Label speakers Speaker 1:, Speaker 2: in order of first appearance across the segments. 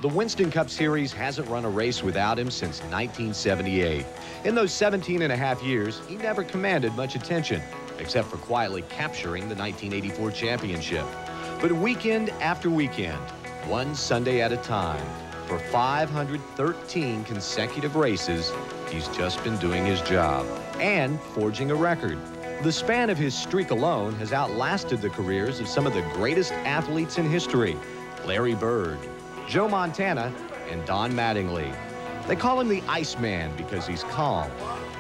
Speaker 1: The Winston Cup Series hasn't run a race without him since 1978. In those 17.5 years, he never commanded much attention, except for quietly capturing the 1984 championship. But weekend after weekend, one Sunday at a time, for 513 consecutive races, he's just been doing his job and forging a record. The span of his streak alone has outlasted the careers of some of the greatest athletes in history: Larry Bird, Joe Montana, and Don Mattingly. They call him the Iceman because he's calm,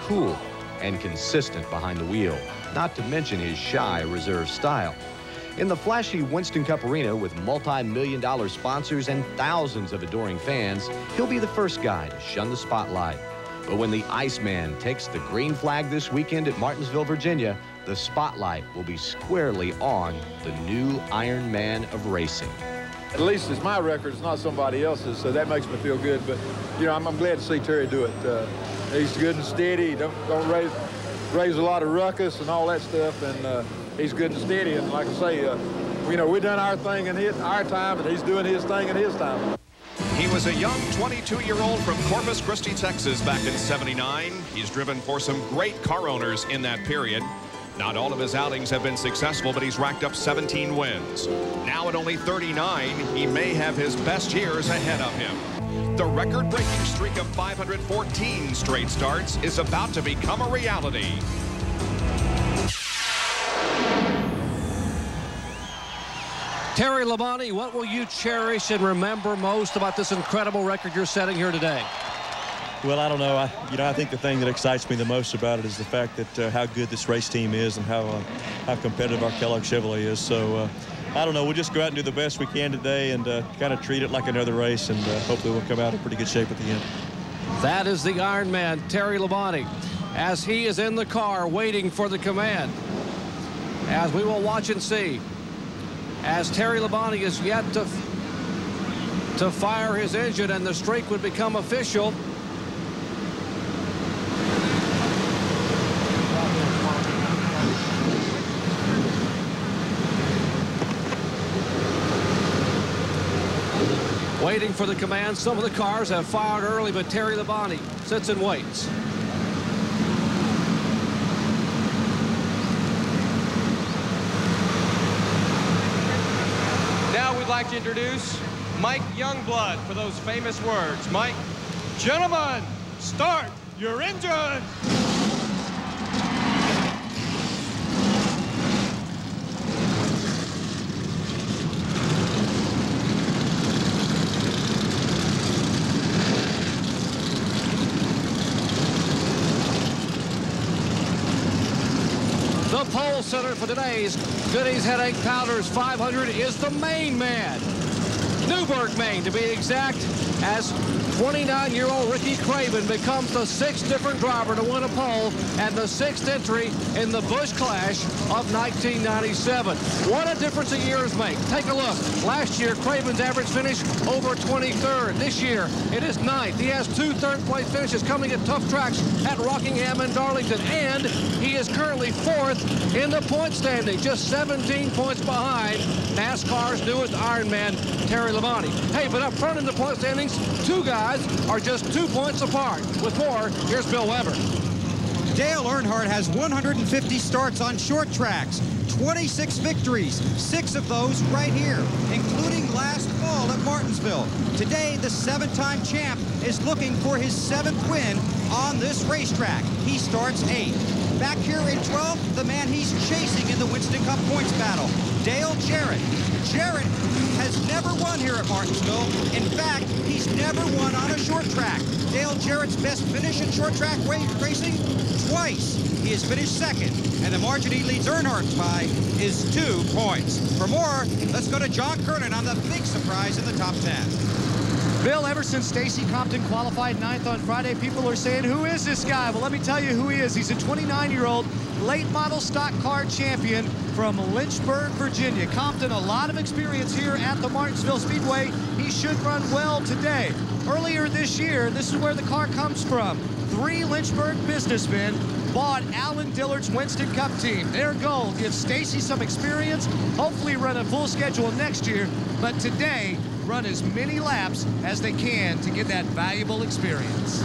Speaker 1: cool, and consistent behind the wheel, not to mention his shy, reserved style. In the flashy Winston Cup Arena with multi-million-dollar sponsors and thousands of adoring fans, he'll be the first guy to shun the spotlight. But when the Iceman takes the green flag this weekend at Martinsville, Virginia, the spotlight will be squarely on the new Iron Man of racing.
Speaker 2: At least it's my record, it's not somebody else's, so that makes me feel good. But, you know, I'm glad to see Terry do it. He's good and steady. He don't raise a lot of ruckus and all that stuff, and he's good and steady. And like I say, you know, we've done our thing in our time, and he's doing his thing in his time.
Speaker 3: He was a young 22-year-old from Corpus Christi, Texas back in '79. He's driven for some great car owners in that period. Not all of his outings have been successful, but he's racked up 17 wins. Now at only 39, he may have his best years ahead of him. The record-breaking streak of 514 straight starts is about to become a reality.
Speaker 4: Terry Labonte, what will you cherish and remember most about this incredible record you're setting here today?
Speaker 5: Well, I don't know. I think the thing that excites me the most about it is the fact that how good this race team is and how competitive our Kellogg Chevrolet is. So I don't know. We'll just go out and do the best we can today and kind of treat it like another race, and hopefully we'll come out in pretty good shape at the end.
Speaker 4: That is the Iron Man, Terry Labonte, as he is in the car waiting for the command. As we will watch and see, as Terry Labonte is yet to fire his engine and the streak would become official. Waiting for the command. Some of the cars have fired early, but Terry Labonte sits and waits.
Speaker 6: Now we'd like to introduce Mike Youngblood for those famous words. Mike, gentlemen, start your engine.
Speaker 4: The pole sitter for today's Goody's Headache Powders 500 is the Maine man. Newburgh, Maine, to be exact, as 29-year-old Ricky Craven becomes the 6th different driver to win a pole and the 6th entry in the Busch Clash of 1997. What a difference a years make. Take a look. Last year, Craven's average finish over 23rd. This year, it is 9th. He has 2 third-place finishes coming at tough tracks at Rockingham and Darlington, and he is currently 4th in the point standing, just 17 points behind NASCAR's newest Ironman, Terry Labonte. Hey, but up front in the point standings, 2 guys are just 2 points apart. With more, here's Bill Weber.
Speaker 7: Dale Earnhardt has 150 starts on short tracks, 26 victories, 6 of those right here, including last fall at Martinsville. Today, the 7-time champ is looking for his 7th win on this racetrack. He starts 8th. Back here in 12th, the man he's chasing in the Winston Cup points battle, Dale Jarrett. Jarrett has never won here at Martinsville. In fact, he's never won on a short track. Dale Jarrett's best finish in short track racing, twice. He has finished 2nd, and the margin he leads Earnhardt by is 2 points. For more, let's go to John Kernan on the big surprise in the top 10.
Speaker 8: Bill, ever since Stacy Compton qualified 9th on Friday, people are saying, who is this guy? Well, let me tell you who he is. He's a 29-year-old late model stock car champion from Lynchburg, Virginia. Compton, a lot of experience here at the Martinsville Speedway. He should run well today. Earlier this year, this is where the car comes from. 3 Lynchburg businessmen bought Alan Dillard's Winston Cup team. Their goal, give Stacy some experience, hopefully run a full schedule next year. But today, run as many laps as they can to get that valuable experience.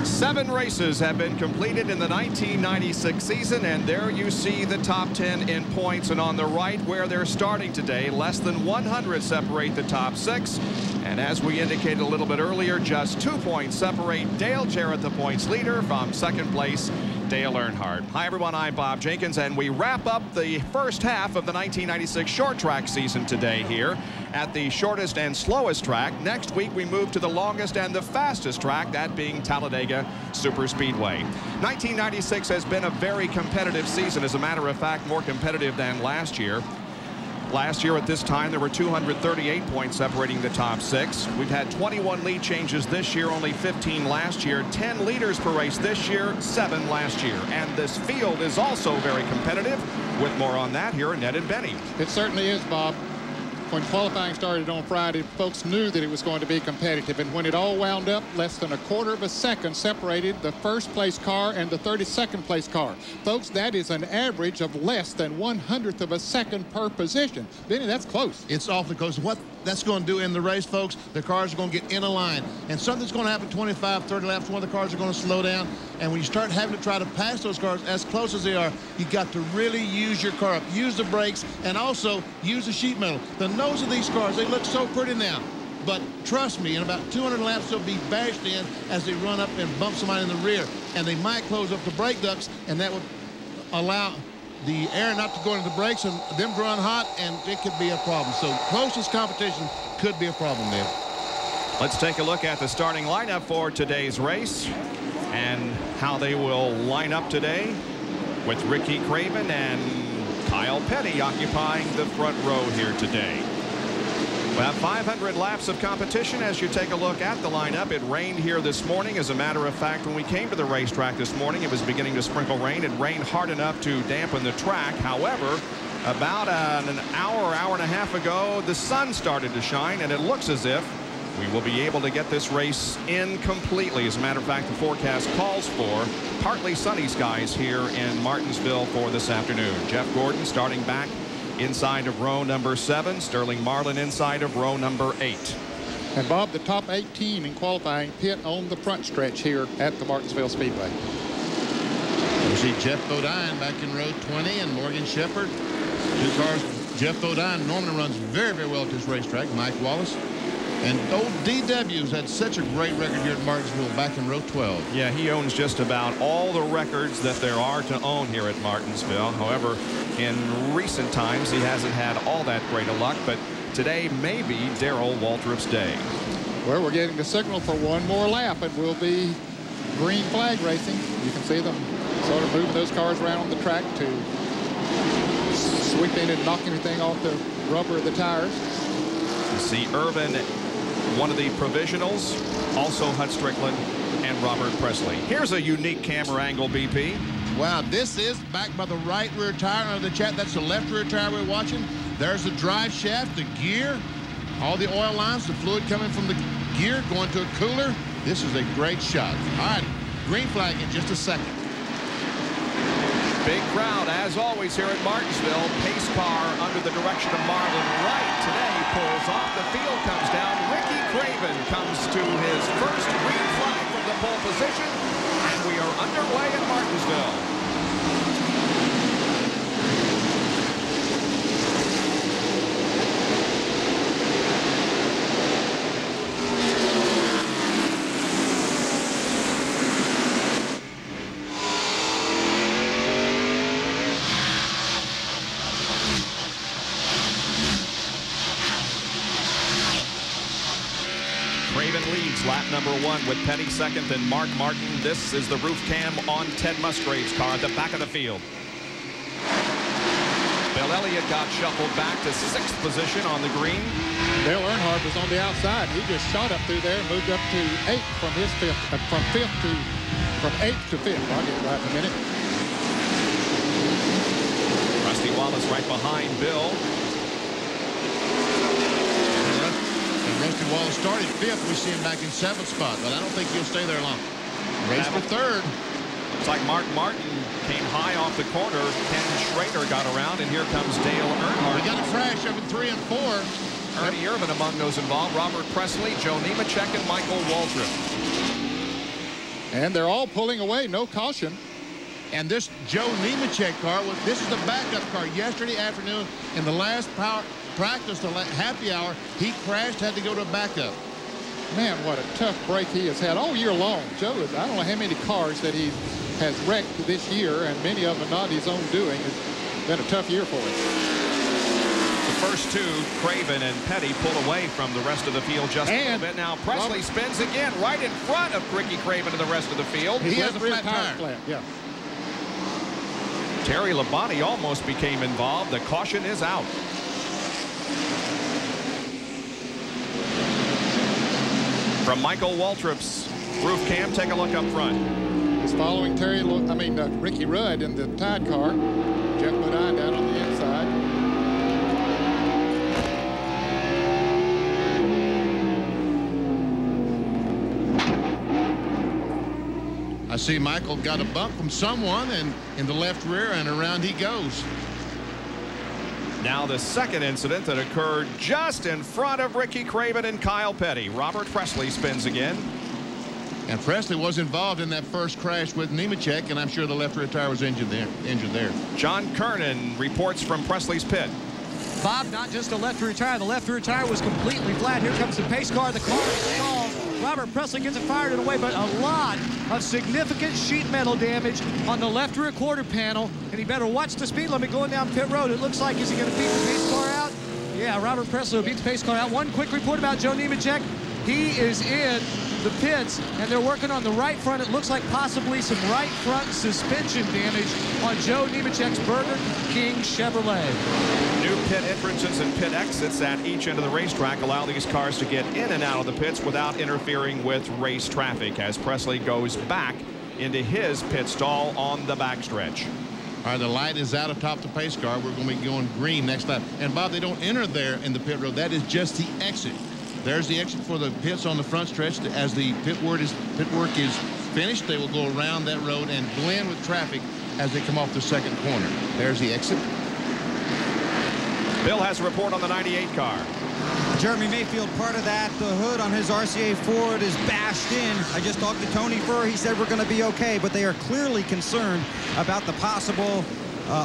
Speaker 3: 7 races have been completed in the 1996 season, and there you see the top 10 in points. And on the right, where they're starting today, less than 100 separate the top 6. And as we indicated a little bit earlier, just 2 points separate Dale Jarrett, the points leader, from second place Dale Earnhardt. Hi, everyone. I'm Bob Jenkins, and we wrap up the first half of the 1996 short track season today here at the shortest and slowest track. Next week, we move to the longest and the fastest track, that being Talladega Superspeedway. 1996 has been a very competitive season. As a matter of fact, more competitive than last year. Last year at this time, there were 238 points separating the top 6. We've had 21 lead changes this year, only 15 last year. 10 leaders per race this year, 7 last year. And this field is also very competitive. With more on that, here are Ned and Benny.
Speaker 9: It certainly is, Bob. When qualifying started on Friday, folks knew that it was going to be competitive. And when it all wound up, less than a quarter of a second separated the first place car and the 32nd place car. Folks, that is an average of less than 1/100th of a second per position. Benny, that's close.
Speaker 10: It's awfully close. What that's going to do in the race, folks, the cars are going to get in a line. And something's going to happen 25, 30 laps. One of the cars are going to slow down. And when you start having to try to pass those cars as close as they are, you got to really use your car up. Use the brakes and also use the sheet metal. The nose of these cars, they look so pretty now. But trust me, in about 200 laps, they'll be bashed in as they run up and bump somebody in the rear. And they might close up the brake ducts, and that would allow the air not to go into the brakes and them run hot, and it could be a problem. So closest competition could be a problem there.
Speaker 3: Let's take a look at the starting lineup for today's race and how they will line up today, with Ricky Craven and Kyle Petty occupying the front row here today. We have 500 laps of competition as you take a look at the lineup. It rained here this morning. As a matter of fact, when we came to the racetrack this morning, it was beginning to sprinkle rain. It rained hard enough to dampen the track. However, about an hour and a half ago, the sun started to shine, and it looks as if we will be able to get this race in completely. As a matter of fact, the forecast calls for partly sunny skies here in Martinsville for this afternoon. Jeff Gordon starting back inside of row number 7. Sterling Marlin inside of row number 8.
Speaker 9: And Bob, the top 18 in qualifying pit on the front stretch here at the Martinsville Speedway.
Speaker 10: We see Jeff Bodine back in row 20 and Morgan Shepherd. 2 cars. Jeff Bodine normally runs very, very well at this racetrack. Mike Wallace. And old DW's had such a great record here at Martinsville back in row 12.
Speaker 3: Yeah, he owns just about all the records that there are to own here at Martinsville. However, in recent times, he hasn't had all that great a luck, but today may be Darrell Waltrip's day.
Speaker 9: Well, we're getting the signal for one more lap. It will be green flag racing. You can see them sort of move those cars around on the track to sweep in and knock anything off the rubber of the tires.
Speaker 3: You see Irvin, one of the provisionals, also Hut Strickland and Robert Presley. Here's a unique camera angle, BP.
Speaker 10: Wow, this is back by the right rear tire of the chat. That's the left rear tire we're watching. There's the drive shaft, the gear, all the oil lines, the fluid coming from the gear going to a cooler. This is a great shot. All right, green flag in just a second.
Speaker 3: Big crowd, as always, here at Martinsville. Pace car under the direction of Marlon Wright today pulls off. The field comes down. Ricky Craven comes to his first green flag from the pole position. And we are underway at Martinsville. Lap number 1 with Petty second and Mark Martin. This is the roof cam on Ted Musgrave's car at the back of the field. Bill Elliott got shuffled back to 6th position on the green.
Speaker 9: Dale Earnhardt was on the outside. He just shot up through there and moved up to 8th from his 5th, from 8th to 5th. I'll get it right in a minute.
Speaker 3: Rusty Wallace right behind Bill.
Speaker 10: Rusty Wallace started 5th. We see him back in 7th spot, but I don't think he'll stay there long. Race for 3rd.
Speaker 3: Looks like Mark Martin came high off the corner. Ken Schrader got around, and here comes Dale Earnhardt.
Speaker 10: We got a crash up in 3 and 4.
Speaker 3: Ernie Irvin among those involved. Robert Presley, Joe Nemechek, and Michael Waltrip.
Speaker 9: And they're all pulling away, no caution.
Speaker 10: And this Joe Nemechek car, this is the backup car. Yesterday afternoon, in the last practice, the happy hour, he crashed, had to go to a backup.
Speaker 9: Man, what a tough break he has had all year long. Joe, I don't know how many cars that he has wrecked this year, and many of them not his own doing. It's been a tough year for him.
Speaker 3: The first two, Craven and Petty, pull away from the rest of the field just a little bit. Now Presley spins again right in front of Ricky Craven and the rest of the field.
Speaker 10: He has a flat tire.
Speaker 9: Yeah.
Speaker 3: Terry Labonte almost became involved. The caution is out. From Michael Waltrip's roof cam, take a look up front.
Speaker 9: He's following Ricky Rudd in the Tide car. Jeff Bodine down on the inside.
Speaker 10: I see Michael got a bump from someone, and in the left rear, and around he goes.
Speaker 3: Now the second incident that occurred just in front of Ricky Craven and Kyle Petty. Robert Presley spins again.
Speaker 10: And Presley was involved in that first crash with Nemechek, and I'm sure the left rear tire was injured there.
Speaker 3: John Kernan reports from Presley's pit.
Speaker 8: Bob, not just the left rear tire. The left rear tire was completely flat. Here comes the pace car. The car is stalled. Robert Presley gets it fired in a way, but a lot of significant sheet metal damage on the left rear quarter panel, and he better watch the speed limit going down pit road. It looks like, is he going to beat the pace car out? Yeah, Robert Presley will beat the pace car out. One quick report about Joe Nemechek. He is in the pits, and they're working on the right front. It looks like possibly some right front suspension damage on Joe Nemechek's Burger King Chevrolet.
Speaker 3: New pit entrances and pit exits at each end of the racetrack allow these cars to get in and out of the pits without interfering with race traffic as Presley goes back into his pit stall on the backstretch.
Speaker 10: All right, the light is out atop the pace car. We're going to be going green next lap. And Bob, they don't enter there in the pit road. That is just the exit. There's the exit for the pits on the front stretch. As the pit work is finished, they will go around that road and blend with traffic as they come off the second corner. There's the exit.
Speaker 3: Bill has a report on the 98 car.
Speaker 7: Jeremy Mayfield, part of that. The hood on his RCA Ford is bashed in. I just talked to Tony Furr. He said we're going to be okay, but they are clearly concerned about the possible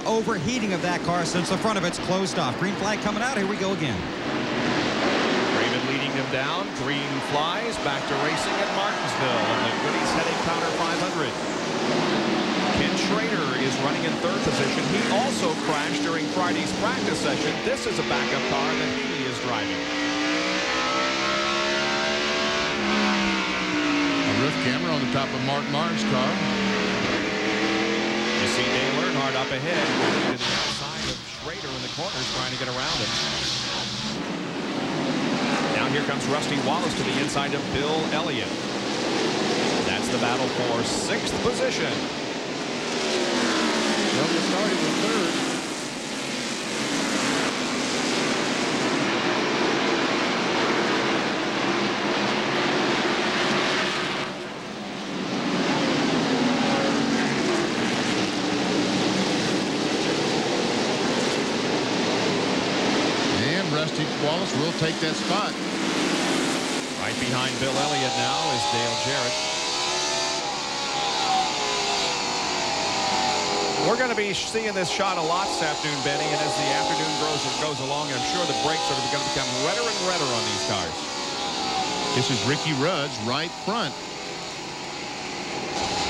Speaker 7: overheating of that car since the front of it's closed off. Green flag coming out. Here we go again.
Speaker 3: Craven leading him down. Green flies back to racing at Martinsville on the Goody's Headache Powder 500. Ken Schrader is running in third position. He also crashed during Friday's practice session. This is a backup car that he is driving.
Speaker 10: A roof camera on the top of Mark Martin's car.
Speaker 3: You see Dale Earnhardt up ahead, to the outside of Schrader in the corners trying to get around him. Now here comes Rusty Wallace to the inside of Bill Elliott. That's the battle for sixth position.
Speaker 9: Elliott started in third.
Speaker 10: Rusty Wallace will take that spot.
Speaker 3: Right behind Bill Elliott now is Dale Jarrett. We're going to be seeing this shot a lot this afternoon, Benny, and as the afternoon goes along, I'm sure the brakes are going to become redder and redder on these cars.
Speaker 10: This is Ricky Rudd's right front.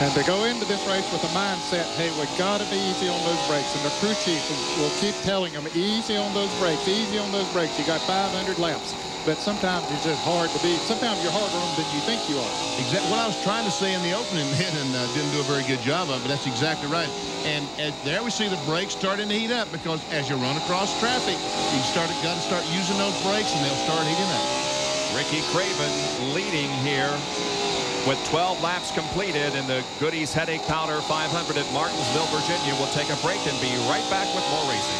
Speaker 9: And they go into this race with a mindset, hey, we got to be easy on those brakes. And the crew chief will keep telling them, easy on those brakes, easy on those brakes. You got 500 laps. But sometimes it's just hard to be. Sometimes you're harder on them than you think you are.
Speaker 10: Exactly what I was trying to say in the opening, and didn't do a very good job of it. That's exactly right. And there we see the brakes starting to heat up because as you run across traffic, you got to start using those brakes, and they'll start heating up.
Speaker 3: Ricky Craven leading here with 12 laps completed in the Goody's Headache Powder 500 at Martinsville, Virginia. We'll take a break and be right back with more racing.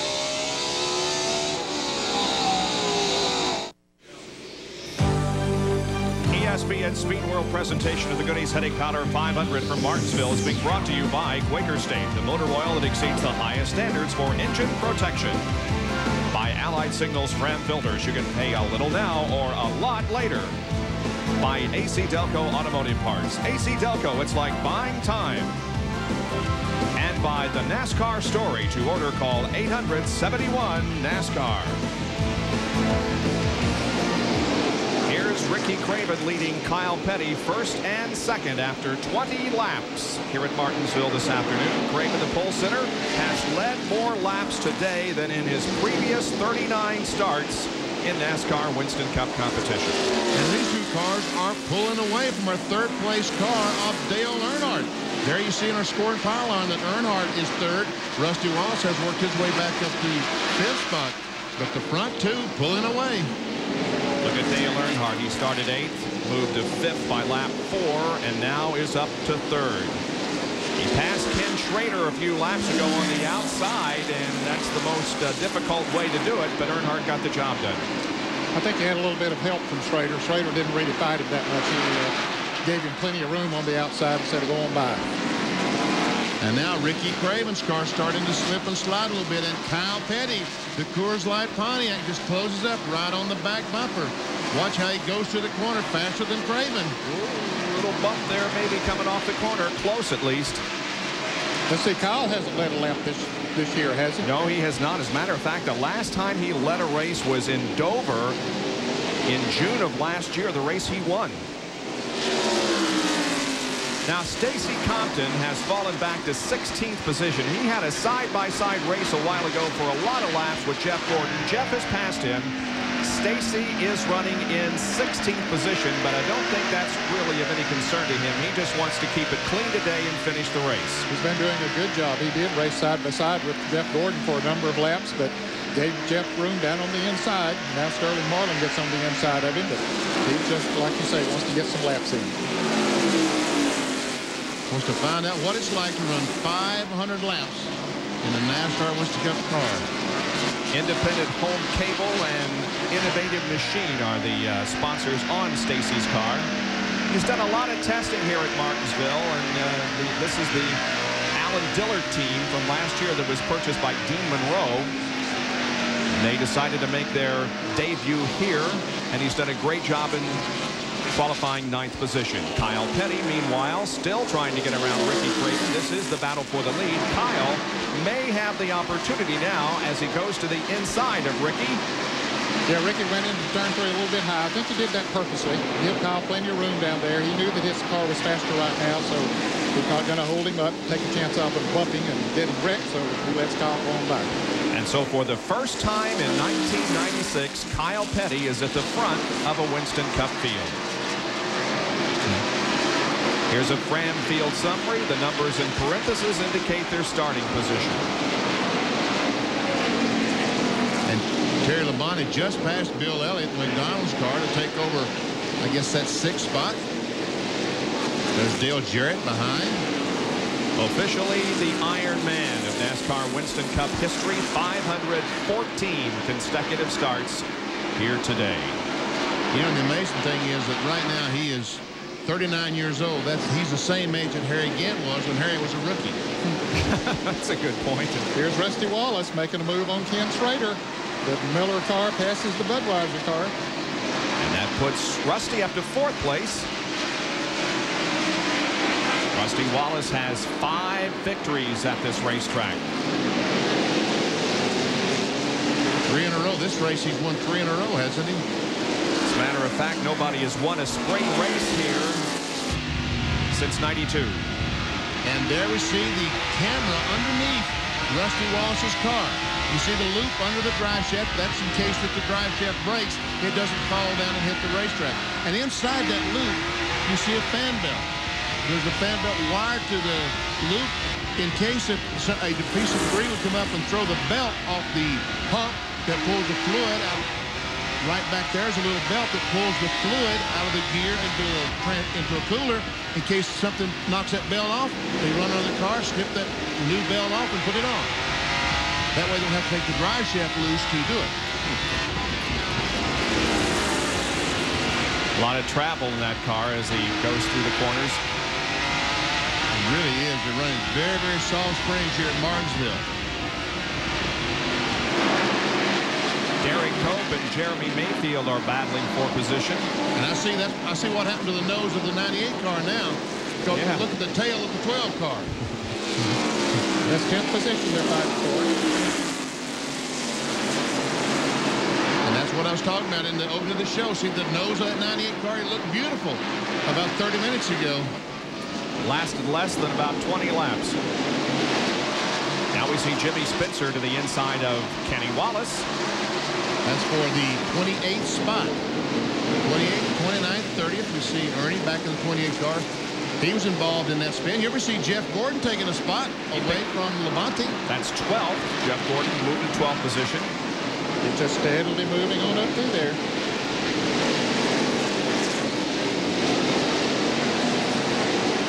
Speaker 3: ESPN Speed World presentation of the Goody's Headache Powder 500 from Martinsville is being brought to you by Quaker State, the motor oil that exceeds the highest standards for engine protection. By Allied Signals Fram filters. You can pay a little now or a lot later. By AC Delco Automotive Parts. AC Delco, it's like buying time. And by the NASCAR Story. To order, call 800-71-NASCAR. Here's Ricky Craven leading Kyle Petty first and second after 20 laps here at Martinsville this afternoon. Craven, the pole sitter, has led more laps today than in his previous 39 starts in NASCAR Winston Cup competition.
Speaker 10: And these two cars are pulling away from our third-place car of Dale Earnhardt. There you see in our scoring pylon that Earnhardt is third. Rusty Wallace has worked his way back up to fifth spot. But the front two pulling away.
Speaker 3: Look at Dale Earnhardt. He started 8th, moved to 5th by lap 4, and now is up to 3rd. He passed Ken Schrader a few laps ago on the outside, and that's the most difficult way to do it, but Earnhardt got the job done.
Speaker 9: I think he had a little bit of help from Schrader. Schrader didn't really fight him that much. He gave him plenty of room on the outside instead of going by.
Speaker 10: And now Ricky Craven's car starting to slip and slide a little bit, and Kyle Petty, the Coors Light Pontiac, just closes up right on the back bumper. Watch how he goes to the corner faster than Craven.
Speaker 3: Ooh, little bump there, maybe coming off the corner, close at least.
Speaker 9: Let's see, Kyle hasn't led a lap this year, has he?
Speaker 3: No, he has not. As a matter of fact, the last time he led a race was in Dover in June of last year, the race he won. Now, Stacy Compton has fallen back to 16th position. He had a side-by-side race a while ago for a lot of laps with Jeff Gordon. Jeff has passed him. Stacy is running in 16th position, but I don't think that's really of any concern to him. He just wants to keep it clean today and finish the race.
Speaker 9: He's been doing a good job. He did race side-by-side with Jeff Gordon for a number of laps, but gave Jeff room down on the inside. Now Sterling Marlin gets on the inside of him, but he just, like you say, wants to get some laps in.
Speaker 10: Wants to find out what it's like to run 500 laps in a NASCAR Winston Cup car.
Speaker 3: Independent Home Cable and Innovative Machine are the sponsors on Stacy's car. He's done a lot of testing here at Martinsville, and this is the Alan Dillard team from last year that was purchased by Dean Monroe. And they decided to make their debut here, and he's done a great job in qualifying 9th position. Kyle Petty, meanwhile, still trying to get around Ricky Craven. This is the battle for the lead. Kyle may have the opportunity now as he goes to the inside of Ricky.
Speaker 9: Yeah, Ricky went into turn 3 a little bit high. I think he did that purposely. Give Kyle plenty of room down there. He knew that his car was faster right now, so he's not going to hold him up, take a chance off of bumping and getting wrecked, so he lets Kyle go on by.
Speaker 3: And so for the first time in 1996, Kyle Petty is at the front of a Winston Cup field. Here's a Fram field summary. The numbers in parentheses indicate their starting position.
Speaker 10: And Terry Labonte just passed Bill Elliott in McDonald's car to take over, I guess that's 6th spot. There's Dale Jarrett behind.
Speaker 3: Officially the Iron Man of NASCAR Winston Cup history. 514 consecutive starts here today.
Speaker 10: You know, the amazing thing is that right now he is 39 years old. He's the same age that Harry Gant was when Harry was a rookie.
Speaker 3: That's a good point.
Speaker 9: Here's Rusty Wallace making a move on Ken Schrader. The Miller car passes the Budweiser car.
Speaker 3: And that puts Rusty up to 4th place. Rusty Wallace has 5 victories at this racetrack.
Speaker 10: 3 in a row. This race he's won 3 in a row, hasn't he?
Speaker 3: As a matter of fact, nobody has won a spring race here since '92.
Speaker 10: And there we see the camera underneath Rusty Wallace's car. You see the loop under the drive shaft. That's in case that the drive shaft breaks, it doesn't fall down and hit the racetrack. And inside that loop, you see a fan belt. There's a fan belt wired to the loop in case a piece of debris would come up and throw the belt off the pump that pulls the fluid out. Right back there is a little belt that pulls the fluid out of the gear into a cooler. In case something knocks that belt off, they run under the car, snip that new belt off, and put it on. That way they don't have to take the drive shaft loose to do it.
Speaker 3: A lot of travel in that car as he goes through the corners.
Speaker 10: It really is. They're running very, very soft springs here at Martinsville.
Speaker 3: Derek Cope and Jeremy Mayfield are battling for position.
Speaker 10: And I see what happened to the nose of the 98 car now. Go look at the tail of the 12 car.
Speaker 9: That's 10th position they're fighting for.
Speaker 10: And that's what I was talking about in the opening of the show. See the nose of that 98 car, it looked beautiful about 30 minutes ago.
Speaker 3: Lasted less than about 20 laps. Now we see Jimmy Spencer to the inside of Kenny Wallace.
Speaker 10: That's for the 28th spot. 28th, 29th, 30th. We see Ernie back in the 28th car. He was involved in that spin. You ever see Jeff Gordon taking a spot away from Labonte?
Speaker 3: That's 12th. Jeff Gordon moved to 12th position.
Speaker 9: It's just steadily moving on up through there.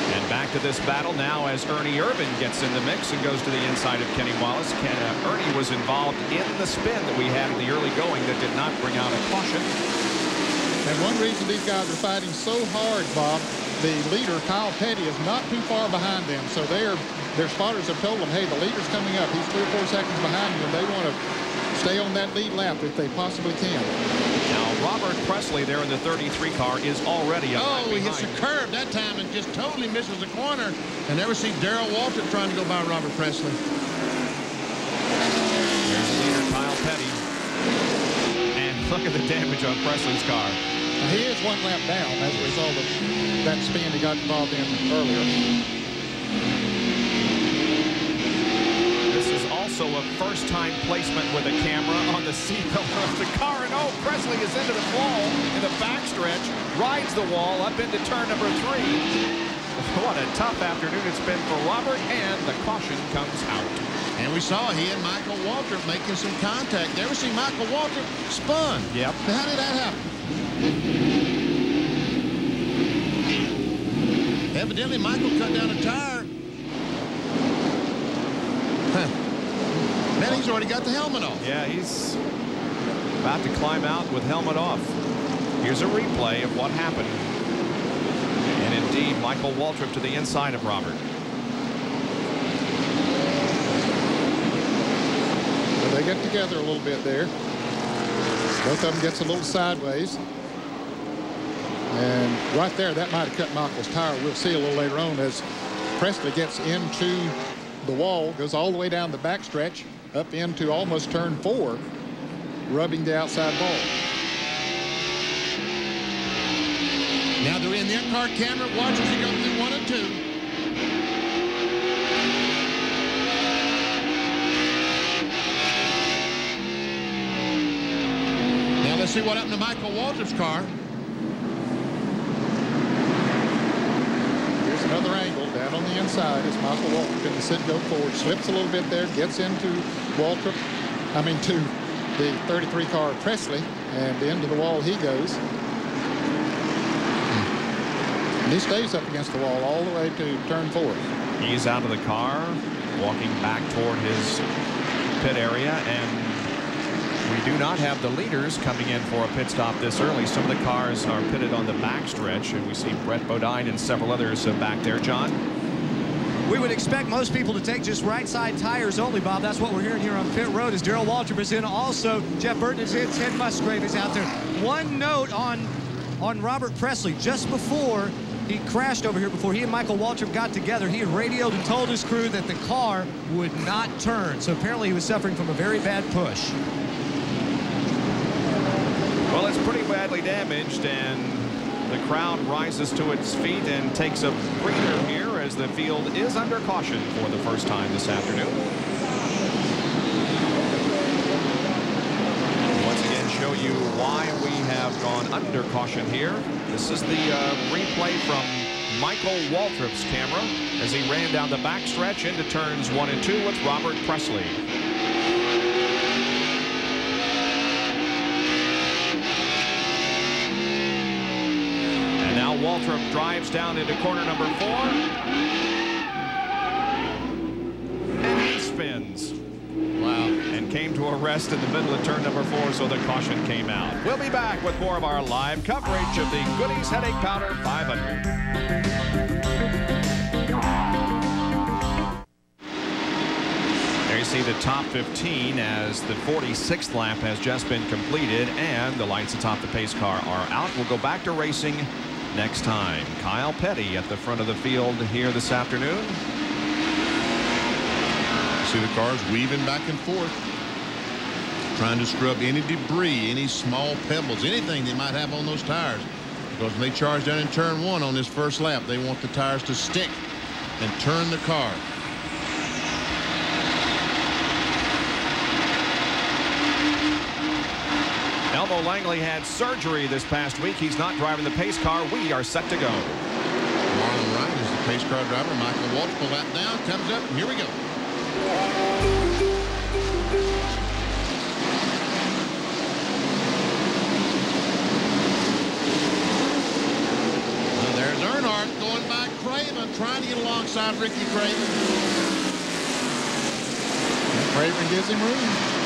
Speaker 3: And back to this battle now as Ernie Irvin gets in the mix and goes to the inside of Kenny Wallace. Ernie was involved in the spin that we had in the early going that did not bring out a caution.
Speaker 9: And one reason these guys are fighting so hard, Bob, the leader, Kyle Petty, is not too far behind them. So their spotters have told them, hey, the leader's coming up. He's 3 or 4 seconds behind you, and they want to stay on that lead lap if they possibly can.
Speaker 3: Now, Robert Presley there in the 33 car is already up.
Speaker 10: Oh, he hits a curve that time and just totally misses the corner. And never see Darrell Walter trying to go by Robert Presley.
Speaker 3: There's the leader, Kyle Petty. And look at the damage on Presley's car.
Speaker 9: He is 1 lap down as a result of that spin he got involved in earlier.
Speaker 3: This is also a first-time placement with a camera on the seatbelt of the car. And oh, Presley is into the wall in the backstretch, rides the wall up into turn number 3. What a tough afternoon it's been for Robert, and the caution comes out.
Speaker 10: And we saw he and Michael Walter making some contact. Never see Michael Walter spun.
Speaker 3: Yep.
Speaker 10: How did that happen? Evidently, Michael cut down a tire. Man, he's already got the helmet off.
Speaker 3: Yeah, he's about to climb out with helmet off. Here's a replay of what happened. And indeed, Michael Waltrip to the inside of Robert.
Speaker 9: So they get together a little bit there. Both of them gets a little sideways. And right there, that might have cut Michael's tire. We'll see a little later on as Presley gets into the wall, goes all the way down the backstretch, up into almost turn 4, rubbing the outside wall.
Speaker 10: Now they're in their car camera. Watch as he goes through 1 and 2. Now let's see what happened to Michael Waltrip's car.
Speaker 9: Another angle down on the inside as Michael Waltrip in the sit go forward, slips a little bit there, gets into Waltrip, to the 33 car Presley, and into the wall he goes. And he stays up against the wall all the way to turn 4.
Speaker 3: He's out of the car, walking back toward his pit area, and we do not have the leaders coming in for a pit stop this early. Some of the cars are pitted on the backstretch, and we see Brett Bodine and several others back there. John?
Speaker 8: We would expect most people to take just right side tires only, Bob. That's what we're hearing here on pit road as Darrell Waltrip is in. Also, Jeff Burton is in. Ted Musgrave is out there. One note on Robert Presley. Just before he crashed over here, before he and Michael Waltrip got together, he had radioed and told his crew that the car would not turn. So apparently he was suffering from a very bad push.
Speaker 3: Well, it's pretty badly damaged, and the crowd rises to its feet and takes a breather here as the field is under caution for the first time this afternoon. Once again, show you why we have gone under caution here. This is the replay from Michael Waltrip's camera as he ran down the backstretch into turns 1 and 2 with Robert Presley. Now Waltrip drives down into corner number 4. And he spins. Wow. And came to a rest in the middle of turn number 4, so the caution came out. We'll be back with more of our live coverage of the Goody's Headache Powder 500. There you see the top 15 as the 46th lap has just been completed and the lights atop the pace car are out. We'll go back to racing next time. Kyle Petty at the front of the field here this afternoon.
Speaker 10: See the cars weaving back and forth, trying to scrub any debris, any small pebbles, anything they might have on those tires. Because when they charge down in turn 1 on this first lap, they want the tires to stick and turn the car.
Speaker 3: Elmo Langley had surgery this past week. He's not driving the pace car. We are set to go.
Speaker 10: Marlon Wright is the pace car driver. Michael Waltrip will lap down, comes up, and here we go. Now there's Earnhardt going by Craven, trying to get alongside Ricky Craven.
Speaker 9: And Craven gives him room.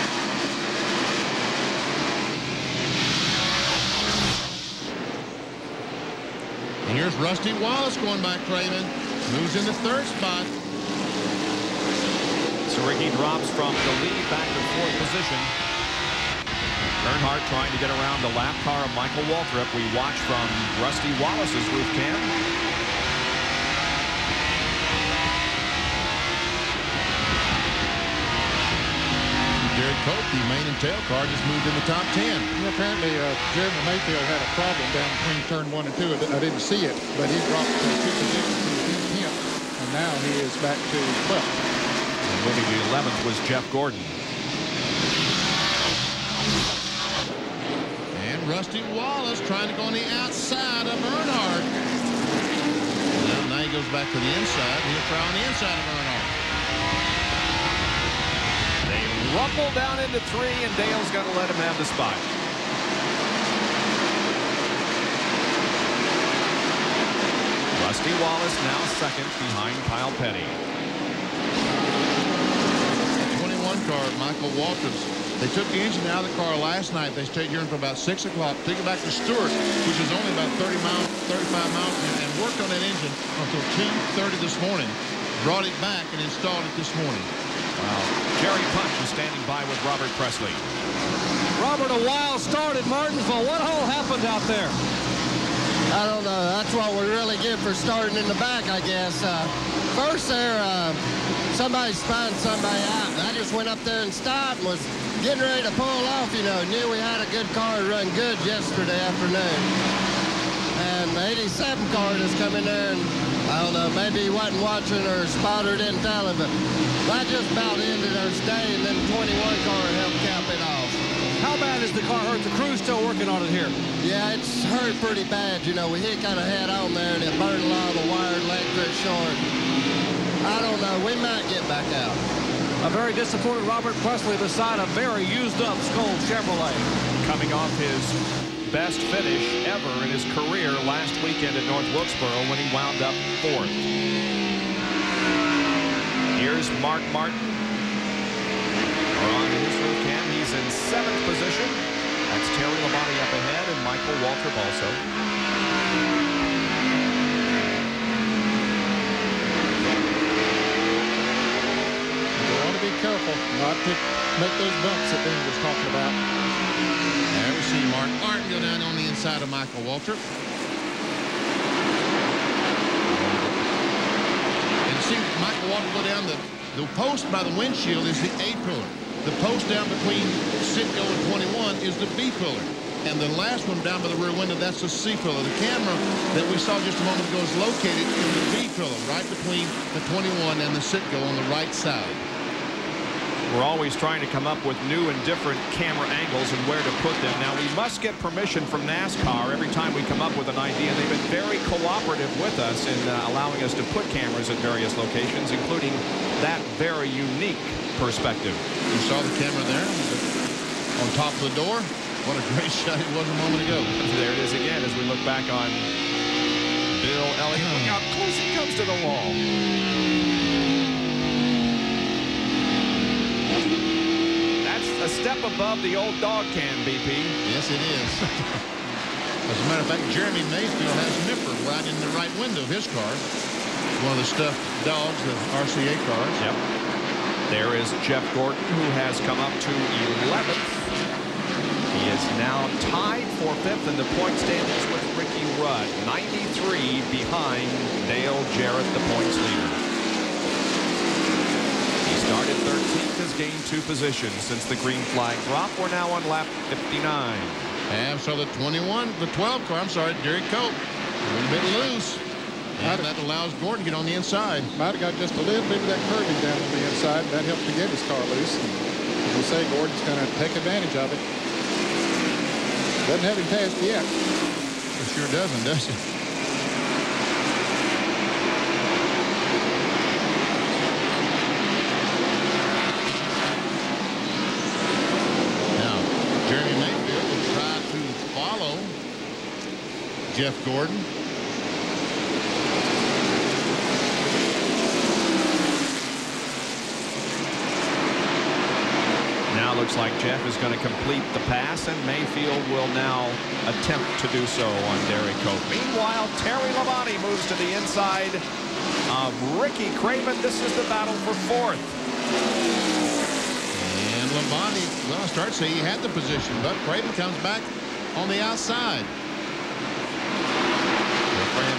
Speaker 10: And here's Rusty Wallace going by Craven. Moves in the 3rd spot.
Speaker 3: So Ricky drops from the lead back to 4th position. Earnhardt trying to get around the lap car of Michael Waltrip. We watch from Rusty Wallace's roof cam.
Speaker 10: Jared Cope, the main and tail car, just moved in the top 10.
Speaker 9: Well, apparently, Jeremy Mayfield had a problem down between turn 1 and 2. I didn't see it, but he dropped 2 positions. He was in 10th, and now he is back to 12th.
Speaker 3: And moving to 11th was Jeff Gordon.
Speaker 10: And Rusty Wallace trying to go on the outside of Earnhardt. Now he goes back to the inside. He'll try on the inside of Earnhardt.
Speaker 3: Rumble down into 3, and Dale's going to let him have the spot. Rusty Wallace now 2nd behind Kyle Petty.
Speaker 10: 21 car, Michael Waltrip. They took the engine out of the car last night. They stayed here until about 6 o'clock. Took it back to Stewart, which is only about 35 miles, and worked on that engine until 2:30 this morning. Brought it back and installed it this morning.
Speaker 3: Wow. Jerry Punch is standing by with Robert Presley.
Speaker 4: Robert, a wild start at Martinsville. What all happened out there?
Speaker 11: I don't know. That's what we really get for starting in the back, I guess. First there, somebody spun somebody out. I just went up there and stopped and was getting ready to pull off, you know. Knew we had a good car run good yesterday afternoon. And the 87 car just come in there and I don't know, maybe he wasn't watching or spotter didn't tell him, but that just about ended our stay, and then the 21 car helped cap it off.
Speaker 4: How bad is the car hurt? The crew's still working on it here.
Speaker 11: Yeah, it's hurt pretty bad. You know, we hit kind of head on there, and it burned a lot of the wire, electric short. I don't know. We might get back out.
Speaker 4: A very disappointed Robert Presley beside a very used-up Skoll Chevrolet.
Speaker 3: Coming off his best finish ever in his career last weekend at North Wilkesboro when he wound up 4th. Here's Mark Martin. We're on his roof cam. He's in 7th position. That's Terry Labonte up ahead and Michael Waltrip also.
Speaker 9: You want to be careful not to make those bumps that Dean was talking about.
Speaker 10: There we see Mark Martin go down on the inside of Michael Waltrip. And you see Michael Waltrip go down the post by the windshield is the A pillar. The post down between Sitco and 21 is the B pillar. And the last one down by the rear window, that's the C pillar. The camera that we saw just a moment ago is located in the B pillar, right between the 21 and the Sitco on the right side.
Speaker 3: We're always trying to come up with new and different camera angles and where to put them. Now, we must get permission from NASCAR every time we come up with an idea. They've been very cooperative with us in allowing us to put cameras at various locations, including that very unique perspective.
Speaker 10: You saw the camera there on top of the door. What a great shot it was a moment ago.
Speaker 3: There it is again as we look back on Bill Elliott. Look how close he comes to the wall. A step above the old dog can, BP.
Speaker 10: Yes, it is. As a matter of fact, Jeremy Mayfield has Nipper right in the right window of his car. One of the stuffed dogs, the RCA cars.
Speaker 3: Yep. There is Jeff Gordon, who has come up to 11th. He is now tied for 5th in the point standings with Ricky Rudd, 93 behind Dale Jarrett, the points leader. He started 13th, has gained 2 positions since the green flag drop. We're now on lap 59.
Speaker 10: And so the 12 car, I'm sorry, Derek Cope, a little bit loose. And that allows Gordon to get on the inside.
Speaker 9: Might have got just a little bit of that curving down on the inside. That helped to get his car loose. And as you say, Gordon's going to take advantage of it. Doesn't have him passed yet.
Speaker 10: It sure doesn't, does it? Now, Jeremy Mayfield will try to follow Jeff Gordon.
Speaker 3: Looks like Jeff is going to complete the pass, and Mayfield will now attempt to do so on Derek Cope. Meanwhile, Terry Labonte moves to the inside of Ricky Craven. This is the battle for 4th.
Speaker 10: And Labonte, well, I start to say he had the position, but Craven comes back on the outside.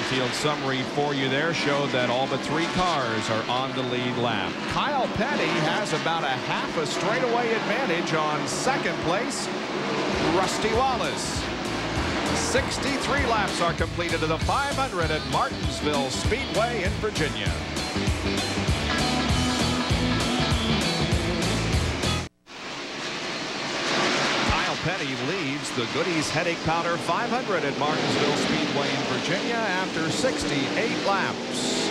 Speaker 3: Field summary for you there showed that all but 3 cars are on the lead lap. Kyle Petty has about a half a straightaway advantage on 2nd place. Rusty Wallace. 63 laps are completed of the 500 at Martinsville Speedway in Virginia. Petty leads the Goody's Headache Powder 500 at Martinsville Speedway in Virginia after 68 laps.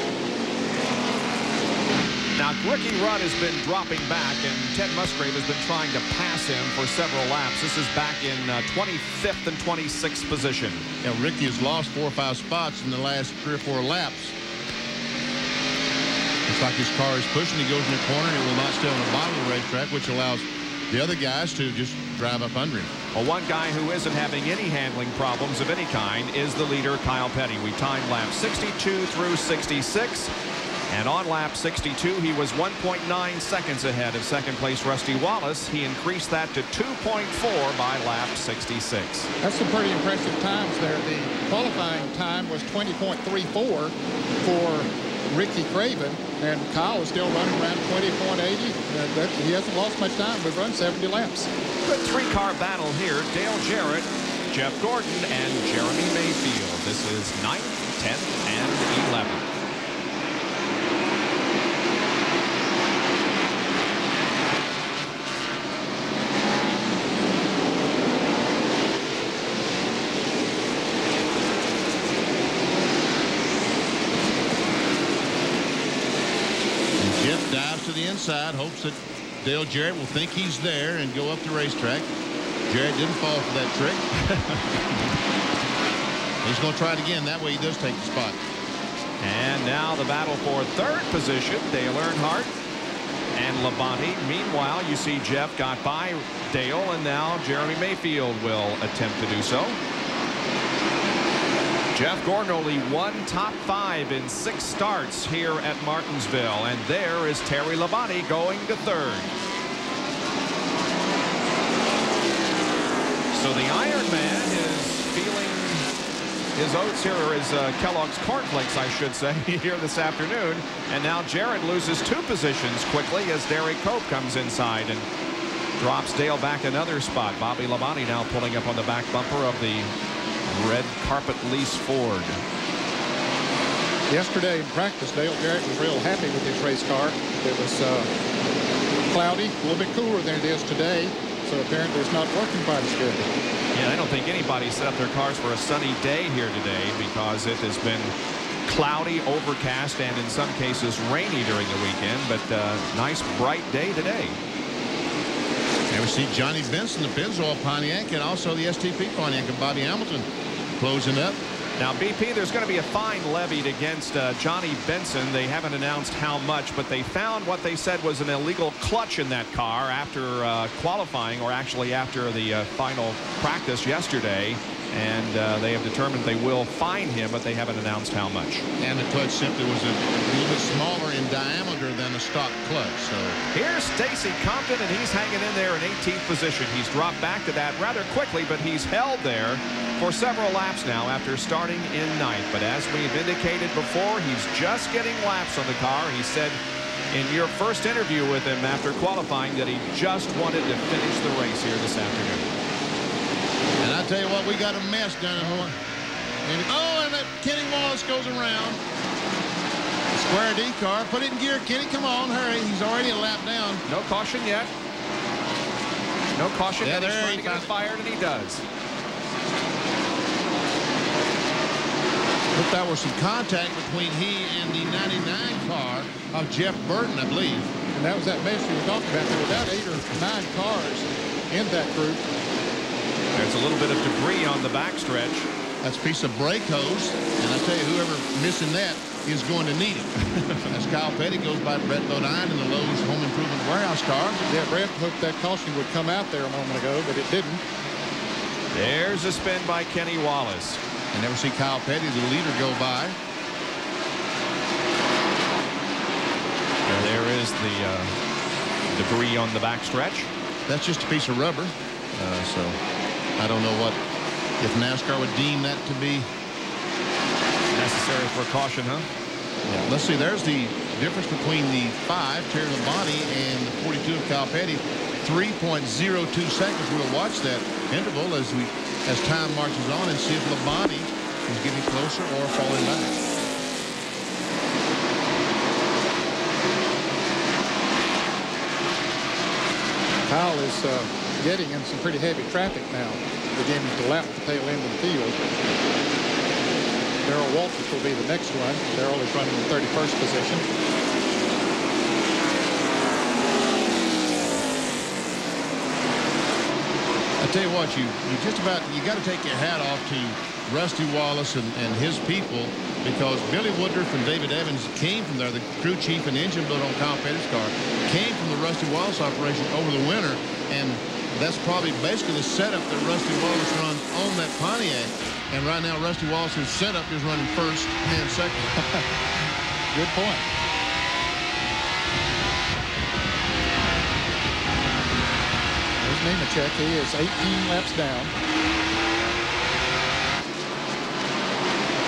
Speaker 3: Now, Ricky Rudd has been dropping back, and Ted Musgrave has been trying to pass him for several laps. This is back in 25th and 26th position.
Speaker 10: Yeah, Ricky has lost 4 or 5 spots in the last 3 or 4 laps. Looks like his car is pushing. He goes in the corner. It will not stay on the bottom of the racetrack, which allows the other guys to just drive up under him.
Speaker 3: Well, one guy who isn't having any handling problems of any kind is the leader, Kyle Petty. We timed lap 62 through 66. And on lap 62, he was 1.9 seconds ahead of 2nd place Rusty Wallace. He increased that to 2.4 by lap 66.
Speaker 9: That's some pretty impressive times there. The qualifying time was 20.34 for Ricky Craven, and Kyle is still running around 20.80. He hasn't lost much time. We've run 70 laps.
Speaker 3: Good 3-car battle here. Dale Jarrett, Jeff Gordon, and Jeremy Mayfield. This is 9th, 10th, and 11th.
Speaker 10: To the inside, hopes that Dale Jarrett will think he's there and go up the racetrack. Jarrett didn't fall for that trick. He's going to try it again. That way he does take the spot.
Speaker 3: And now the battle for 3rd position, Dale Earnhardt and Labonte. Meanwhile, you see Jeff got by Dale, and now Jeremy Mayfield will attempt to do so. Jeff Gordon only 1 top 5 in 6 starts here at Martinsville, and there is Terry Labonte going to 3rd. So the Iron Man is feeling his oats here, or his Kellogg's cornflakes, I should say, here this afternoon. And now Jarrett loses 2 positions quickly as Derek Cope comes inside and drops Dale back another spot. Bobby Labonte now pulling up on the back bumper of the red carpet lease Ford.
Speaker 9: Yesterday in practice, Dale Jarrett was real happy with his race car. It was cloudy, a little bit cooler than it is today, so apparently it's not working quite as good.
Speaker 3: Yeah, I don't think anybody set up their cars for a sunny day here today, because it has been cloudy, overcast, and in some cases rainy during the weekend, but nice bright day today.
Speaker 10: And we see Johnny Benson, the Pennzoil Pontiac, and also the STP Pontiac and Bobby Hamilton closing up.
Speaker 3: Now, BP, there's going to be a fine levied against Johnny Benson. They haven't announced how much, but they found what they said was an illegal clutch in that car after qualifying, or actually after the final practice yesterday. And they have determined they will fine him, but they haven't announced how much.
Speaker 10: And the clutch simply was a little bit smaller in diameter than a stock clutch. So
Speaker 3: here's Stacy Compton, and he's hanging in there in 18th position. He's dropped back to that rather quickly, but he's held there for several laps now after starting in 9th. But as we've indicated before, he's just getting laps on the car. He said in your first interview with him after qualifying that he just wanted to finish the race here this afternoon.
Speaker 10: And I tell you what, we got a mess down here. And that Kenny Wallace goes around. Square D car. Put it in gear, Kenny. Come on, hurry. He's already a lap down.
Speaker 3: No caution yet. No caution.
Speaker 10: Yeah,
Speaker 3: He's
Speaker 10: there
Speaker 3: trying to get it fired, and he does.
Speaker 10: But there was some contact between he and the 99 car of Jeff Burton, I believe.
Speaker 9: And that was that mess you were talking about. There were about 8 or 9 cars in that group.
Speaker 3: There's a little bit of debris on the backstretch.
Speaker 10: That's a piece of brake hose. And I tell you, whoever missing that is going to need it. As Kyle Petty goes by Brett Bodine in the Lowe's Home Improvement Warehouse car.
Speaker 9: Yeah, Brett hoped that caution would come out there a moment ago, but it didn't.
Speaker 3: There's a spin by Kenny Wallace.
Speaker 10: I never see Kyle Petty, the leader, go by.
Speaker 3: And there is the debris on the backstretch.
Speaker 10: That's just a piece of rubber. So I don't know what, if NASCAR would deem that to be
Speaker 3: necessary for a caution, huh?
Speaker 10: Yeah. Let's see, there's the difference between the 5, Terry Labonte, and the 42 of Kyle Petty. 3.02 seconds. We'll watch that interval as time marches on and see if Labonte is getting closer or falling back.
Speaker 9: Kyle is getting in some pretty heavy traffic now, beginning to lap the tail end of the field. Darrell Walters will be the next one. Darrell is running in 31st position.
Speaker 10: I tell you what, you got to take your hat off to Rusty Wallace and his people, because Billy Woodruff and David Evans came from there. The crew chief and engine builder on Kyle Petty's car came from the Rusty Wallace operation over the winter, and that's probably basically the setup that Rusty Wallace runs on that Pontiac. And right now, Rusty Wallace's setup is running first and second.
Speaker 9: Good point. There's Nemechek. He is 18 laps down.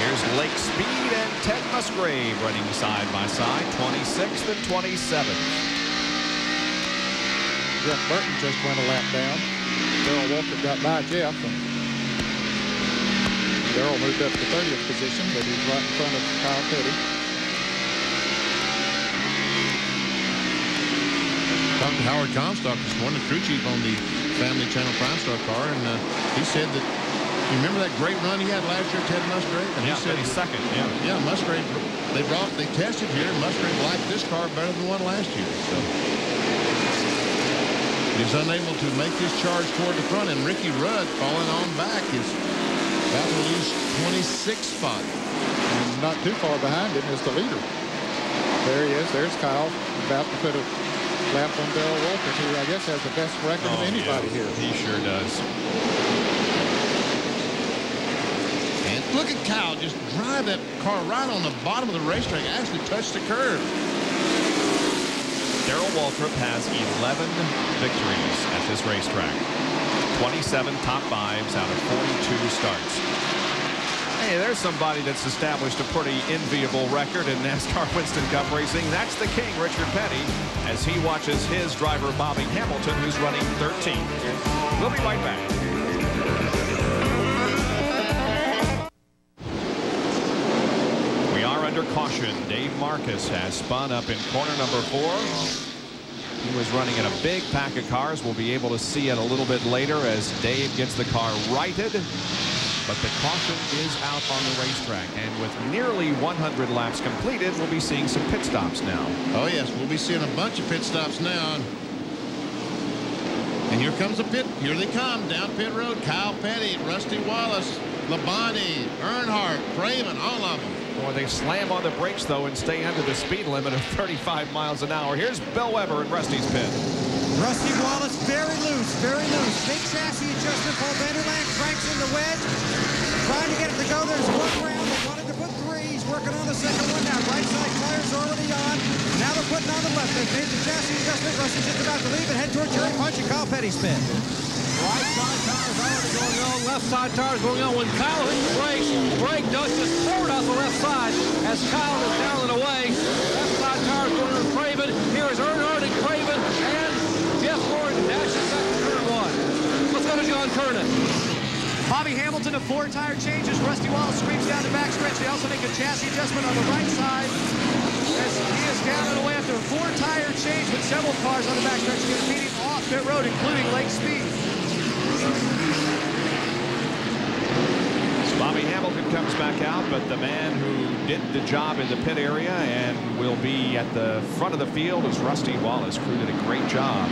Speaker 3: Here's Lake Speed and Ted Musgrave running side by side, 26th and 27th.
Speaker 9: Jeff Burton just went a lap down. Darrell Walker got by Jeff, and Darrell moved up to 30th position, but he's right in front of Kyle Petty.
Speaker 10: Talked to Howard Comstock this morning, the crew chief on the Family Channel Prime Star car, and he said that, you remember that great run he had last year, Ted Musgrave? And
Speaker 3: yeah,
Speaker 10: he said
Speaker 3: he's second.
Speaker 10: Yeah, Musgrave. They tested here, and Musgrave liked this car better than the one last year. So he's unable to make this charge toward the front, and Ricky Rudd falling on back is about to lose 26th spot.
Speaker 9: And not too far behind him is the leader. There he is. There's Kyle, about to put a lap on Darrell Walker, who I guess has the best record of anybody here.
Speaker 3: He sure does.
Speaker 10: And look at Kyle just drive that car right on the bottom of the racetrack, actually touch the curb.
Speaker 3: Darrell Waltrip has 11 victories at this racetrack. 27 top 5s out of 42 starts. Hey, there's somebody that's established a pretty enviable record in NASCAR Winston Cup racing. That's the king, Richard Petty, as he watches his driver, Bobby Hamilton, who's running 13th. We'll be right back. We are under caution. Dave Marcus has spun up in corner number 4. He was running in a big pack of cars. We'll be able to see it a little bit later as Dave gets the car righted. But the caution is out on the racetrack. And with nearly 100 laps completed, we'll be seeing some pit stops now.
Speaker 10: Oh, yes, we'll be seeing a bunch of pit stops now. And here comes the pit. Here they come down pit road. Kyle Petty, Rusty Wallace, Labonte, Earnhardt, Craven, all of them.
Speaker 3: Boy, they slam on the brakes, though, and stay under the speed limit of 35 miles an hour. Here's Bill Weber in Rusty's pit.
Speaker 7: Rusty Wallace very loose, very loose. Big chassis adjustment. Paul Vanderland cranks in the wedge. go. There's one round. They wanted to put 3. He's working on the second one now. Right side tire's already on. Now they're putting on the left. They've made the chassis adjustment. Rusty's just about to leave and head toward Jerry Punch and Kyle Petty's pit.
Speaker 4: Right side tires already going on. Left side tires going on. When Kyle hits the brakes, brake does just forward off the left side as Kyle is down and away. Left side tires going on Craven. Here is Earnhardt and Craven and Jeff Gordon dashes back to turn 1. Let's go to John Kernan.
Speaker 8: Bobby Hamilton, a 4 tire changes. Rusty Wallace screams down the backstretch. They also make a chassis adjustment on the right side as he is down and away after a 4 tire change with several cars on the backstretch competing off pit road, including Lake Speed.
Speaker 3: So Bobby Hamilton comes back out, but the man who did the job in the pit area and will be at the front of the field is Rusty Wallace. Crew did a great job.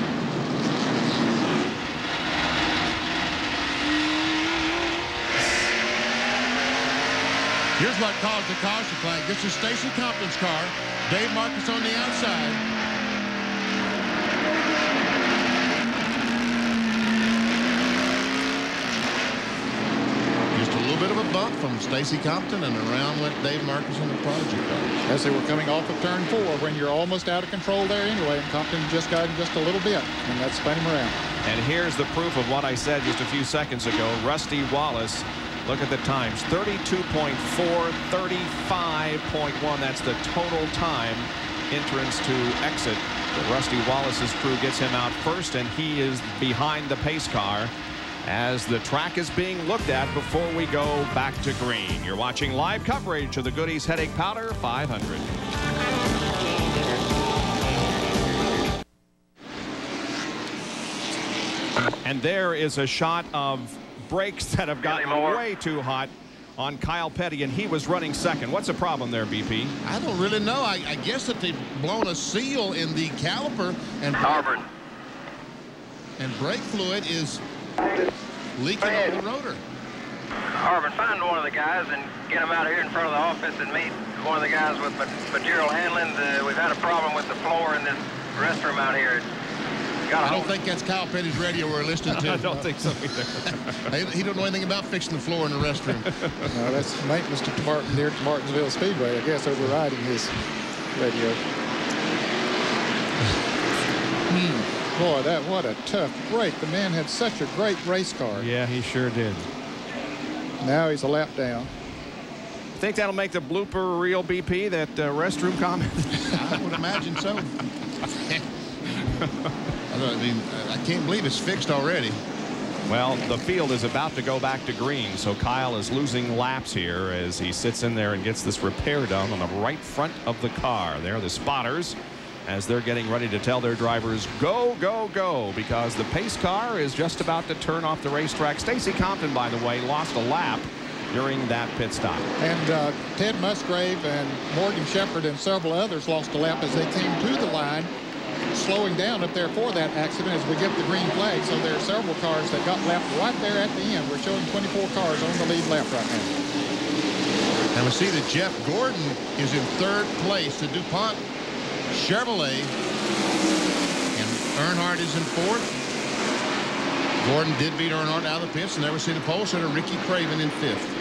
Speaker 10: Here's what caused the caution flag. This is Stacy Compton's car. Dave Marcus on the outside. Just a little bit of a bump from Stacy Compton, and around went Dave Marcus in the Prodigy car.
Speaker 9: As they were coming off of turn 4, when you're almost out of control there anyway, and Compton just got him just a little bit, and that spun him around.
Speaker 3: And here's the proof of what I said just a few seconds ago. Rusty Wallace, look at the times, 32.4, 35.1. That's the total time entrance to exit. But Rusty Wallace's crew gets him out first, and he is behind the pace car as the track is being looked at before we go back to green. You're watching live coverage of the Goody's Headache Powder 500. And there is a shot of brakes that have gotten way too hot on Kyle Petty, and he was running second. What's the problem there, BP?
Speaker 10: I don't really know. I guess that they've blown a seal in the caliper, and brake fluid is leaking on the rotor.
Speaker 12: Harvard, find one of the guys and get him out here in front of the office and meet one of the guys with material handling. We've had a problem with the floor in this restroom out here.
Speaker 10: I don't think that's Kyle Petty's radio we're listening to.
Speaker 3: I don't think so either.
Speaker 10: He don't know anything about fixing the floor in the restroom.
Speaker 9: No, that's maintenance department there at Martinsville Speedway, I guess, overriding his radio. Boy, what a tough break. The man had such a great race car.
Speaker 3: Yeah, he sure did.
Speaker 9: Now he's a lap down.
Speaker 3: Think that'll make the blooper reel, BP, that restroom comment?
Speaker 10: I would imagine so. I can't believe it's fixed already.
Speaker 3: Well, the field is about to go back to green, so Kyle is losing laps here as he sits in there and gets this repair done on the right front of the car. There are the spotters as they're getting ready to tell their drivers, go, go, go, because the pace car is just about to turn off the racetrack. Stacy Compton, by the way, lost a lap during that pit stop.
Speaker 9: And Ted Musgrave and Morgan Shepherd and several others lost a lap as they came to the line, slowing down up there for that accident as we get the green flag. So there are several cars that got lapped right there at the end. We're showing 24 cars on the lead lap right now.
Speaker 10: And we see that Jeff Gordon is in 3rd place. The DuPont Chevrolet, and Earnhardt is in 4th. Gordon did beat Earnhardt out of the pits, and there we see the pole sitter Ricky Craven in 5th.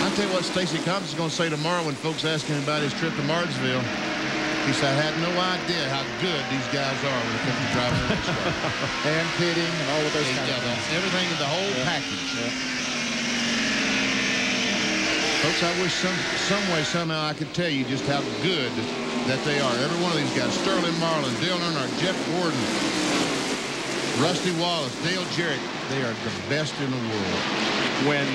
Speaker 10: I'll tell you what Stacy Compton's going to say tomorrow when folks ask him about his trip to Martinsville. He said, I had no idea how good these guys are when it comes to driving a race car.
Speaker 9: And pitting and all of those kind of things.
Speaker 10: Everything in the whole package. Yeah. Folks, I wish some way, somehow I could tell you just how good that they are. Every one of these guys, Sterling Marlin, Dale Earnhardt, Jeff Gordon, Rusty Wallace, Dale Jarrett, they are the best in the world.
Speaker 3: When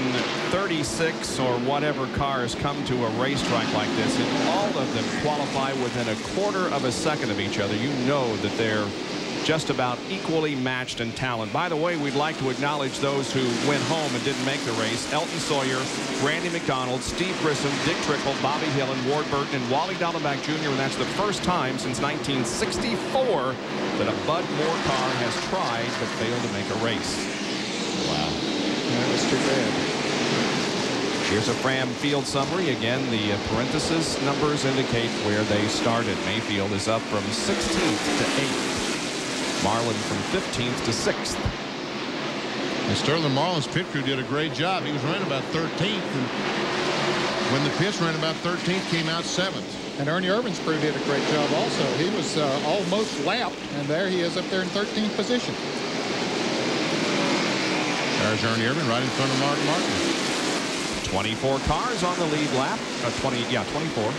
Speaker 3: 36 or whatever cars come to a racetrack like this, and all of them qualify within a quarter of a second of each other, you know that they're just about equally matched in talent. By the way, we'd like to acknowledge those who went home and didn't make the race. Elton Sawyer, Randy McDonald, Steve Grissom, Dick Trickle, Bobby Hill, and Ward Burton, and Wally Dallenbach Jr., and that's the first time since 1964 that a Bud Moore car has tried but failed to make a race. Wow.
Speaker 9: That was too bad.
Speaker 3: Here's a Fram field summary. Again, the parenthesis numbers indicate where they started. Mayfield is up from 16th to 8th. Marlin from 15th to 6th.
Speaker 10: And Sterling Marlin's pit crew did a great job. He was running about 13th. And when the pits ran about 13th, came out 7th.
Speaker 9: And Ernie Irvin's crew did a great job also. He was almost lapped, and there he is up there in 13th position.
Speaker 10: There's Ernie Irvin right in front of Mark Martin.
Speaker 3: 24 cars on the lead lap. 24.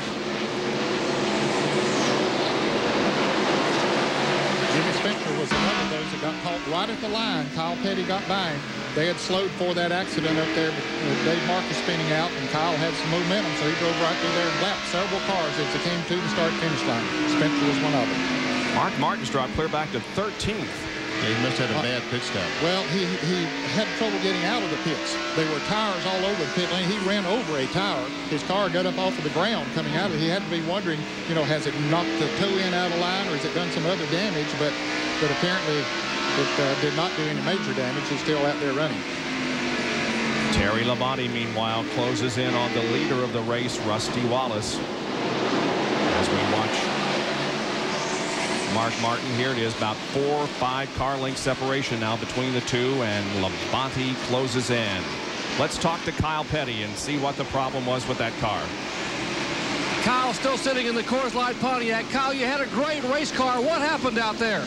Speaker 9: Jimmy Spencer was one of those that got caught right at the line. Kyle Petty got by him. They had slowed for that accident up there with Dave Marcus spinning out, and Kyle had some momentum, so he drove right through there and lapped several cars as they came to the start-finish line. Spencer was one of them.
Speaker 3: Mark Martin's dropped clear back to 13th.
Speaker 10: Yeah, he must have had a bad pit stop.
Speaker 9: Well, he had trouble getting out of the pits. There were tires all over the pit lane. He ran over a tire. His car got up off of the ground coming out of it. He had to be wondering, you know, has it knocked the toe end out of line, or has it done some other damage? But apparently it did not do any major damage. He's still out there running.
Speaker 3: Terry Labonte, meanwhile, closes in on the leader of the race, Rusty Wallace. As we watch Mark Martin, here it is, about 4 or 5 car length separation now between the two, and Labonte closes in. Let's talk to Kyle Petty and see what the problem was with that car.
Speaker 4: Kyle still sitting in the Coors Light Pontiac. Kyle, you had a great race car. What happened out there?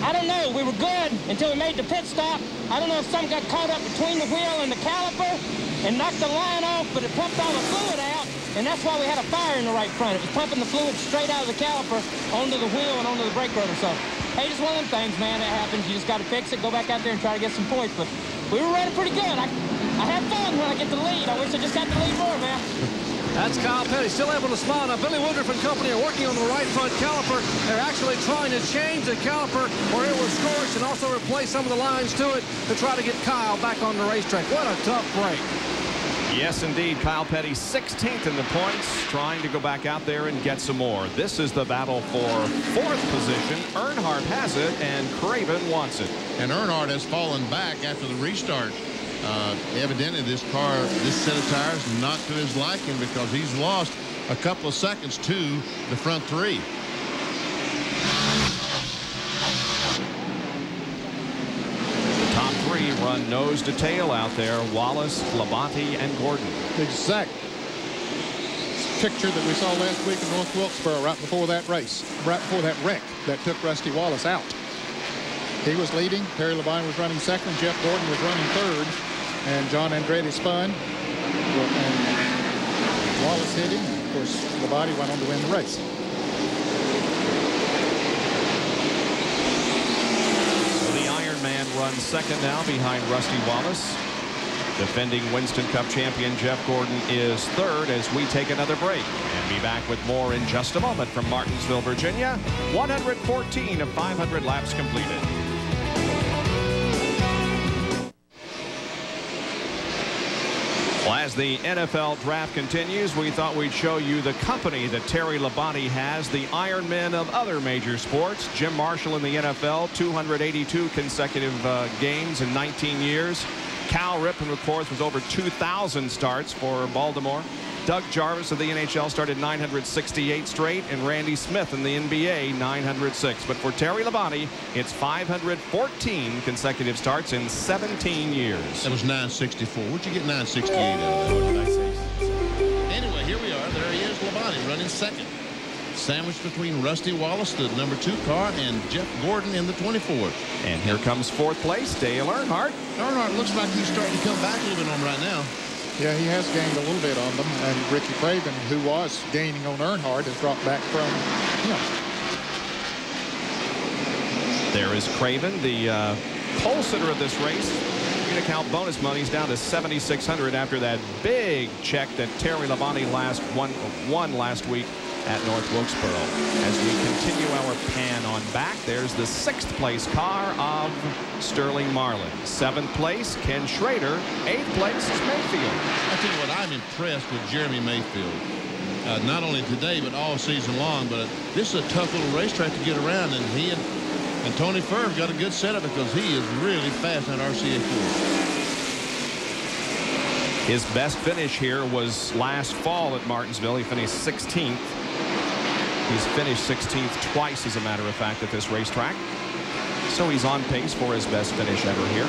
Speaker 13: I don't know. We were good until we made the pit stop. I don't know if something got caught up between the wheel and the caliper and knocked the line off, but it pumped all the fluid out, and that's why we had a fire in the right front. It was pumping the fluid straight out of the caliper onto the wheel and onto the brake rotor. So, hey, just one of them things, man. That happens. You just got to fix it, go back out there and try to get some points. But we were running pretty good. I have fun when I get the lead. I wish I just got the lead more, man.
Speaker 4: That's Kyle Petty, still able to smile. Now, Billy Woodruff and company are working on the right front caliper. They're actually trying to change the caliper where it was scorched and also replace some of the lines to it to try to get Kyle back on the racetrack. What a tough break.
Speaker 3: Yes, indeed. Kyle Petty 16th in the points, trying to go back out there and get some more. This is the battle for 4th position. Earnhardt has it, and Craven wants it.
Speaker 10: And Earnhardt has fallen back after the restart. Evidently, this set of tires not to his liking, because he's lost a couple of seconds to the front three.
Speaker 3: The top three run nose to tail out there. Wallace, Labonte, and Gordon.
Speaker 9: Exact picture that we saw last week in North Wilkesboro right before that race, right before that wreck that took Rusty Wallace out. He was leading. Terry Labonte was running second. Jeff Gordon was running third. And John Andretti spun. And Wallace hit him. Of course, Labonte went on to win the race.
Speaker 3: So the Iron Man runs second now behind Rusty Wallace. Defending Winston Cup champion Jeff Gordon is third as we take another break. And be back with more in just a moment from Martinsville, Virginia. 114 of 500 laps completed. Well, as the NFL draft continues, we thought we'd show you the company that Terry Labonte has, the Iron Men of other major sports. Jim Marshall in the NFL, 282 consecutive games in 19 years. Cal Ripken, of course, was over 2,000 starts for Baltimore. Doug Jarvis of the NHL started 968 straight, and Randy Smith in the NBA 906. But for Terry Labonte, it's 514 consecutive starts in 17 years.
Speaker 10: That was 964. Where'd you get 968 out of that? What did I say? Anyway, here we are. There he is, Labonte running second. Sandwiched between Rusty Wallace, the number 2 car, and Jeff Gordon in the 24th.
Speaker 3: And here comes 4th place, Dale Earnhardt.
Speaker 10: Earnhardt looks like he's starting to come back a little bit on right now.
Speaker 9: Yeah, he has gained a little bit on them. And Ricky Craven, who was gaining on Earnhardt, has dropped back from him.
Speaker 3: There is Craven, the pole sitter of this race. You're going to count bonus money. He's down to $7,600 after that big check that Terry Labonte won last week at North Wilkesboro. As we continue our pan on back, there's the 6th place car of Sterling Marlin. 7th place, Ken Schrader. 8th place is Mayfield.
Speaker 10: I tell you what, I'm impressed with Jeremy Mayfield. Not only today, but all season long. But this is a tough little racetrack to get around, and he and Tony Ferb got a good setup because he is really fast on RCA4.
Speaker 3: His best finish here was last fall at Martinsville. He finished 16th. He's finished 16th twice, as a matter of fact, at this racetrack. So he's on pace for his best finish ever here.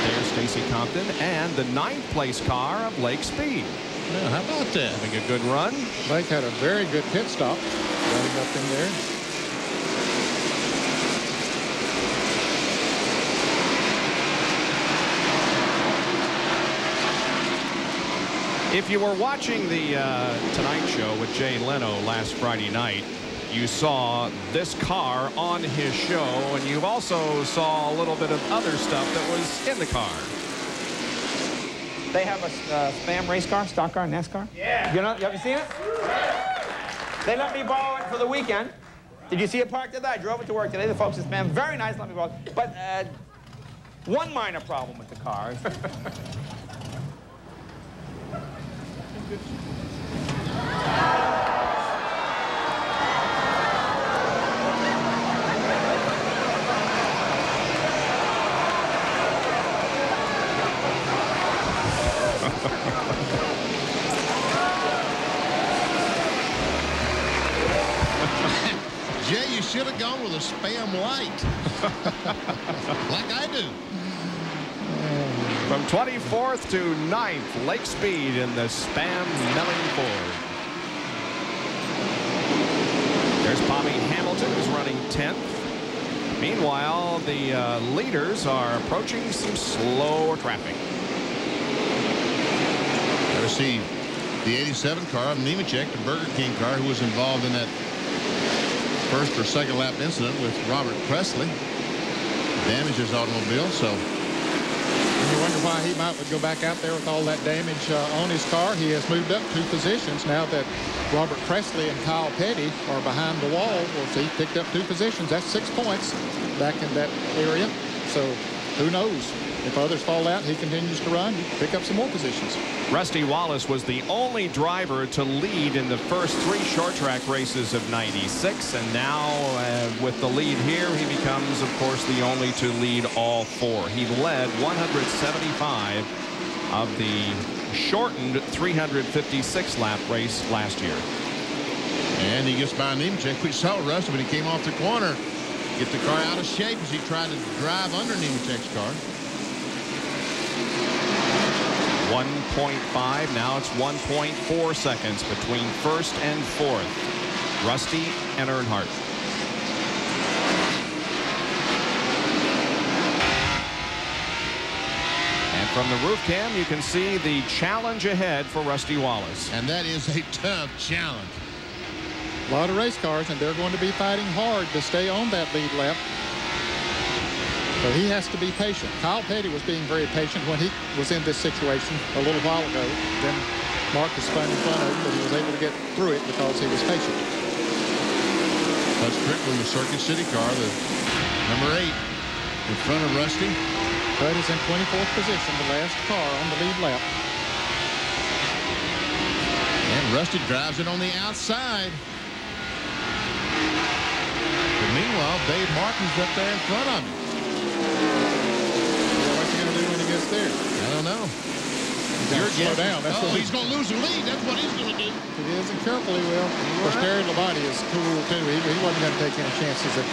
Speaker 3: There's Stacy Compton and the 9th place car of Lake Speed.
Speaker 10: Yeah, how about that?
Speaker 3: Having a good run.
Speaker 9: Lake had a very good pit stop running up in there.
Speaker 3: If you were watching the Tonight Show with Jay Leno last Friday night, you saw this car on his show, and you also saw a little bit of other stuff that was in the car.
Speaker 14: They have a Spam race car, stock car, NASCAR. Yeah. Have you seen it? They let me borrow it for the weekend. Did you see it parked today? I drove it to work today. The folks at Spam, very nice, let me borrow it. But one minor problem with the car.
Speaker 10: Jay, you should have gone with a Spam light. Like I do.
Speaker 3: From 24th to 9th, Lake Speed in the Spam Melling Ford. There's Bobby Hamilton, who's running 10th. Meanwhile, the leaders are approaching some slower traffic.
Speaker 10: There see the 87 car of Nemechek, the Burger King car, who was involved in that first or second lap incident with Robert Presley. Damaged his automobile, so.
Speaker 9: And you wonder why he might would go back out there with all that damage on his car. He has moved up 2 positions now that Robert Presley and Kyle Petty are behind the wall. Well, see, he picked up 2 positions. That's 6 points back in that area. So who knows? If others fall out, he continues to run, you can pick up some more positions.
Speaker 3: Rusty Wallace was the only driver to lead in the first 3 short track races of '96, and now with the lead here, he becomes, of course, the only to lead all 4. He led 175 of the shortened 356 lap race last year.
Speaker 10: And he gets by Nemechek. We saw Rusty when he came off the corner get the car out of shape as he tried to drive under Nemechek's car.
Speaker 3: 1.5. Now it's 1.4 seconds between first and fourth. Rusty and Earnhardt. And from the roof cam, you can see the challenge ahead for Rusty Wallace.
Speaker 10: And that is a tough challenge.
Speaker 9: A lot of race cars, and they're going to be fighting hard to stay on that lead lap. So he has to be patient. Kyle Petty was being very patient when he was in this situation a little while ago. Then Marcus spun in front of him, but he was able to get through it because he was patient.
Speaker 10: That's Strickland, the Circuit City car, the number 8 in front of Rusty.
Speaker 9: Bud is in 24th position, the last car on the lead lap.
Speaker 10: And Rusty drives it on the outside. But meanwhile, Dave Martin's up there in front of him.
Speaker 9: What's he going to do when he gets there?
Speaker 10: I don't know.
Speaker 9: You're slow down. That's what
Speaker 10: he's going to lose the lead. That's what he's going to do.
Speaker 9: If he isn't careful, he will. Of course, Terry Labonte is cool, too. He wasn't going to take any chances of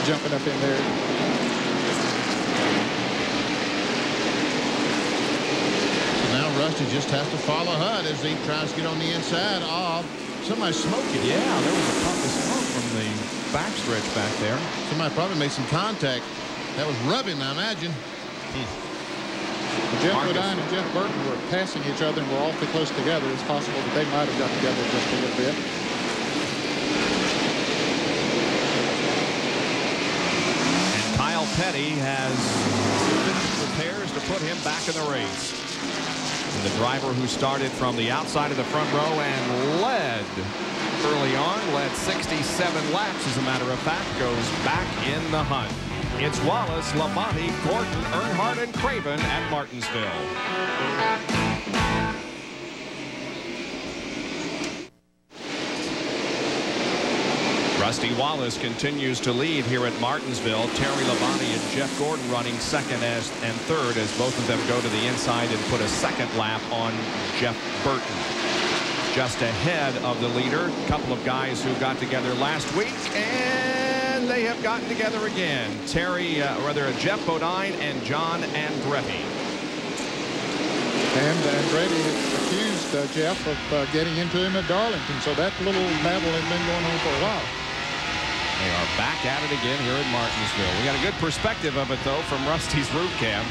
Speaker 9: jumping up in there.
Speaker 10: So now Rusty just has to follow Hutt as he tries to get on the inside of somebody smoking.
Speaker 3: Yeah, there was a puff of smoke from the backstretch back there.
Speaker 10: Somebody probably made some contact. That was rubbing, I imagine.
Speaker 9: Jeff Bodine and Jeff Burton were passing each other and were awfully close together. It's possible that they might have got together just a little bit.
Speaker 3: And Kyle Petty has finished repairs to put him back in the race. And the driver who started from the outside of the front row and led early on, led 67 laps, as a matter of fact, goes back in the hunt. It's Wallace, Labonte, Gordon, Earnhardt, and Craven at Martinsville. Rusty Wallace continues to lead here at Martinsville. Terry Labonte and Jeff Gordon running second and third as both of them go to the inside and put a second lap on Jeff Burton. Just ahead of the leader, a couple of guys who got together last week, and they have gotten together again. Jeff Bodine and John Andretti.
Speaker 9: And Andretti accused Jeff of getting into him at Darlington, so that little battle has been going on for a while.
Speaker 3: They are back at it again here at Martinsville. We got a good perspective of it, though, from Rusty's roof cam.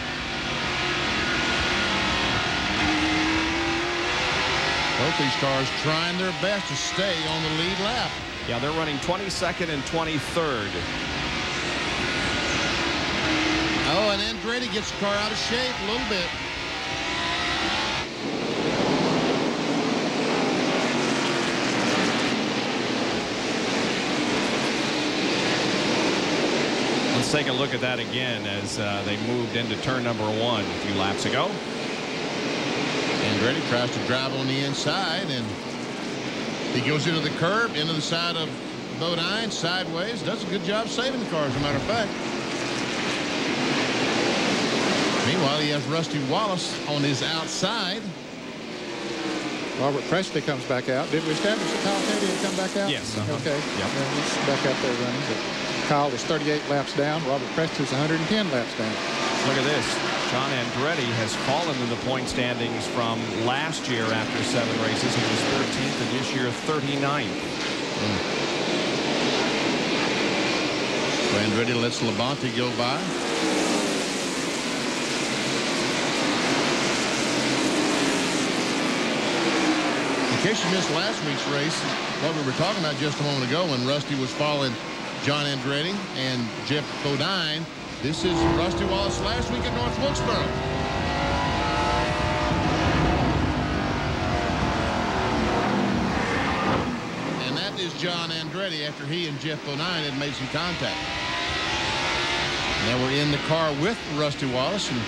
Speaker 10: Both these cars trying their best to stay on the lead lap.
Speaker 3: Yeah, they're running 22nd and 23rd.
Speaker 10: Oh, and Andretti gets the car out of shape a little bit.
Speaker 3: Let's take a look at that again as they moved into turn number 1 a few laps ago.
Speaker 10: Andretti tries to drive on the inside, and he goes into the curb, into the side of Bodine, sideways. Does a good job saving the car, as a matter of fact. Meanwhile, he has Rusty Wallace on his outside.
Speaker 9: Robert Presley comes back out. Did we establish that Kyle Petty had come back out?
Speaker 3: Yes.
Speaker 9: Okay.
Speaker 3: Yep.
Speaker 9: And he's back out there running. But Kyle was 38 laps down. Robert Presley's 110 laps down.
Speaker 3: Look at this. John Andretti has fallen in the point standings from last year after 7 races. He was 13th, and this year 39th.
Speaker 10: So Andretti lets Labonte go by. In case you missed last week's race, what we were talking about just a moment ago when Rusty was following John Andretti and Jeff Bodine. This is Rusty Wallace last week at North Wilkesboro. And that is John Andretti after he and Jeff Bodine had made some contact. Now we're in the car with Rusty Wallace, and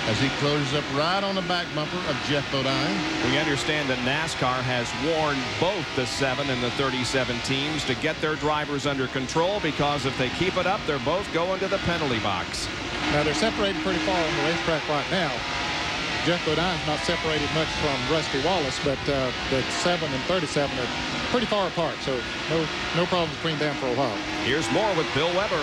Speaker 10: as he closes up right on the back bumper of Jeff Bodine.
Speaker 3: We understand that NASCAR has warned both the 7 and the 37 teams to get their drivers under control, because if they keep it up, they're both going to the penalty box.
Speaker 9: Now they're separated pretty far on the racetrack right now. Jeff Bodine's not separated much from Rusty Wallace, but the 7 and 37 are pretty far apart, so no problem between them for a while.
Speaker 3: Here's more with Bill Weber.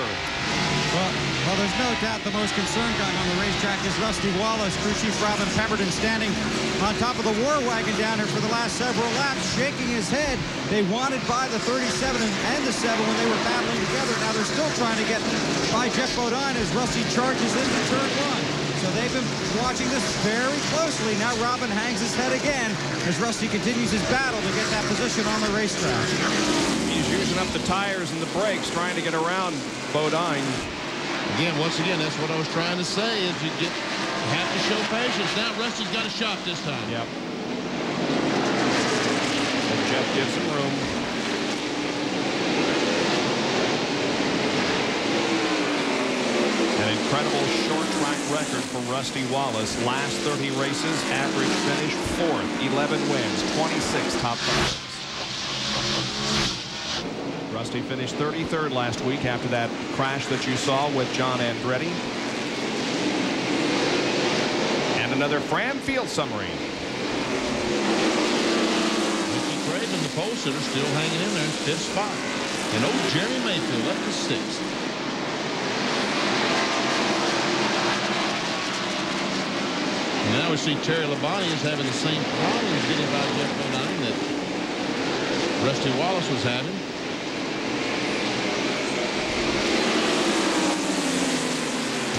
Speaker 7: Well, there's no doubt the most concerned guy on the racetrack is Rusty Wallace. Crew Chief Robin Pemberton standing on top of the war wagon down here for the last several laps, shaking his head. They wanted by the 37 and the 7 when they were battling together. Now they're still trying to get by Jeff Bodine as Rusty charges into turn 1. So they've been watching this very closely. Now Robin hangs his head again as Rusty continues his battle to get that position on the racetrack.
Speaker 3: He's using up the tires and the brakes, trying to get around Bodine.
Speaker 10: Again, once again, that's what I was trying to say, is you have to show patience. Now Rusty's got a shot this time.
Speaker 3: Yep. And Jeff gives him room. An incredible short track record for Rusty Wallace. Last 30 races, average finished 4th, 11 wins, 26 top 5. Rusty finished 33rd last week after that crash that you saw with John Andretti. And another Fram Field summary.
Speaker 10: Ricky Craven, the pole sitter, still hanging in there in 5th spot. And old Jerry Mayfield up to 6th. And now we see Terry Labonte is having the same problems getting by Jeff Bodine that Rusty Wallace was having.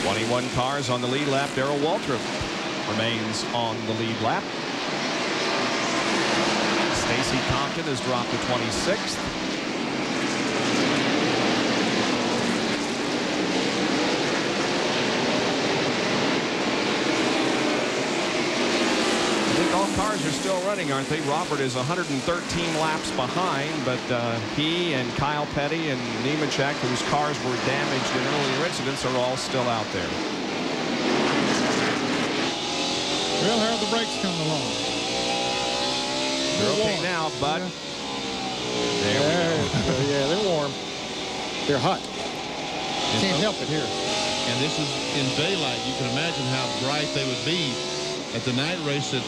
Speaker 3: 21 cars on the lead lap. Darrell Waltrip remains on the lead lap. Stacy Compton has dropped to 26th. I think all cars are still running, aren't they? Robert is 113 laps behind, but he and Kyle Petty and Nemechek, whose cars were damaged in earlier incidents, are all still out there.
Speaker 9: Well, how are the brakes coming along?
Speaker 3: They're okay now, but there we go.
Speaker 9: Yeah, they're warm.
Speaker 8: they're hot. Can't help it here.
Speaker 10: And this is in daylight. You can imagine how bright they would be at the night race at,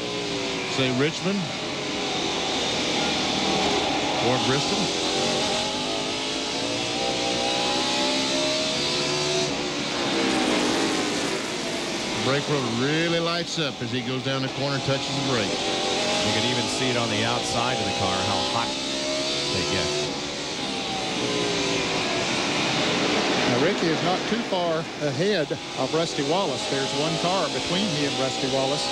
Speaker 10: say, Richmond or Bristol. Brake rotor really lights up as he goes down the corner and touches the brake.
Speaker 3: You can even see it on the outside of the car, how hot they get.
Speaker 9: Now, Ricky is not too far ahead of Rusty Wallace. There's one car between he and Rusty Wallace.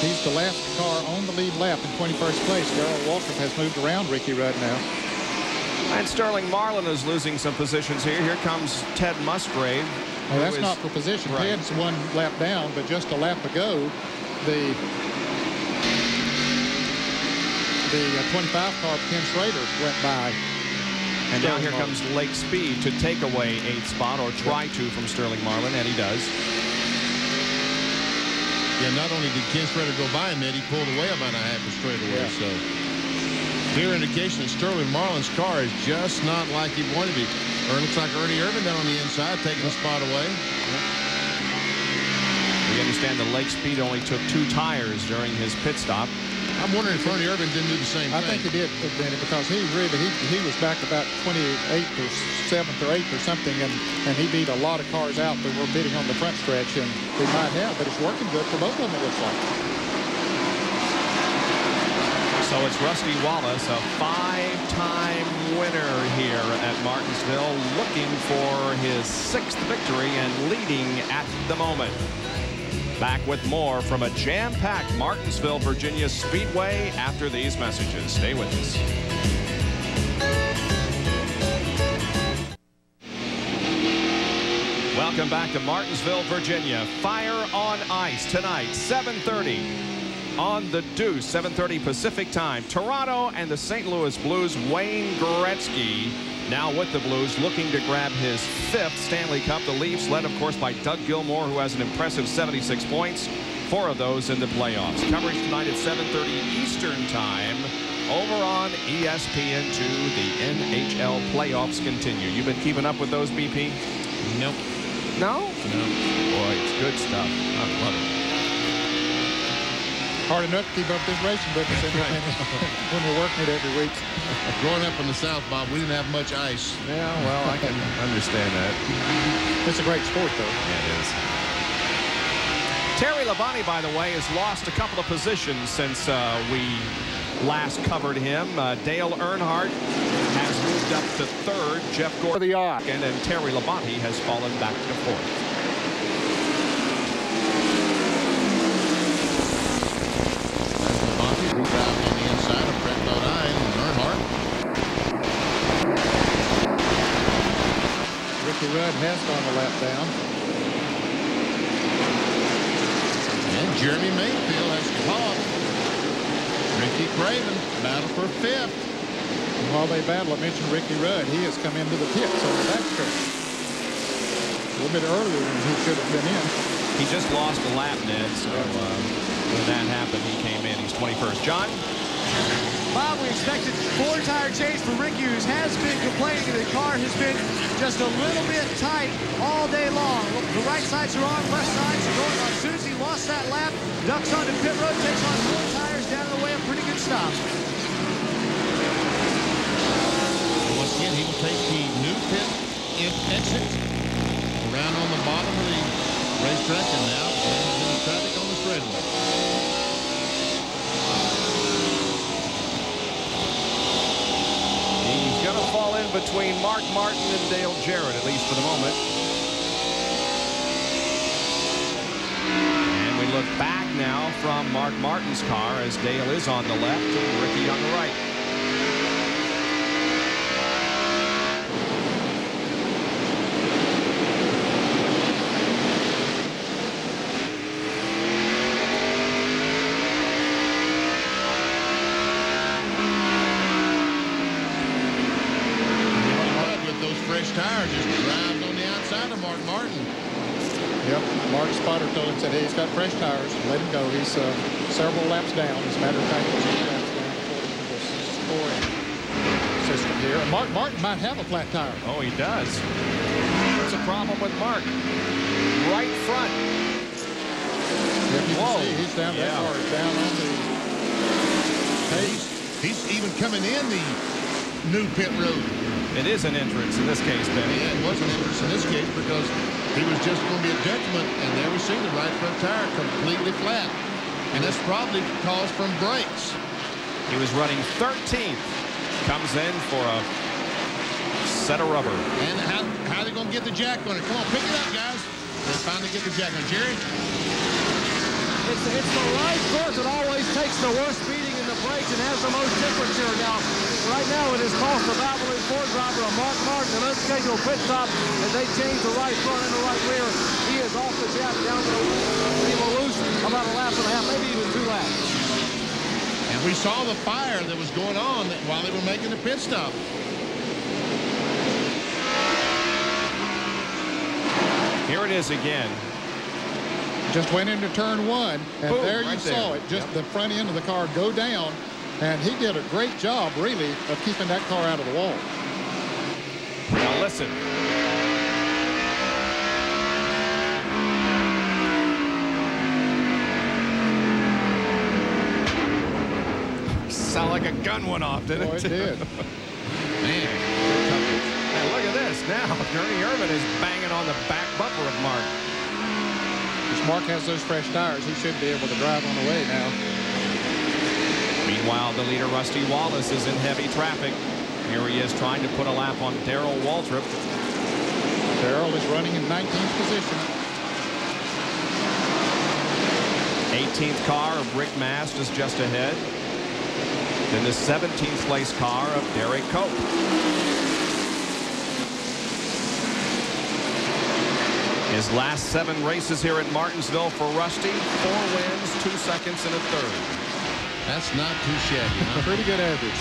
Speaker 9: He's the last car on the lead lap in 21st place. Darrell Waltrip has moved around Ricky Rudd now.
Speaker 3: And Sterling Marlin is losing some positions here. Here comes Ted Musgrave.
Speaker 9: Well, that's not for position.
Speaker 3: Right.
Speaker 9: Ted's one lap down, but just a lap ago, the 25 car, Ken Schrader, went by.
Speaker 3: And now here comes Lake Speed to take away 8th spot, or try to, from Sterling Marlin, and he does.
Speaker 10: Yeah, not only did Ken Schrader go by him, he pulled away about a half a straightaway. So clear indication that Sterling Marlin's car is just not like he wanted to be. Or it looks like Ernie Irvin down on the inside taking a spot away.
Speaker 3: We understand that Lake Speed only took 2 tires during his pit stop.
Speaker 10: I'm wondering if Ernie Irvin didn't do the same thing.
Speaker 9: I think he did, Benny, because he was back about 28th or 7th or 8th or something, and he beat a lot of cars out that were bidding on the front stretch, and he might have, but it's working good for both of them, it looks like.
Speaker 3: So it's Rusty Wallace, a 5-time winner here at Martinsville, looking for his 6th victory and leading at the moment. Back with more from a jam-packed Martinsville, Virginia Speedway after these messages. Stay with us. Welcome back to Martinsville, Virginia. Fire on Ice tonight, 7:30. On the Deuce, 7:30 Pacific time. Toronto and the St. Louis Blues. Wayne Gretzky now with the Blues, looking to grab his 5th Stanley Cup. The Leafs, led, of course, by Doug Gilmour, who has an impressive 76 points, 4 of those in the playoffs. Coverage tonight at 7:30 Eastern time over on ESPN2. The NHL playoffs continue. You've been keeping up with those, BP?
Speaker 10: Nope.
Speaker 3: No? No. Boy, it's good stuff. I love it.
Speaker 9: Hard enough to keep up this racing book when we're working it every week.
Speaker 10: Growing up in the South, Bob, we didn't have much ice.
Speaker 3: Yeah, well, I can understand that.
Speaker 9: It's a great sport, though.
Speaker 3: Yeah, it is. Terry Labonte, by the way, has lost a couple of positions since we last covered him. Dale Earnhardt has moved up to 3rd. Jeff Gordon and then Terry Labonte has fallen back to 4th.
Speaker 10: Who's out on the inside of Brett Bodine and Earnhardt.
Speaker 9: Ricky Rudd has gone a lap down.
Speaker 10: And Jeremy Mayfield has caught Ricky Craven. Battle for 5th.
Speaker 9: And while they battle, I mentioned Ricky Rudd. He has come into the pits on the backstretch a little bit earlier than he should have been in.
Speaker 3: He just lost a lap, Ned, so when that happened, he came in. He's 21st. John?
Speaker 8: Bob, we expected 4-tire change for Ricky, who has been complaining that the car has been just a little bit tight all day long. The right sides are on, left sides are going on. As soon as he lost that lap, ducks onto pit road, takes on 4 tires down the way, a pretty good stop.
Speaker 10: Once again, he will take the new pit exit around on the bottom of the racetrack and now in the traffic on the straightaway.
Speaker 3: He's going to fall in between Mark Martin and Dale Jarrett, at least for the moment. And we look back now from Mark Martin's car as Dale is on the left and Ricky on the right.
Speaker 10: Tire just drives on the outside of Mark Martin.
Speaker 9: Yep, Mark Spotter told him, said, hey, he's got fresh tires. Let him go. He's several laps down. As a matter of fact, he's 2 laps down according to the scoring. system here. And Martin might have a flat tire.
Speaker 3: Oh, he does. What's the problem with Mark? Right front.
Speaker 9: If you can see, he's down that far, down on the
Speaker 10: pace. He's even coming in the new pit road.
Speaker 3: It is an entrance in this case, Ben.
Speaker 10: Yeah, it was an entrance in this case because he was just going to be a detriment. And there we see the right front tire completely flat. And that's probably caused from brakes.
Speaker 3: He was running 13th. Comes in for a set of rubber.
Speaker 10: And how are they going to get the jack on it? Come on, pick it up, guys. They finally get the jack on. Jerry?
Speaker 4: It's the right foot that always takes the worst beating in the brakes and has the most difference here. Now, right now it has cost the Valvoline Ford driver of Mark Martin an unscheduled pit stop as they change the right front and the right rear. He is off the jack down to the loose about a lap and a half, maybe even 2 laps.
Speaker 10: And we saw the fire that was going on while they were making the pit stop.
Speaker 3: Here it is again.
Speaker 9: Just went into turn 1, and
Speaker 3: boom,
Speaker 9: there you saw it, just the front end of the car go down, and he did a great job, really, of keeping that car out of the wall.
Speaker 3: Now listen. Sound like a gun went off, didn't it?
Speaker 9: Oh, it did.
Speaker 3: Man. And look at this. Now, Ernie Irvin is banging on the back bumper of Mark.
Speaker 9: Mark has those fresh tires. He should be able to drive on the way now.
Speaker 3: Meanwhile, the leader, Rusty Wallace, is in heavy traffic. Here he is trying to put a lap on Darrell Waltrip.
Speaker 9: Darrell is running in 19th position.
Speaker 3: 18th car of Rick Mast is just ahead. Then the 17th place car of Derek Cope. His last 7 races here at Martinsville for Rusty. 4 wins, 2 seconds, and a 3rd.
Speaker 10: That's not too shabby, huh?
Speaker 9: Pretty good average.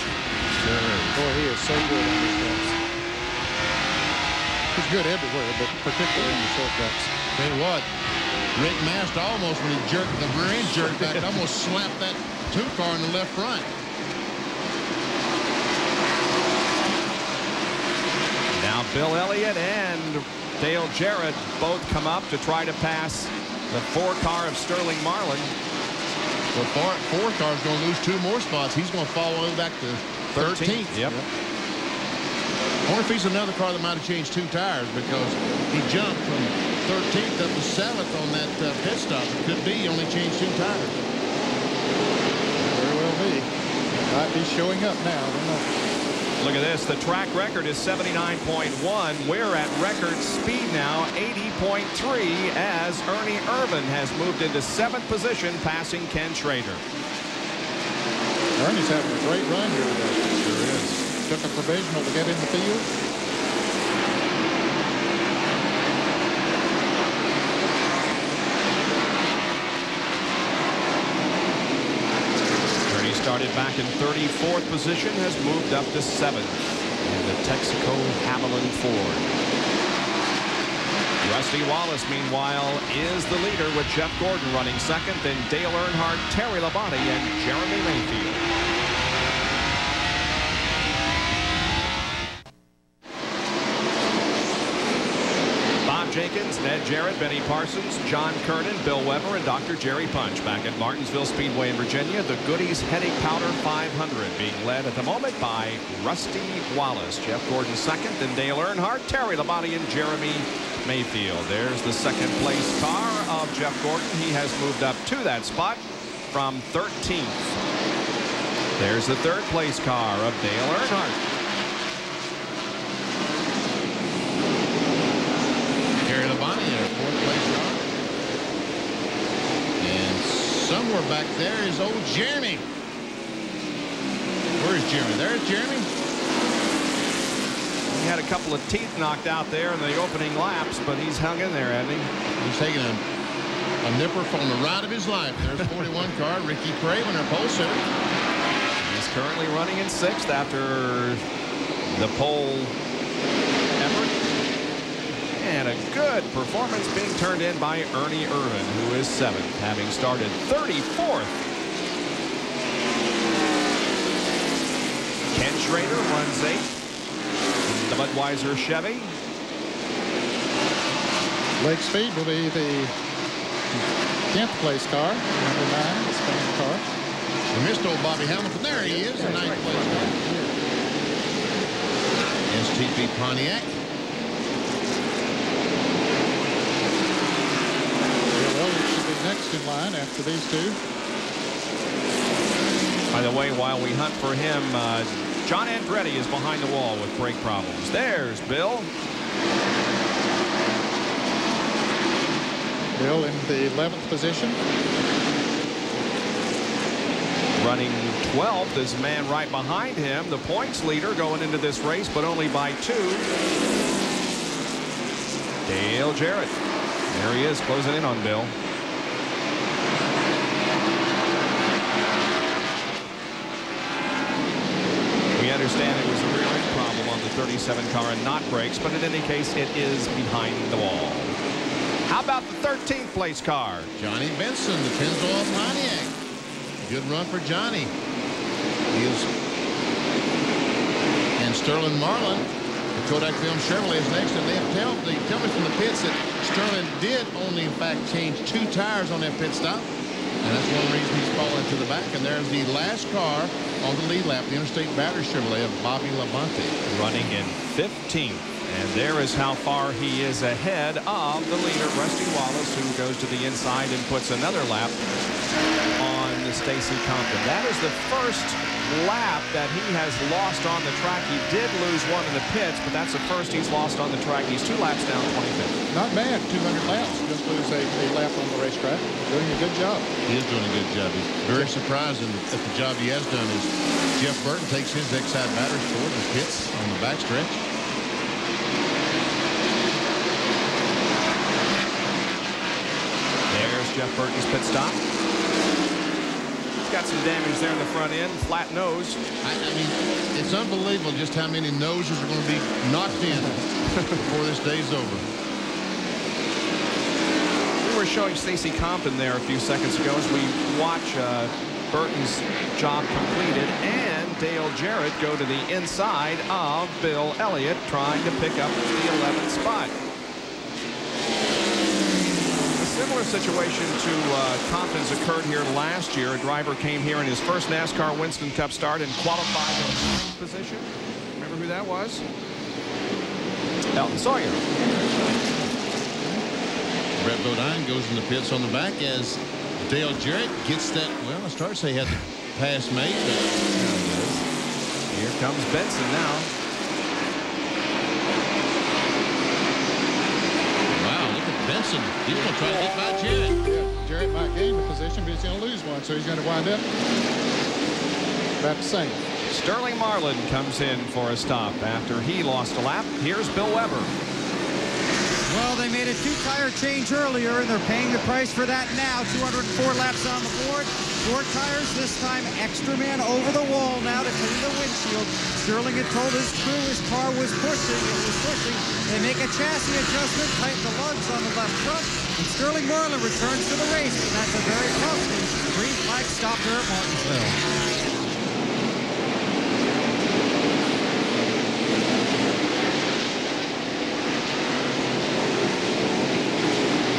Speaker 10: Sure is.
Speaker 9: Boy, he is so good on these cuts. He's good everywhere, but particularly in the short cuts.
Speaker 10: Tell you what, Rick Mast almost, when he jerked the rear end jerked back, almost slapped that 2 car in the left front.
Speaker 3: Now Bill Elliott and Dale Jarrett both come up to try to pass the 4 car of Sterling Marlin.
Speaker 10: Well, 4 car's going to lose 2 more spots. He's going to fall all the way back to 13th.
Speaker 3: Yep.
Speaker 10: I wonder if he's another car that might have changed 2 tires because he jumped from 13th up to 7th on that pit stop. It could be he only changed 2 tires.
Speaker 9: Very well be. Might be showing up now. I don't know.
Speaker 3: Look at this. The track record is 79.1. We're at record speed now, 80.3, as Ernie Irvin has moved into 7th position, passing Ken Schrader.
Speaker 9: Ernie's having a great run here today.
Speaker 3: Sure is.
Speaker 9: Took a provisional to get in the field.
Speaker 3: Started back in 34th position, has moved up to 7th in the Texaco Haviland Ford. Rusty Wallace, meanwhile, is the leader with Jeff Gordon running 2nd, then Dale Earnhardt, Terry Labonte, and Jeremy Mayfield. Jenkins, Ned Jarrett, Benny Parsons, John Kernan, Bill Weber, and Dr. Jerry Punch back at Martinsville Speedway in Virginia. The Goody's Headache Powder 500 being led at the moment by Rusty Wallace. Jeff Gordon 2nd, then Dale Earnhardt, Terry Labonte, and Jeremy Mayfield. There's the 2nd place car of Jeff Gordon. He has moved up to that spot from 13th. There's the 3rd place car of Dale Earnhardt.
Speaker 10: Somewhere back there is old Jeremy. Where is Jeremy? There's Jeremy.
Speaker 3: He had a couple of teeth knocked out there in the opening laps, but he's hung in there, hasn't he?
Speaker 10: He's taking a nipper from the ride of his life. There's 41 car, Ricky Craven, our pole sitter.
Speaker 3: He's currently running in 6th after the pole effort. And a good performance being turned in by Ernie Irvin, who is 7th, having started 34th. Ken Schrader runs 8th. The Budweiser Chevy.
Speaker 9: Lake Speed will be the 10th place car. Number 9, the Spain car.
Speaker 10: We missed old Bobby Hamilton. There he is, the 9th place car. STP Pontiac.
Speaker 9: Bill Elliott should be next in line after these two.
Speaker 3: By the way, while we hunt for him, John Andretti is behind the wall with brake problems. There's Bill.
Speaker 9: Bill in the 11th position.
Speaker 3: Running 12th is the man right behind him, the points leader going into this race, but only by 2. Dale Jarrett. There he is, closing in on Bill. We understand it was a rear end problem on the 37 car and not brakes, but in any case, it is behind the wall. How about the 13th place car?
Speaker 10: Johnny Benson, the Pennzoil Pontiac. Good run for Johnny. And Sterling Marlin, the Kodak Film Chevrolet, is next. And they tell me from the pits that Sterling did only, in fact, change 2 tires on that pit stop. And that's one reason he's fallen to the back. And there's the last car on the lead lap, the Interstate Battery Chevrolet of Bobby Labonte. Running in 15th. And there is how far he is ahead of the leader, Rusty Wallace, who goes to the inside and puts another lap on Stacy Compton. That is the first lap that he has lost on the track. He did lose one in the pits, but that's the first he's lost on the track. He's 2 laps down, 25th.
Speaker 9: Not bad, 200 laps. Just lose a lap on the racetrack. Doing a good job.
Speaker 10: He is doing a good job. He's very surprising at the job he has done. Is Jeff Burton takes his Exide battery forward and pits on the backstretch.
Speaker 3: There's Jeff Burton's pit stop. He's got some damage there in the front end, flat nose.
Speaker 10: I mean, it's unbelievable just how many noses are going to be knocked in before this day's over.
Speaker 3: We were showing Stacy Compton there a few seconds ago as we watch Burton's job completed and Dale Jarrett go to the inside of Bill Elliott trying to pick up the 11th spot. Similar situation to Compton's occurred here last year. A driver came here in his first NASCAR Winston Cup start and qualified in 9th position. Remember who that was? Elton Sawyer.
Speaker 10: Brett Bodine goes in the pits on the back as Dale Jarrett gets that. Well, I started to say he had the pass made, but
Speaker 3: here comes Benson now.
Speaker 10: Benson, he's going to try to get by Jarrett.
Speaker 9: Yeah, Jarrett might gain the position, but he's going to lose one, so he's going to wind up about the same.
Speaker 3: Sterling Marlin comes in for a stop after he lost a lap. Here's Bill Weber.
Speaker 7: Well, they made a 2-tire change earlier, and they're paying the price for that now. 204 laps on the board. 4 tires this time. Extra man over the wall now to clean the windshield. Sterling had told his crew his car was pushing. It was pushing. They make a chassis adjustment, tighten the lugs on the left front, and Sterling Marlin returns to the race. And that's a very costly green flag stop there at Martinsville.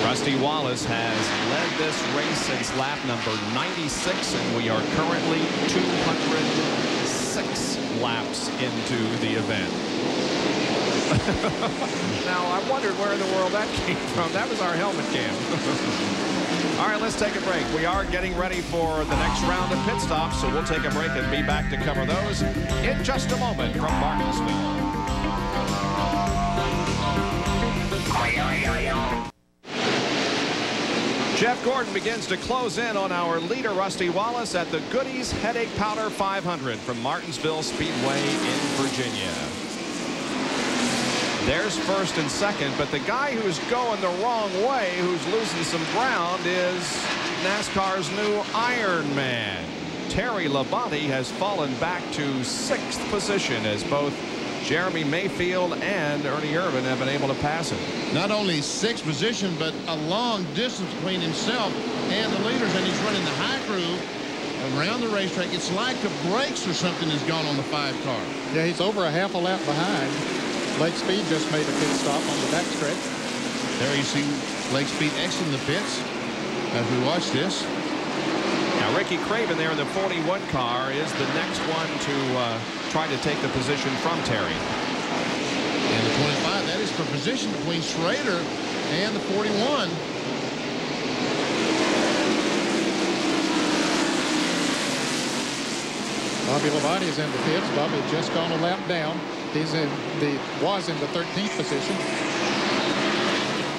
Speaker 3: Rusty Wallace has led this race since lap number 96, and we are currently 206 laps into the event. Now, I wondered where in the world that came from. That was our helmet cam. All right, let's take a break. We are getting ready for the next round of pit stops, so we'll take a break and be back to cover those in just a moment from Martinsville. Jeff Gordon begins to close in on our leader, Rusty Wallace, at the Goody's Headache Powder 500 from Martinsville Speedway in Virginia. There's first and second, but the guy who's going the wrong way, who's losing some ground, is NASCAR's new Iron Man. Terry Labonte has fallen back to 6th position as both Jeremy Mayfield and Ernie Irvin have been able to pass him.
Speaker 10: Not only 6th position, but a long distance between himself and the leaders, and he's running the high groove around the racetrack. It's like the brakes or something has gone on the 5 car.
Speaker 9: Yeah, he's over a half a lap behind. Blake Speed just made a pit stop on the backstretch.
Speaker 10: There you see Blake Speed exiting the pits as we watch this.
Speaker 3: Now, Ricky Craven there in the 41 car is the next one to try to take the position from Terry.
Speaker 10: And the 25, that is for position between Schrader and the 41.
Speaker 9: Bobby Labonte is in the pits. Bobby had just gone a lap down. He's was in the 13th position.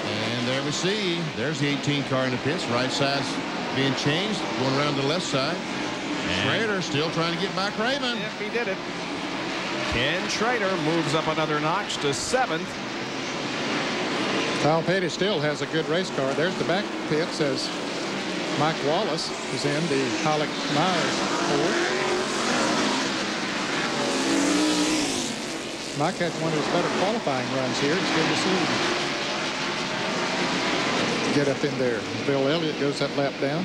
Speaker 10: And there we see, there's the 18 car in the pits. Right side's being changed, going around the left side. Schrader still trying to get by Craven.
Speaker 3: Yep, he did it. Ken Schrader moves up another notch to 7th.
Speaker 9: Kyle Petty still has a good race car. There's the back pits as Mike Wallace is in the Hollick Myers Ford. Mike had one of his better qualifying runs here. It's good to see him get up in there. Bill Elliott goes that lap down.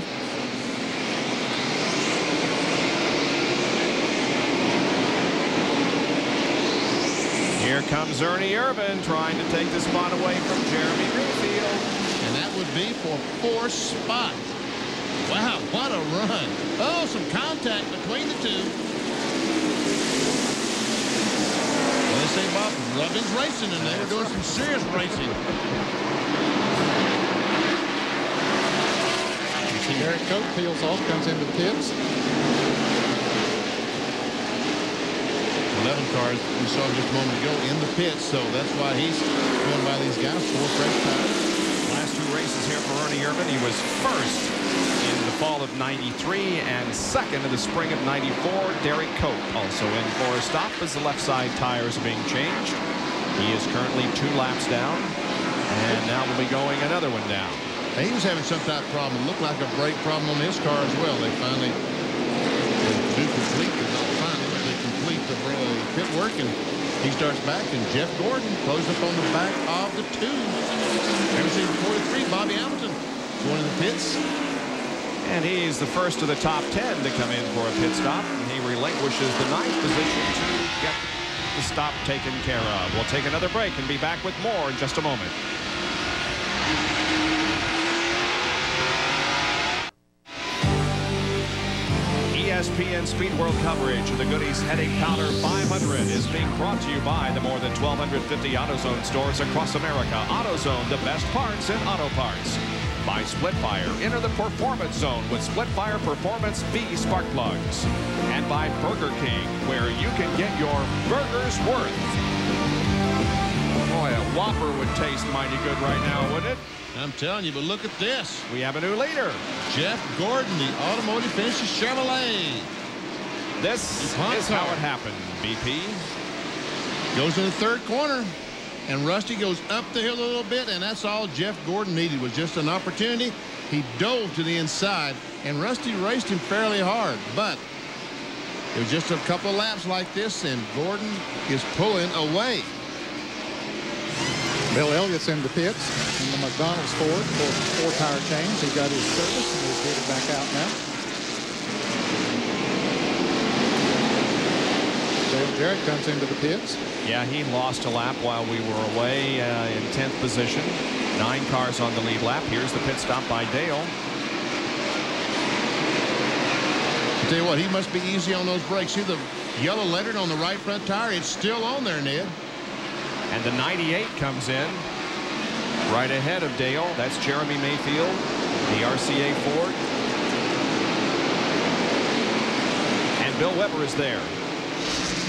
Speaker 3: Here comes Ernie Irvin trying to take the spot away from Jeremy Mayfield.
Speaker 10: And that would be for 4th spot. Wow, what a run. Oh, some contact between the two. Well, they say, Bob, Rubbin's racing, and they were doing some serious racing.
Speaker 9: Eric Cope peels off, comes into the pits.
Speaker 10: 11 cars we saw just a moment ago in the pits, so that's why he's going by these guys for fresh tires.
Speaker 3: Last 2 races here for Ernie Irvin. He was first in the fall of '93 and second in the spring of '94. Derek Cope also in for a stop as the left side tires are being changed. He is currently 2 laps down, and now will be going another one down.
Speaker 10: He was having some type of problem. It looked like a brake problem on his car as well. They finally do complete the the pit work, and he starts back, and Jeff Gordon closed up on the back of the 2. Everything 43, Bobby Hamilton going in the pits.
Speaker 3: And he's the first of the top 10 to come in for a pit stop, and he relinquishes the 9th position to get the stop taken care of. We'll take another break and be back with more in just a moment. ESPN Speed World coverage of the Goody's Headache Powder 500 is being brought to you by the more than 1,250 AutoZone stores across America. AutoZone, the best parts in auto parts. By Splitfire, enter the performance zone with Splitfire Performance V spark plugs. And by Burger King, where you can get your burger's worth. Boy, a Whopper would taste mighty good right now, wouldn't it?
Speaker 10: I'm telling you, but look at this.
Speaker 3: We have a new leader.
Speaker 10: Jeff Gordon, the automotive finishes Chevrolet.
Speaker 3: This is how it happened, BP.
Speaker 10: Goes in the 3rd corner, and Rusty goes up the hill a little bit, and that's all Jeff Gordon needed was just an opportunity. He dove to the inside, and Rusty raced him fairly hard, but it was just a couple of laps like this, and Gordon is pulling away.
Speaker 9: Bill Elliott's in the pits in the McDonald's Ford for 4-tire change. He got his service and he's headed back out now. Dale Jarrett comes into the pits.
Speaker 3: Yeah, he lost a lap while we were away in 10th position. 9 cars on the lead lap. Here's the pit stop by Dale.
Speaker 10: I'll tell you what, he must be easy on those brakes. See the yellow lettered on the right front tire? It's still on there, Ned.
Speaker 3: And the 98 comes in right ahead of Dale. That's Jeremy Mayfield, the RCA Ford. And Bill Weber is there.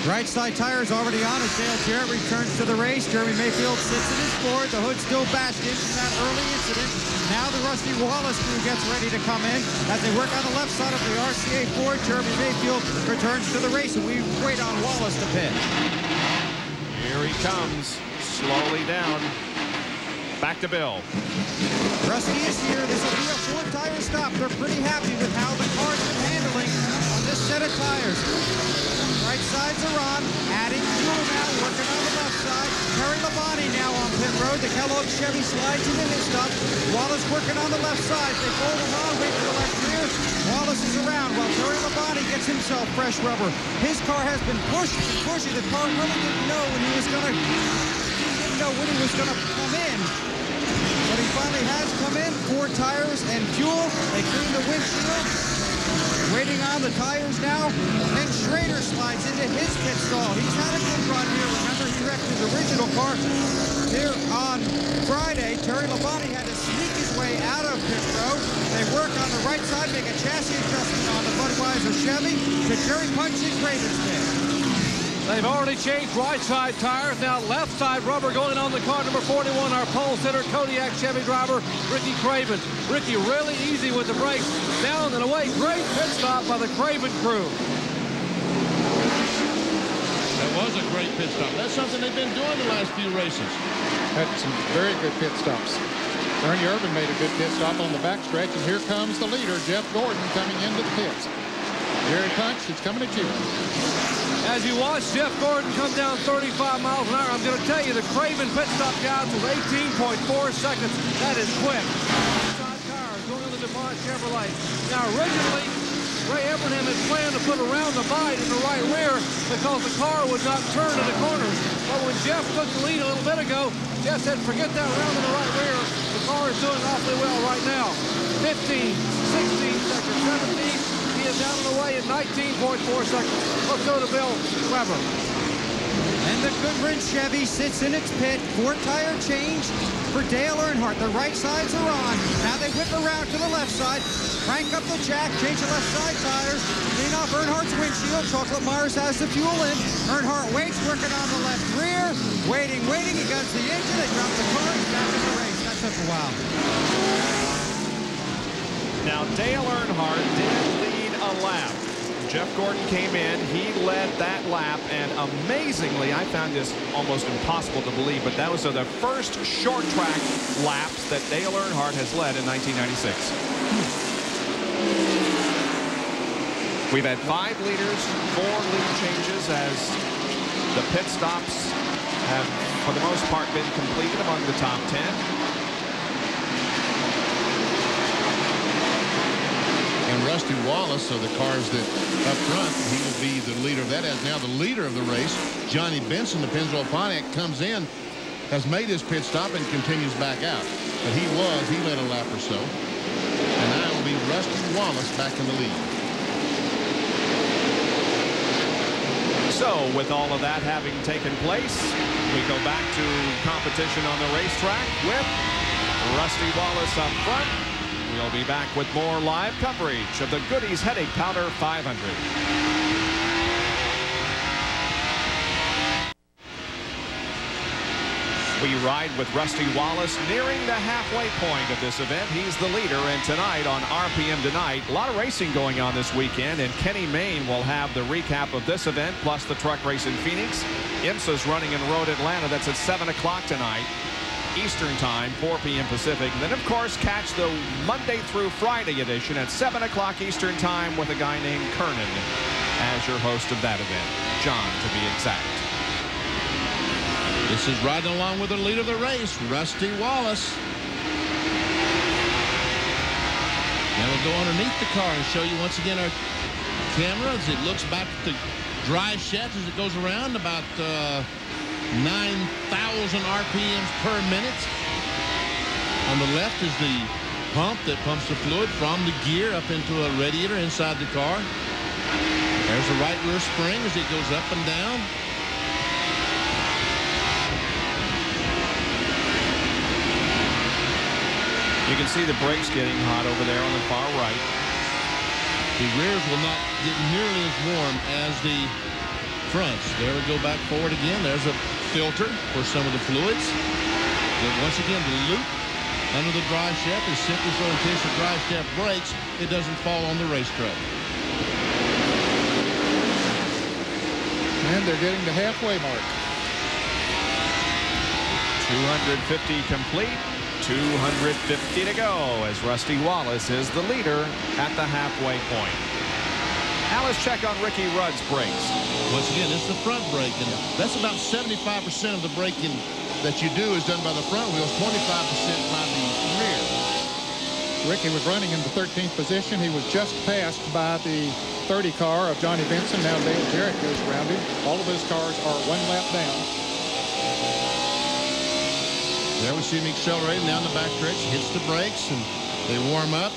Speaker 7: Right side tires already on as Dale Jarrett returns to the race. Jeremy Mayfield sits in his Ford. The hood still bashed in from that early incident. Now the Rusty Wallace crew gets ready to come in. As they work on the left side of the RCA Ford, Jeremy Mayfield returns to the race, and we wait on Wallace to pit.
Speaker 3: Here he comes, slowly down. Back to Bill.
Speaker 7: Rusty is here. This will be a 4-tire stop. They're pretty happy with how the car's been handling on this set of tires. Right sides are on. Adding fuel now, working on the left side. Terry Labonte now on pit road. The Kellogg Chevy slides into his stop. Wallace working on the left side. They fold him on, wait for the left rear. tire. Wallace is around while Terry Labonte gets himself fresh rubber. His car has been pushed and pushy. The car really didn't know when he was gonna come in. But he finally has come in. 4 tires and fuel. They clean the windshield. Waiting on the tires now. And Schrader slides into his pit stall. He's had a good run here. Remember, he wrecked his original car here on Friday. Terry Labonte had to sneak his way out of pit row. They work on the right side, make a chassis adjustment on the Budweiser Chevy to Jerry Punch in Craven's pit.
Speaker 4: They've already changed right side tires. Now left side rubber going on the car number 41, our pole sitter, Kodiak Chevy driver, Ricky Craven. Ricky really easy with the brakes. Down and away. Great pit stop by the Craven crew.
Speaker 10: That was a great pit stop. That's something they've been doing the last few races.
Speaker 9: Had some very good pit stops. Ernie Irvin made a good pit stop on the backstretch, and here comes the leader, Jeff Gordon, coming into the pits. Jerry Punch, it's coming at you.
Speaker 4: As you watch Jeff Gordon come down 35 miles an hour, I'm going to tell you the Craven pit stop, guys, was 18.4 seconds. That is quick. Side tires going on the DuPont Chevrolet. Now, originally, Ray Evernham had planned to put a roundabout in the right rear because the car would not turn in the corners. But when Jeff took the lead a little bit ago, Jeff said, forget that round in the right rear. The car is doing awfully well right now. 15, 16 seconds, 17. He is down and away at 19.4 seconds. Let's go to Bill Weber.
Speaker 7: And the Goodwrench Chevy sits in its pit. 4 tire change for Dale Earnhardt. The right sides are on. Now they whip around to the left side. Crank up the jack, change the left side tires. Clean off Earnhardt's windshield. Chocolate Mars has the fuel in. Earnhardt waits, working on the left rear. Waiting. He guns the engine. They drop the car. He's back in the race. That took a while.
Speaker 3: Now, Dale Earnhardt did lead a lap. Jeff Gordon came in, he led that lap, and amazingly, I found this almost impossible to believe, but that was the first short track laps that Dale Earnhardt has led in 1996. We've had 5 leaders, 4 lead changes as the pit stops have, for the most part, been completed among the top 10.
Speaker 10: And Rusty Wallace of the cars that up front, he will be the leader of that. As now the leader of the race, Johnny Benson, the Pennzoil Pontiac, comes in, has made his pit stop and continues back out. But he led a lap or so. And now it will be Rusty Wallace back in the lead.
Speaker 3: So with all of that having taken place, we go back to competition on the racetrack with Rusty Wallace up front. We'll be back with more live coverage of the Goody's Headache Powder 500. We ride with Rusty Wallace nearing the halfway point of this event. He's the leader, and tonight on RPM Tonight, a lot of racing going on this weekend, and Kenny Mayne will have the recap of this event, plus the truck race in Phoenix. IMSA's running in Road Atlanta. That's at 7 o'clock tonight. Eastern Time, 4 p.m. Pacific. And then, of course, catch the Monday through Friday edition at 7 o'clock Eastern Time with a guy named Kernan as your host of that event. John, to be exact.
Speaker 10: This is riding along with the leader of the race, Rusty Wallace. Now we'll go underneath the car and show you once again our camera as it looks back at the drive shaft as it goes around about 9,000 RPMs per minute. On the left is the pump that pumps the fluid from the gear up into a radiator inside the car. There's the right rear spring as it goes up and down.
Speaker 3: You can see the brakes getting hot over there on the far right.
Speaker 10: The rears will not get nearly as warm as the fronts. There we go back forward again. There's a filter for some of the fluids. But once again, the loop under the drive shaft is simply so in case the drive shaft breaks, it doesn't fall on the racetrack.
Speaker 9: And they're getting the halfway mark.
Speaker 3: 250 complete. 250 to go as Rusty Wallace is the leader at the halfway point. Now let's check on Ricky Rudd's brakes.
Speaker 10: Once again, it's the front brake, and that's about 75% of the braking that you do is done by the front wheels, 25% by the rear.
Speaker 9: Ricky was running in the 13th position. He was just passed by the 30 car of Johnny Benson. Now Dale Jarrett goes around him. All of those cars are 1 lap down.
Speaker 10: There we see him accelerating down the backstretch, hits the brakes, and they warm up.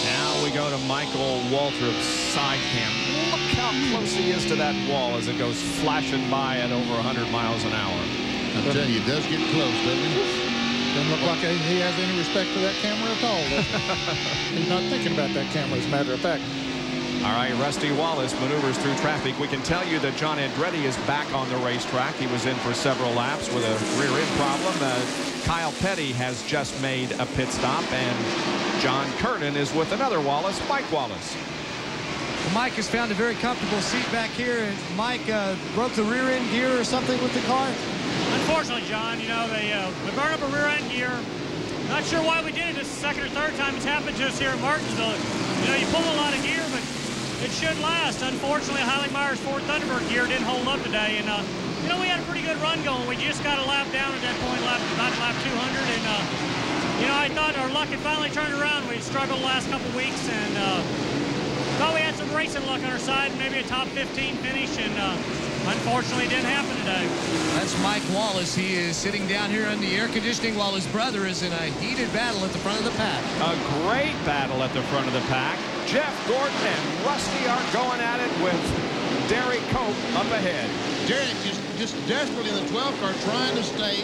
Speaker 3: Now we go to Michael Waltrip's side cam. Look how close he is to that wall as it goes flashing by at over 100 miles an hour.
Speaker 10: I'm telling you, it does get close, doesn't it?
Speaker 9: Doesn't look like he has any respect for that camera at all. He's not thinking about that camera, as a matter of fact.
Speaker 3: All right, Rusty Wallace maneuvers through traffic. We can tell you that John Andretti is back on the racetrack. He was in for several laps with a rear end problem. Kyle Petty has just made a pit stop, and John Kernan is with another Wallace, Mike Wallace.
Speaker 8: Mike has found a very comfortable seat back here, and Mike broke the rear end gear or something with the car.
Speaker 15: Unfortunately, John, you know, we burned up a rear end gear. Not sure why we did it. This is the second or third time it's happened to us here in Martinsville. You know, you pull a lot of gear, but it should last. Unfortunately, Heilig-Meyer's Ford Thunderbird gear didn't hold up today, and you know, we had a pretty good run going. We just got a lap down at that point, about lap 200, and you know, I thought our luck had finally turned around. We'd struggled the last couple weeks, and thought we had some racing luck on our side, maybe a top 15 finish, and unfortunately, it didn't happen today.
Speaker 4: That's Mike Wallace. He is sitting down here in the air conditioning while his brother is in a heated battle at the front of the pack.
Speaker 3: A great battle at the front of the pack. Jeff Gordon and Rusty are going at it with Derek Cope up ahead.
Speaker 10: Derek just desperately in the 12 car trying to stay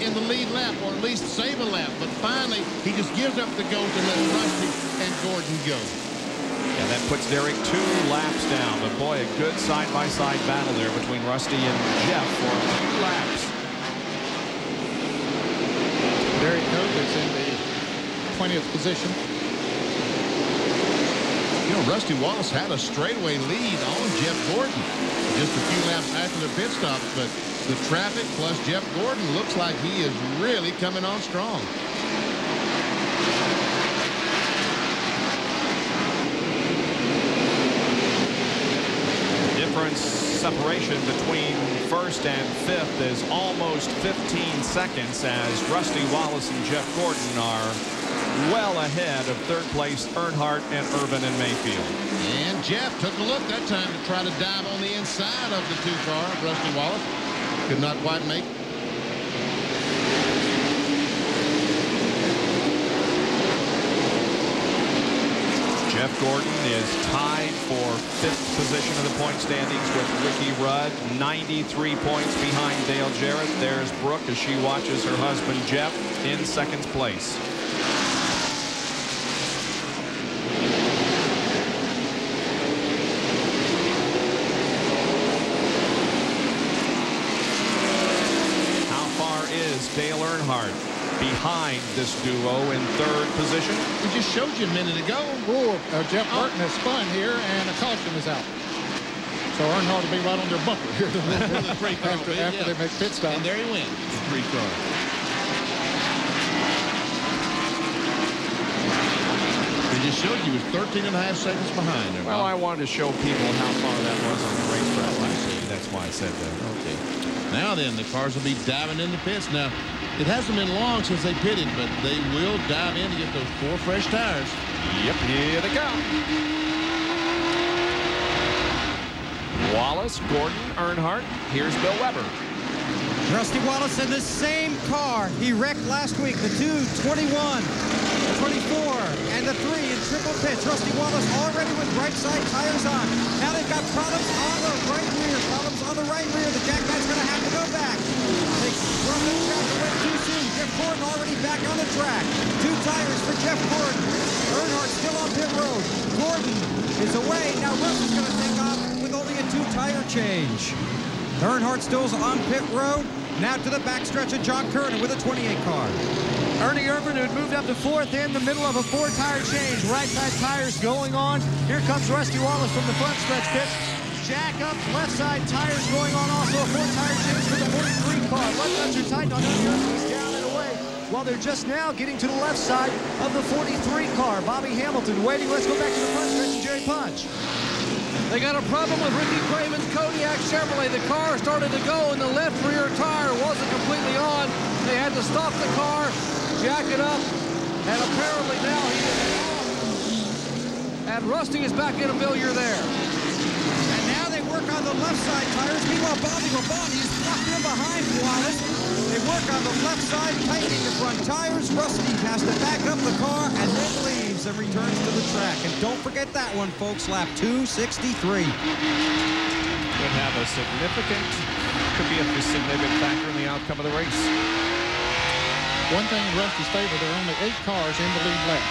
Speaker 10: in the lead lap, or at least save a lap. But finally, he just gives up the ghost and lets Rusty and Gordon go.
Speaker 3: And that puts Derek 2 laps down. But boy, a good side-by-side battle there between Rusty and Jeff for a few laps.
Speaker 9: Derek Cope is in the 20th position.
Speaker 10: You know, Rusty Wallace had a straightaway lead on Jeff Gordon just a few laps after the pit stops, but the traffic plus Jeff Gordon looks like he is really coming on strong.
Speaker 3: Separation between first and fifth is almost 15 seconds as Rusty Wallace and Jeff Gordon are well ahead of third place Earnhardt and Irvin and Mayfield.
Speaker 10: And Jeff took a look that time to try to dive on the inside of the 2 car of Rusty Wallace. Could not quite make it.
Speaker 3: Jeff Gordon is tied for 5th position of the point standings with Ricky Rudd, 93 points behind Dale Jarrett. There's Brooke as she watches her husband Jeff in 2nd place. How far is Dale Earnhardt behind this duo in 3rd position?
Speaker 10: We just showed you a minute ago.
Speaker 9: Jeff Burton has spun here, and a caution is out. So Earnhardt will be right on their bumper here after they make pit stop.
Speaker 10: And there he went, the 3 car. They just showed you he was 13.5 seconds behind there.
Speaker 3: Well, I wanted to show people how far that was on the racetrack. That's why I said that.
Speaker 10: Okay. Now then, the cars will be diving in the pits. Now, it hasn't been long since they pitted, but they will dive in to get those 4 fresh tires.
Speaker 3: Yep, here they come. Wallace, Gordon, Earnhardt. Here's Bill Weber.
Speaker 7: Rusty Wallace in the same car he wrecked last week. The 2, 21, 24, and the 3 in triple pits. Rusty Wallace already with right side tires on. Now they've got problems on the right rear. Problems on the right rear. The jackknight's going to have to go back. They run the track away too soon. Jeff Gordon already back on the track. 2 tires for Jeff Gordon. Earnhardt still on pit road. Gordon is away. Now Russell's going to take off with only a 2-tire change. Earnhardt still's on pit road. Now to the backstretch of John Kernan with a 28 car.
Speaker 8: Ernie Irvin, who had moved up to 4th in the middle of a 4-tire change. Right side tires going on. Here comes Rusty Wallace from the front stretch pit. Jack up, left side tires going on. Also a 4-tire change for the 43 car. Left nuts are tight on Ernie Irvin. He's down and away. While they're just now getting to the left side of the 43 car. Bobby Hamilton waiting. Let's go back to the front stretch and Jerry Punch.
Speaker 4: They got a problem with Ricky Craven's Kodiak Chevrolet. The car started to go and the left rear tire wasn't completely on. They had to stop the car, jack it up, and apparently now he is off. And Rusty is back in a failure there.
Speaker 7: And now they work on the left side tires. Meanwhile, Bobby Labonte is locked in behind Wallace. They work on the left side, tightening the front tires. Rusty has to back up the car and then leaves and returns to the track. And don't forget that one, folks, lap 263.
Speaker 3: Could have a significant, could be a significant factor in the outcome of the race.
Speaker 9: One thing in Rusty's favor, there are only 8 cars in the lead lap.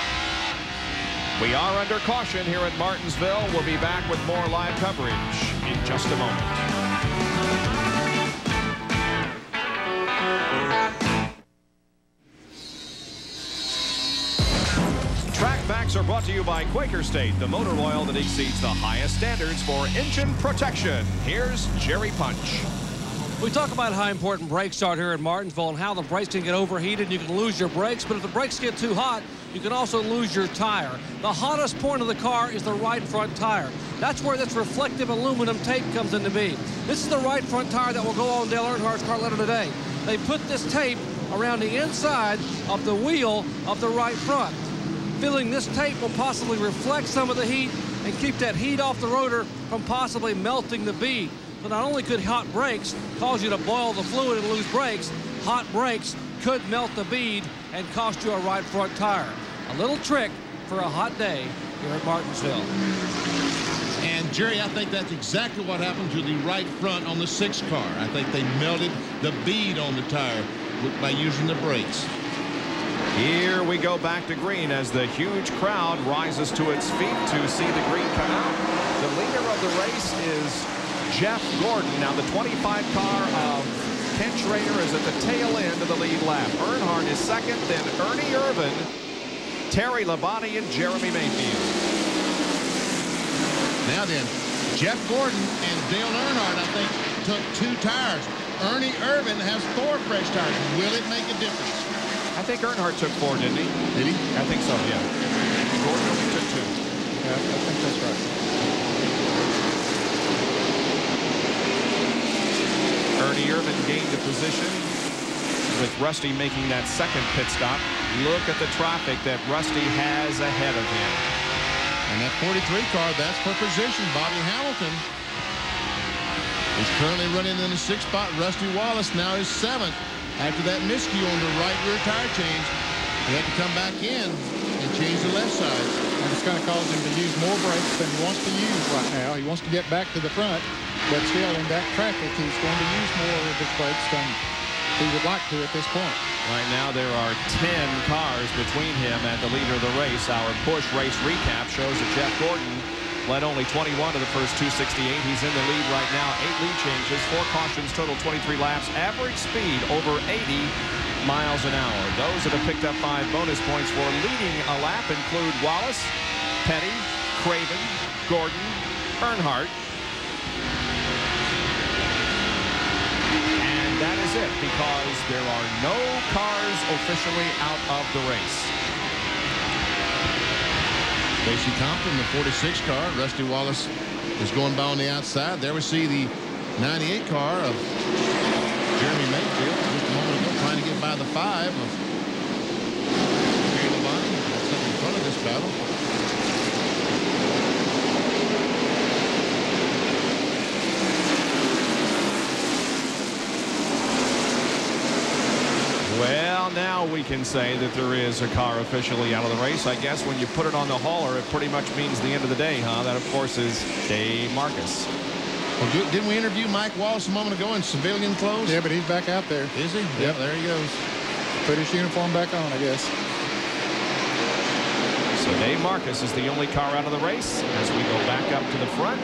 Speaker 3: We are under caution here at Martinsville. We'll be back with more live coverage in just a moment. Track Facts are brought to you by Quaker State, the motor oil that exceeds the highest standards for engine protection. Here's Jerry Punch.
Speaker 4: We talk about how important brakes are here in Martinsville and how the brakes can get overheated and you can lose your brakes, but if the brakes get too hot, you can also lose your tire. The hottest point of the car is the right front tire. That's where this reflective aluminum tape comes into being. This is the right front tire that will go on Dale Earnhardt's car later today. They put this tape around the inside of the wheel of the right front. Feeling this tape will possibly reflect some of the heat and keep that heat off the rotor from possibly melting the bead. But not only could hot brakes cause you to boil the fluid and lose brakes, hot brakes could melt the bead and cost you a right front tire. A little trick for a hot day here at Martinsville.
Speaker 10: And Jerry, I think that's exactly what happened to the right front on the 6 car. I think they melted the bead on the tire by using the brakes.
Speaker 3: Here we go back to green as the huge crowd rises to its feet to see the green come out. The leader of the race is Jeff Gordon. Now the 25 car of Ken Schrader is at the tail end of the lead lap. Earnhardt is second, then Ernie Irvin, Terry Labonte, and Jeremy Mayfield.
Speaker 10: Now then, Jeff Gordon and Dale Earnhardt, I think, took 2 tires. Ernie Irvin has 4 fresh tires. Will it make a difference?
Speaker 3: I think Earnhardt took 4, didn't he?
Speaker 10: Did he?
Speaker 3: I think so, yeah. Gordon only took 2.
Speaker 9: Yeah, I think that's right.
Speaker 3: Ernie Irvin gained a position with Rusty making that second pit stop. Look at the traffic that Rusty has ahead of him.
Speaker 10: And that 43 car, that's for position. Bobby Hamilton is currently running in the 6th spot. Rusty Wallace now is 7th. After that miscue on the right rear tire change, he had to come back in and change the left side.
Speaker 9: And it's going to cause him to use more brakes than he wants to use right now. He wants to get back to the front, but still in that traffic, he's going to use more of his brakes than he would like to at this point.
Speaker 3: Right now, there are 10 cars between him and the leader of the race. Our Busch race recap shows that Jeff Gordon led only 21 of the first 268. He's in the lead right now. 8 lead changes, 4 cautions, total 23 laps. Average speed over 80 miles an hour. Those that have picked up 5 bonus points for leading a lap include Wallace, Petty, Craven, Gordon, Earnhardt. And that is it, because there are no cars officially out of the race.
Speaker 10: Stacy Compton, the 46 car. Rusty Wallace is going by on the outside. There we see the 98 car of Jeremy Mayfield just a moment ago trying to get by the 5 of Terry Labonte. That's up in front of this battle.
Speaker 3: Well, now we can say that there is a car officially out of the race. I guess when you put it on the hauler, it pretty much means the end of the day, huh? That, of course, is Dave Marcus.
Speaker 10: Well, didn't we interview Mike Wallace a moment ago in civilian clothes?
Speaker 9: Yeah, but he's back out there.
Speaker 10: Is he? Yeah, there he goes.
Speaker 9: Put his uniform back on, I guess.
Speaker 3: So Dave Marcus is the only car out of the race as we go back up to the front.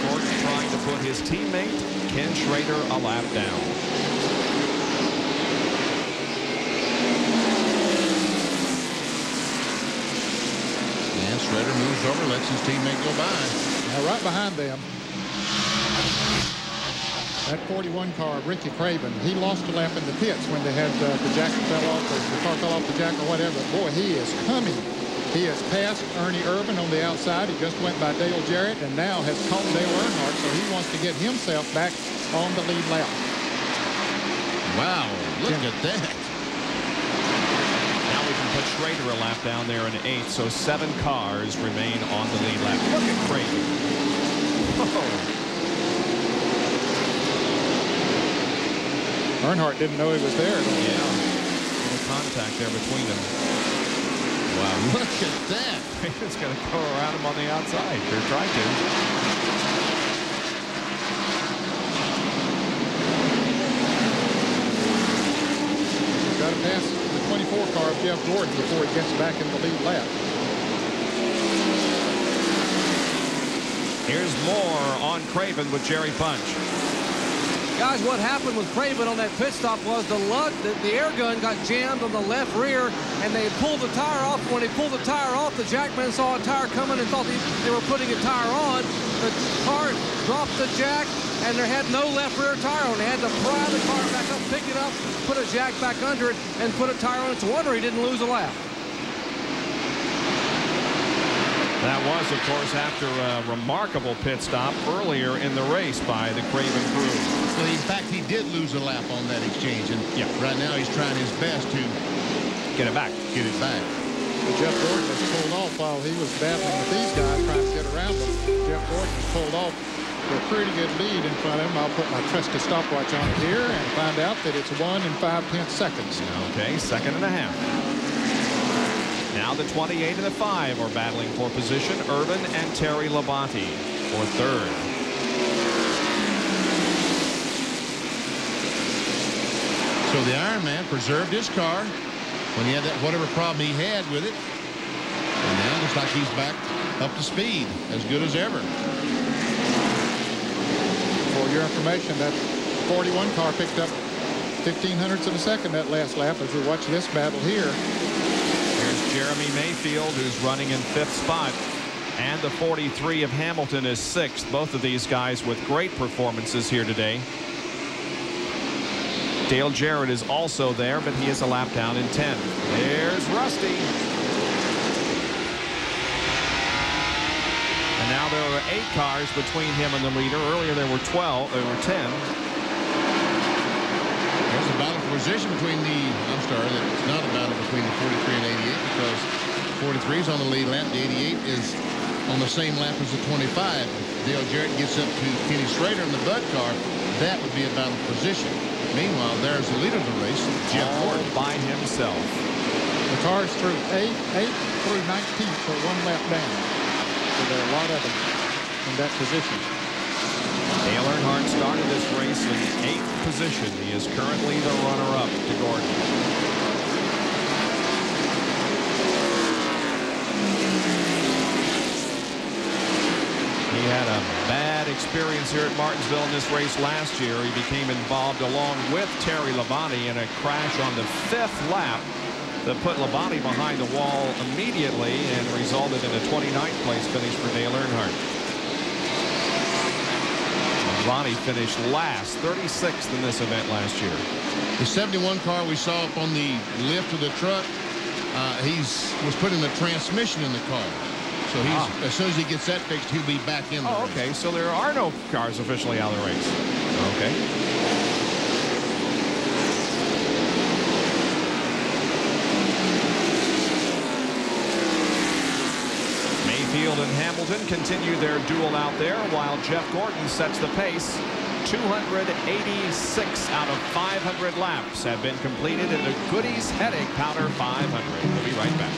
Speaker 3: Gordon trying to put his teammate, Ken Schrader, a lap down.
Speaker 10: And Schrader moves over, lets his teammate go by.
Speaker 9: Now right behind them, that 41 car, Ricky Craven, he lost a lap in the pits when they had the jacket fell off, or the car fell off the jack or whatever. Boy, he is coming He has passed Ernie Irvin on the outside. He just went by Dale Jarrett and now has caught Dale Earnhardt, so he wants to get himself back on the lead lap.
Speaker 10: Wow, look at that.
Speaker 3: Now we can put Schrader a lap down there in 8th, so 7 cars remain on the lead lap. Look at Craig.
Speaker 9: Earnhardt didn't know he was there.
Speaker 3: Yeah, no contact there between them.
Speaker 10: Wow, look at that.
Speaker 3: It's going to go around him on the outside. They're trying to.
Speaker 9: Got to pass the 24 car of Jeff Gordon before he gets back in the lead lap.
Speaker 3: Here's more on Craven with Jerry Punch.
Speaker 4: Guys, what happened with Craven on that pit stop was the air gun got jammed on the left rear, and they pulled the tire off. When they pulled the tire off, the jackman saw a tire coming and thought they were putting a tire on. The car dropped the jack, and they had no left rear tire on. They had to pry the car back up, pick it up, put a jack back under it, and put a tire on it. It's a wonder he didn't lose a lap.
Speaker 3: That was, of course, after a remarkable pit stop earlier in the race by the Craven crew.
Speaker 10: Well, in fact, he did lose a lap on that exchange, and right now he's trying his best to
Speaker 3: get it back.
Speaker 10: Get it back.
Speaker 9: Jeff Gordon was pulled off while he was battling with these guys trying to get around them. Jeff Gordon was pulled off with a pretty good lead in front of him. I'll put my trusty stopwatch on it here and find out that it's 1 5/10 seconds.
Speaker 3: Okay, 2.5 seconds. Now the 28 and the 5 are battling for position. Irvin and Terry Labonte for 3rd.
Speaker 10: So the Ironman preserved his car when he had that whatever problem he had with it. And now it looks like he's back up to speed, as good as ever.
Speaker 9: For your information, that 41 car picked up 0.15 of a second that last lap as we watch this battle here.
Speaker 3: Here's Jeremy Mayfield, who's running in 5th spot. And the 43 of Hamilton is 6th. Both of these guys with great performances here today. Dale Jarrett is also there, but he is a lap down in 10th. There's Rusty. And now there are 8 cars between him and the leader. Earlier there were 12. There were 10.
Speaker 10: There's a battle for position between the, I'm sorry, it's not a battle between the 43 and 88 because 43 is on the lead lap. The 88 is on the same lap as the 25. Dale Jarrett gets up to Kenny Schrader in the Bud car. That would be a battle for position. Meanwhile, there's the leader of the race, Jeff Gordon,
Speaker 3: by himself.
Speaker 9: The cars through 8 through 19 for 1 lap down. So there are a lot of them in that position.
Speaker 3: Dale Earnhardt started this race in 8th position. He is currently the runner-up to Gordon. He had a bad experience here at Martinsville in this race last year. He became involved along with Terry Labonte in a crash on the 5th lap that put Labonte behind the wall immediately and resulted in a 29th place finish for Dale Earnhardt. Labonte finished last, 36th in this event last year.
Speaker 10: The 71 car we saw up on the lift of the truck, was putting the transmission in the car. So he's as soon as he gets that fixed, he'll be back in the race.
Speaker 3: Okay, so there are no cars officially out of the race. Okay. Mayfield and Hamilton continue their duel out there while Jeff Gordon sets the pace. 286 out of 500 laps have been completed in the Goody's Headache Powder 500. We'll be right back.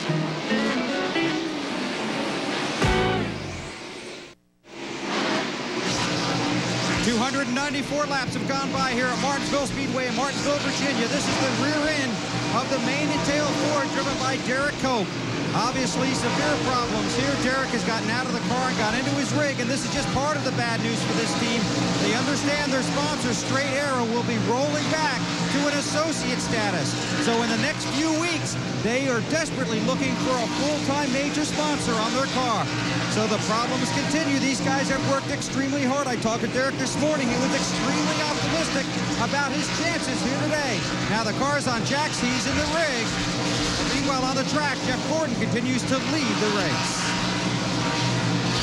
Speaker 7: 294 laps have gone by here at Martinsville Speedway in Martinsville, Virginia. This is the rear end of the main and tail Ford driven by Derek Cope. Obviously, severe problems here. Derek has gotten out of the car and got into his rig, and this is just part of the bad news for this team. They understand their sponsor, Straight Arrow, will be rolling back to an associate status. So in the next few weeks, they are desperately looking for a full-time major sponsor on their car. So the problems continue. These guys have worked extremely hard. I talked to Derek this morning. He was extremely optimistic about his chances here today. Now the car's on jacks. He's in the rig. Meanwhile, on the the track, Jeff Gordon continues to lead the race.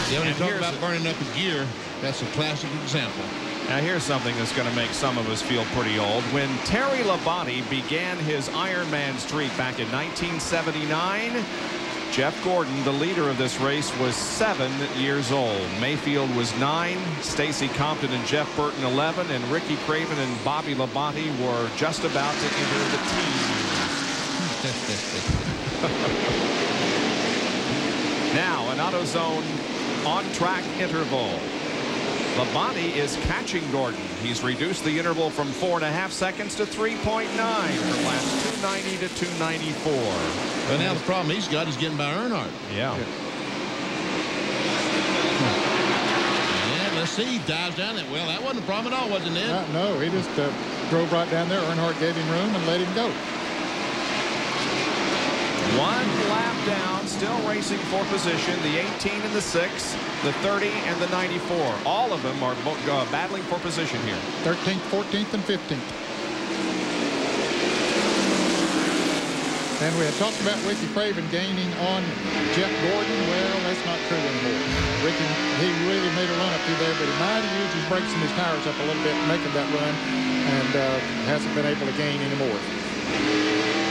Speaker 10: Yeah, when you talk about burning up a gear, that's a classic example.
Speaker 3: Now here's something that's going to make some of us feel pretty old. When Terry Labonte began his Ironman streak back in 1979, Jeff Gordon, the leader of this race, was 7 years old. Mayfield was 9, Stacy Compton and Jeff Burton 11, and Ricky Craven and Bobby Labonte were just about to enter the teens. Now an AutoZone on-track interval. Labonte is catching Gordon. He's reduced the interval from 4.5 seconds to 3.9 from laps 290 to 294.
Speaker 10: But now the problem he's got is getting by Earnhardt.
Speaker 3: Yeah.
Speaker 10: Yeah, let's see. He dives down that. Well, that wasn't a problem at all, was it, Ned?
Speaker 9: No, he just drove right down there. Earnhardt gave him room and let him go.
Speaker 3: 1 lap down, still racing for position. The 18 and the 6, the 30 and the 94. All of them are battling for position here.
Speaker 9: 13th, 14th, and 15th. And we had talked about Ricky Craven gaining on Jeff Gordon. Well, that's not true anymore. Ricky, he really made a run up through there, but he might have used his brakes and his tires up a little bit making that run, and hasn't been able to gain anymore.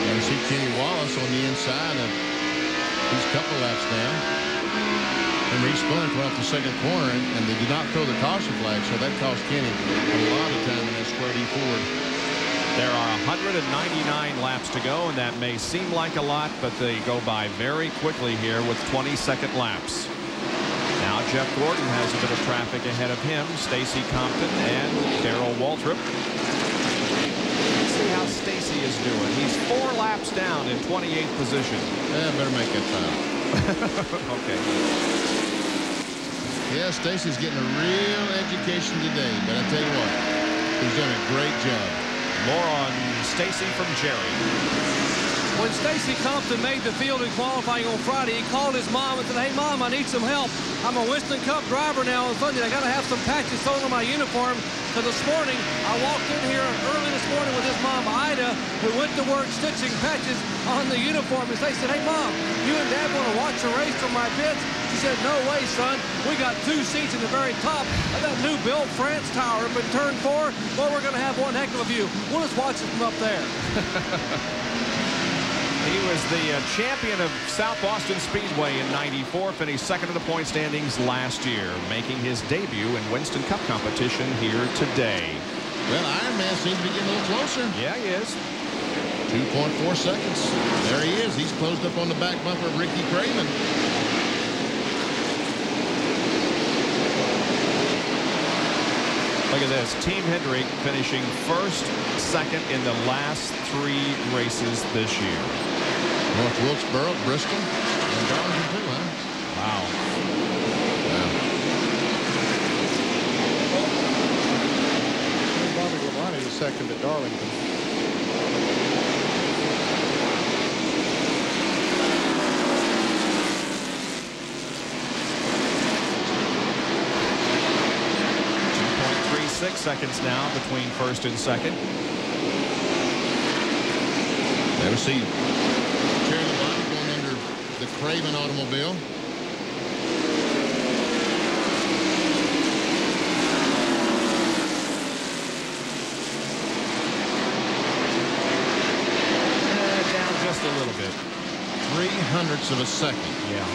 Speaker 10: And see Kenny Wallace on the inside of these couple laps down. And he spun off the second corner, and they did not throw the caution flag, so that cost Kenny a lot of time in that square D Ford.
Speaker 3: There are 199 laps to go, and that may seem like a lot, but they go by very quickly here with 22nd laps. Now Jeff Gordon has a bit of traffic ahead of him. Stacy Compton and Darrell Waltrip. See how Stacy is doing. He's 4 laps down in 28th position.
Speaker 10: Yeah, better make that time.
Speaker 3: Okay.
Speaker 10: Yeah, Stacy's getting a real education today, but I tell you what, he's done a great job.
Speaker 3: More on Stacy from Jerry.
Speaker 4: When Stacy Compton made the field in qualifying on Friday, he called his mom and said, "Hey, Mom, I need some help. I'm a Winston Cup driver now on Sunday. I got to have some patches sewn on my uniform." So this morning, I walked in here early this morning with his mom, Ida, who went to work stitching patches on the uniform. And they said, "Hey, Mom, you and Dad want to watch a race from my pits?" She said, "No way, son. We got 2 seats in the very top of that new Bill France tower up in turn 4. Well, we're going to have one heck of a view. We'll just watch it from up there."
Speaker 3: He was the champion of South Boston Speedway in '94, finished second in the point standings last year, making his debut in Winston Cup competition here today.
Speaker 10: Well, Ironman seems to be getting a little closer.
Speaker 3: Yeah, he is.
Speaker 10: 2.4 seconds. There he is. He's closed up on the back bumper of Ricky Craven.
Speaker 3: Look at this. Team Hendrick finishing first, second in the last 3 races this year.
Speaker 10: North Wilkesboro, Bristol, and Darlington too, huh?
Speaker 3: Wow.
Speaker 9: Bobby Labonte was second at Darlington.
Speaker 3: .36 seconds now between first and second.
Speaker 10: Never see Terry Labonte going under the Craven automobile.
Speaker 3: Down just a little bit.
Speaker 10: 0.03 of a second.
Speaker 3: Yeah.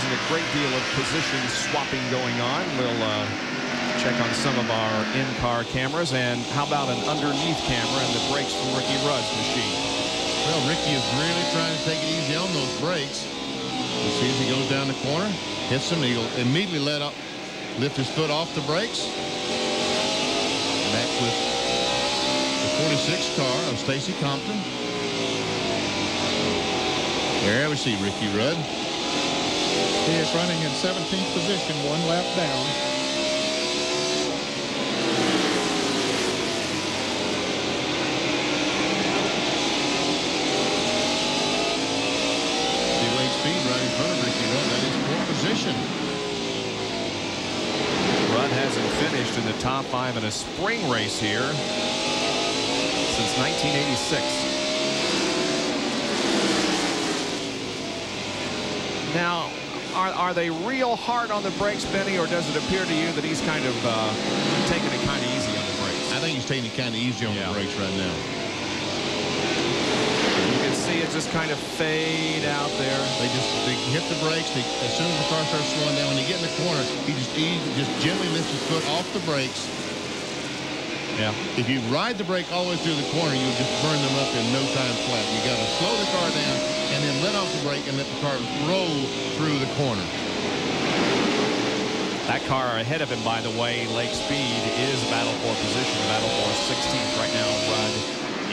Speaker 3: A great deal of position swapping going on. We'll check on some of our in-car cameras, and how about an underneath camera and the brakes from Ricky Rudd's machine.
Speaker 10: Well, Ricky is really trying to take it easy on those brakes. You see as he goes down the corner, hits them, he'll immediately lift his foot off the brakes. Back with the 46 car of Stacy Compton. There we see Ricky Rudd.
Speaker 9: He is running in 17th position, 1 lap down.
Speaker 10: Speed right in front of Ricky Rudd. That is 4th position.
Speaker 3: hasn't finished in the top 5 in a spring race here since 1986. Now, are they real hard on the brakes, Benny, or does it appear to you that he's kind of taking it kind of easy on the brakes?
Speaker 10: I think he's taking it kind of easy on the brakes right now.
Speaker 3: You can see it just kind of fade out there.
Speaker 10: They hit the brakes. As soon as the car starts slowing down, when they get in the corner, he just gently lifts his foot off the brakes.
Speaker 3: Yeah.
Speaker 10: If you ride the brake all the way through the corner, you'll just burn them up in no time flat. You got to slow the car down and then let off the brake and let the car roll through the corner.
Speaker 3: That car ahead of him, by the way, Lake Speed, is battle for position. Battle for 16th right now. Rudd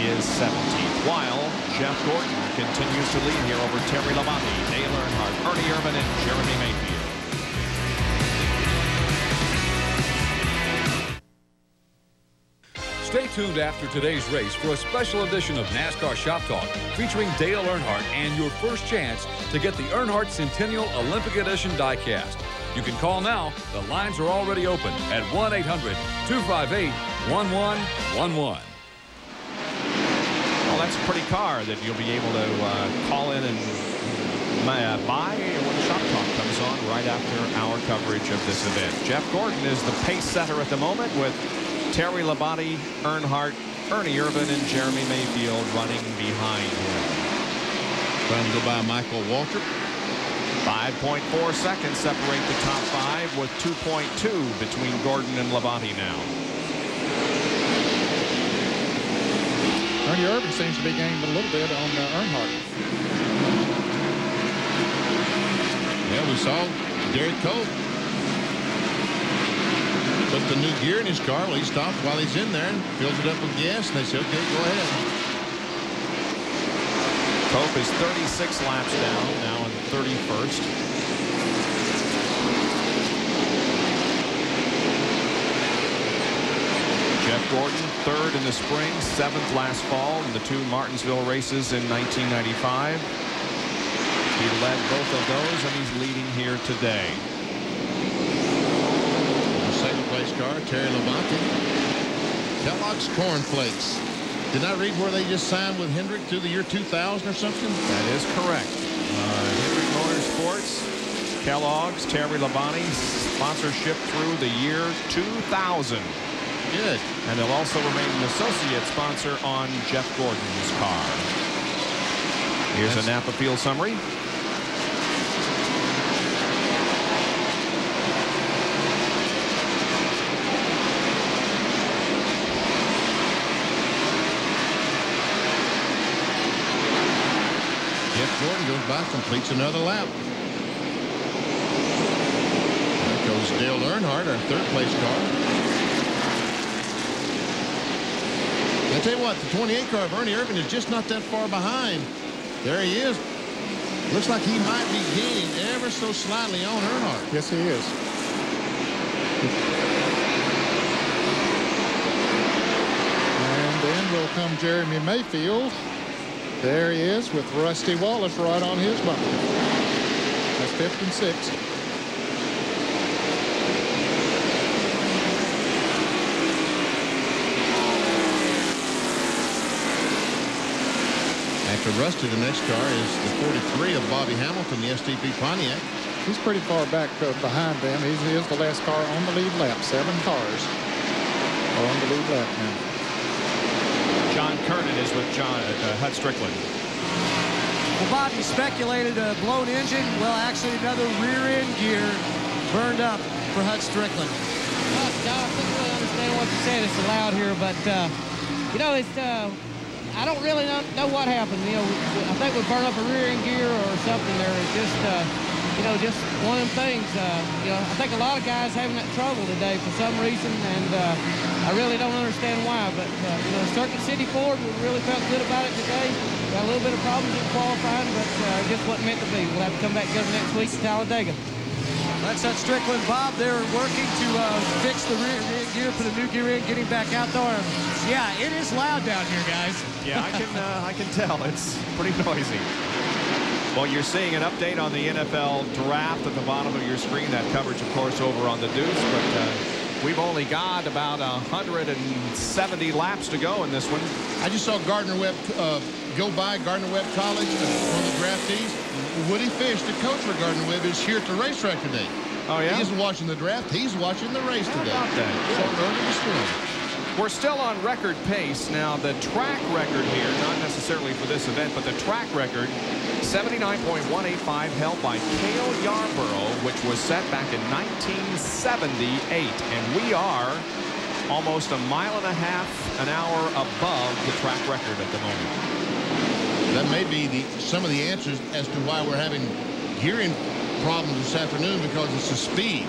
Speaker 3: is 17th. While Jeff Gordon continues to lead here over Terry Labonte, Dale Earnhardt, Ernie Irvan, and Jeremy Mayfield.
Speaker 16: Stay tuned after today's race for a special edition of NASCAR Shop Talk featuring Dale Earnhardt and your first chance to get the Earnhardt Centennial Olympic Edition diecast. You can call now. The lines are already open at 1-800-258-1111.
Speaker 3: Well, that's a pretty car that you'll be able to call in and buy when Shop Talk comes on right after our coverage of this event. Jeff Gordon is the pace setter at the moment with Terry Labonte, Earnhardt, Ernie Irvan, and Jeremy Mayfield running behind him.
Speaker 10: Trying to go by Michael Waltrip.
Speaker 3: 5.4 seconds separate the top 5 with 2.2 between Gordon and Labonte now.
Speaker 9: Ernie Irvan seems to be gaining a little bit on Earnhardt.
Speaker 10: Yeah, we saw Derek Cole put the new gear in his car. Well, he stops while he's in there and fills it up with gas, and they say, okay, go ahead.
Speaker 3: Cope is 36 laps down, now in 31st. Jeff Gordon, 3rd in the spring, 7th last fall in the 2 Martinsville races in 1995. He led both of those, and he's leading here today.
Speaker 10: Second place car, Terry Labonte. Kellogg's Corn Flakes. Did I read where they just signed with Hendrick through the year 2000 or something?
Speaker 3: That is correct. Hendrick Motorsports, Kellogg's, Terry Labonte, sponsorship through the year 2000.
Speaker 10: Good.
Speaker 3: And they'll also remain an associate sponsor on Jeff Gordon's car. Here's a Napa field summary.
Speaker 10: Gordon goes by, completes another lap. There goes Dale Earnhardt, our 3rd place car. I tell you what, the 28 car of Ernie Irvan is just not that far behind. There he is. Looks like he might be gaining ever so slightly on Earnhardt.
Speaker 9: Yes, he is. And then will come Jeremy Mayfield. There he is with Rusty Wallace right on his bumper. That's 5th and 6th.
Speaker 10: After Rusty, the next car is the 43 of Bobby Hamilton, the SDP Pontiac.
Speaker 9: He's pretty far back behind them. He is the last car on the lead lap. 7 cars are on the lead lap now.
Speaker 3: John Kernan is with Hut Strickland.
Speaker 8: Well, Bob, you speculated a blown engine. Well, actually, another rear-end gear burned up for Hut Strickland.
Speaker 13: Well, John, I don't really understand what you said. It's loud here, but, you know, it's, I don't really know what happened. You know, I think we burned up a rear-end gear or something there. It's just, you know, just one of them things. You know, I think a lot of guys having that trouble today for some reason, and I really don't understand why. But, you know, Circuit City Ford, we really felt good about it today. Got a little bit of problems in qualifying, but it just wasn't meant to be. We'll have to come back together next week to Talladega.
Speaker 8: That's Hut Strickland. Bob, they're working to fix the rear-end gear, put a new gear in, getting back out there. Yeah, it is loud down here, guys.
Speaker 3: Yeah, I can tell. It's pretty noisy. Well, you're seeing an update on the NFL draft at the bottom of your screen. That coverage, of course, over on the Deuce. But We've only got about 170 laps to go in this one.
Speaker 10: I just saw Gardner Webb go by Gardner Webb College, one of the draftees. Woody Fish, the coach for Gardner Webb, is here at the racetrack today.
Speaker 3: Oh, yeah?
Speaker 10: He isn't watching the draft. He's watching the race today.
Speaker 3: How about that?
Speaker 10: So early this morning.
Speaker 3: We're still on record pace. Now, the track record here, not necessarily for this event, but the track record, 79.185 held by Cale Yarborough, which was set back in 1978. And we are almost a mile and a half an hour above the track record at the moment.
Speaker 10: That may be some of the answers as to why we're having gearing problems this afternoon, because it's the speed.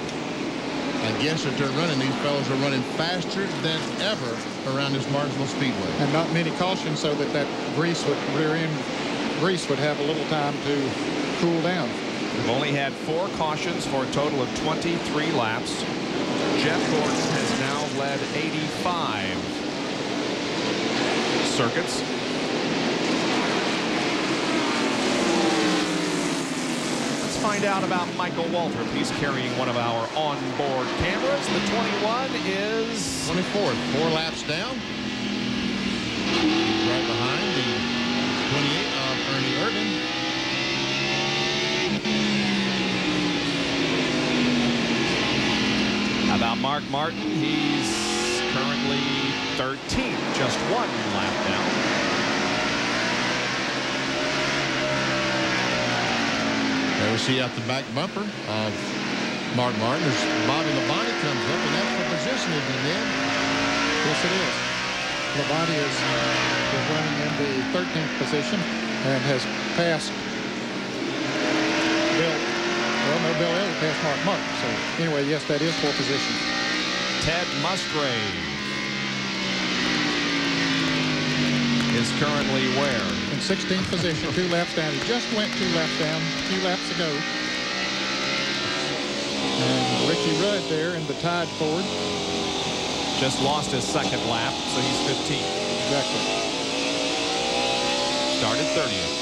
Speaker 10: I guess that they're running, these fellows are running faster than ever around this Martinsville Speedway.
Speaker 9: And not many cautions, so that grease would have a little time to cool down.
Speaker 3: We've only had 4 cautions for a total of 23 laps. Jeff Gordon has now led 85 circuits. Find out about Michael Waltrip. He's carrying one of our onboard cameras. The 21 is
Speaker 10: 24th, 4 laps down. Right behind the 28 of Ernie Irvin.
Speaker 3: How about Mark Martin? He's currently 13th, just 1 lap down.
Speaker 10: There we see out the back bumper of Mark Martin as Bobby Labonte comes up, and that's the position, isn't it, Dan?
Speaker 9: Yes, it is. Labonte is running in the 13th position and has passed Bill. Well, no, Bill Elliott passed Mark Martin. So anyway, yes, that is 4 positions.
Speaker 3: Ted Musgrave is currently where?
Speaker 9: In 16th position, 2 laps down. He just went 2 laps down 2 laps ago. And Ricky Rudd there in the tied Ford.
Speaker 3: Just lost his 2nd lap, so he's 15th.
Speaker 9: Exactly.
Speaker 3: Started 30th.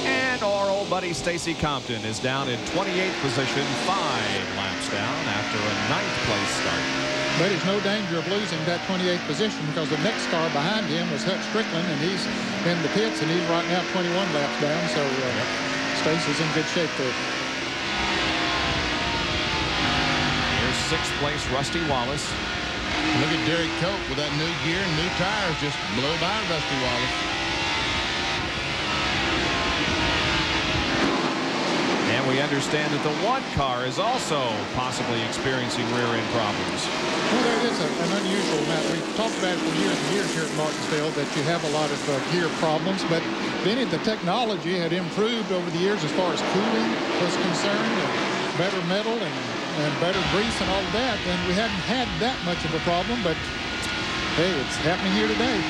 Speaker 3: And our old buddy Stacy Compton is down in 28th position, 5 laps down after a 9th place start.
Speaker 9: But he's no danger of losing that 28th position, because the next car behind him was Hutch Strickland, and he's in the pits, and he's right now 21 laps down. So Stacy's in good shape there.
Speaker 3: Here's 6th place Rusty Wallace.
Speaker 10: Look at Derek Cope with that new gear and new tires, just blow by Rusty Wallace.
Speaker 3: And we understand that the 1 car is also possibly experiencing rear-end problems.
Speaker 9: Well, there is an unusual amount. We've talked about it for years and years here at Martinsville, that you have a lot of gear problems, but Benny, the technology had improved over the years as far as cooling was concerned, and better metal and better grease and all of that, and we hadn't had that much of a problem, but hey, it's happening here today.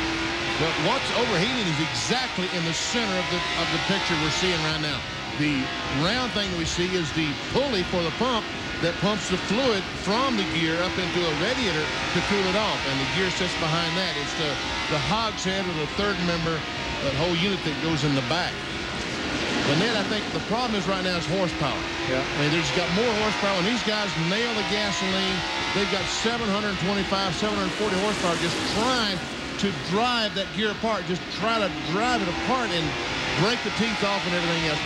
Speaker 10: Well, what's overheating is exactly in the center of the picture we're seeing right now. The round thing we see is the pulley for the pump that pumps the fluid from the gear up into a radiator to cool it off, and the gear sits behind that. It's the hogshead or the third member, that whole unit that goes in the back. But Ned, I think the problem is right now is horsepower.
Speaker 9: Yeah.
Speaker 10: I mean, they've just got more horsepower, and these guys nail the gasoline. They've got 725, 740 horsepower just trying to drive that gear apart, just try to drive it apart and break the teeth off and everything else.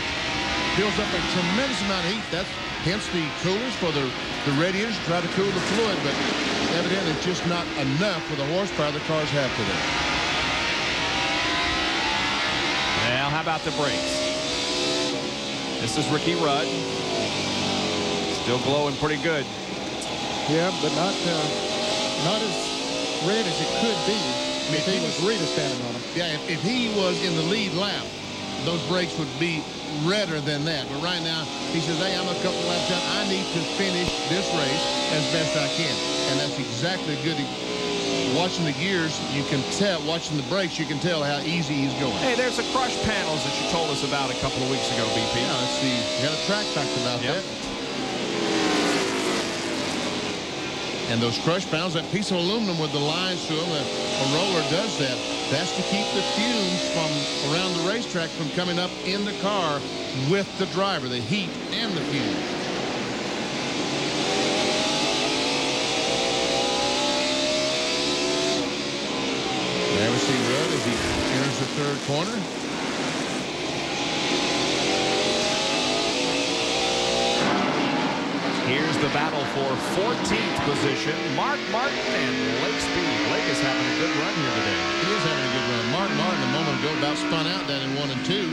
Speaker 10: Builds up a tremendous amount of heat. That's hence the coolers for the radiators to try to cool the fluid, but evidently it's just not enough for the horsepower the cars have today.
Speaker 3: Well, how about the brakes? This is Ricky Rudd. Still glowing pretty good.
Speaker 9: Yeah, but not as red as it could be if he was really standing on them.
Speaker 10: Yeah, if he was in the lead lap, those brakes would be redder than that. But right now, he says, hey, I'm a couple laps down. I need to finish this race as best I can. And that's exactly good. Watching the gears, you can tell. Watching the brakes, you can tell how easy he's going.
Speaker 3: Hey, there's the crush panels that you told us about a couple of weeks ago, BP.
Speaker 10: Yeah, let's see. You got a track fact about that. And those crush panels, that piece of aluminum with the lines to them, a roller does that. That's to keep the fumes from around the racetrack from coming up in the car with the driver, the heat and the fumes. corner.
Speaker 3: Here's the battle for 14th position. Mark Martin and Lake Speed. Lake is having a good run here today.
Speaker 10: He is having a good run. Mark Martin a moment ago about spun out down in 1 and 2.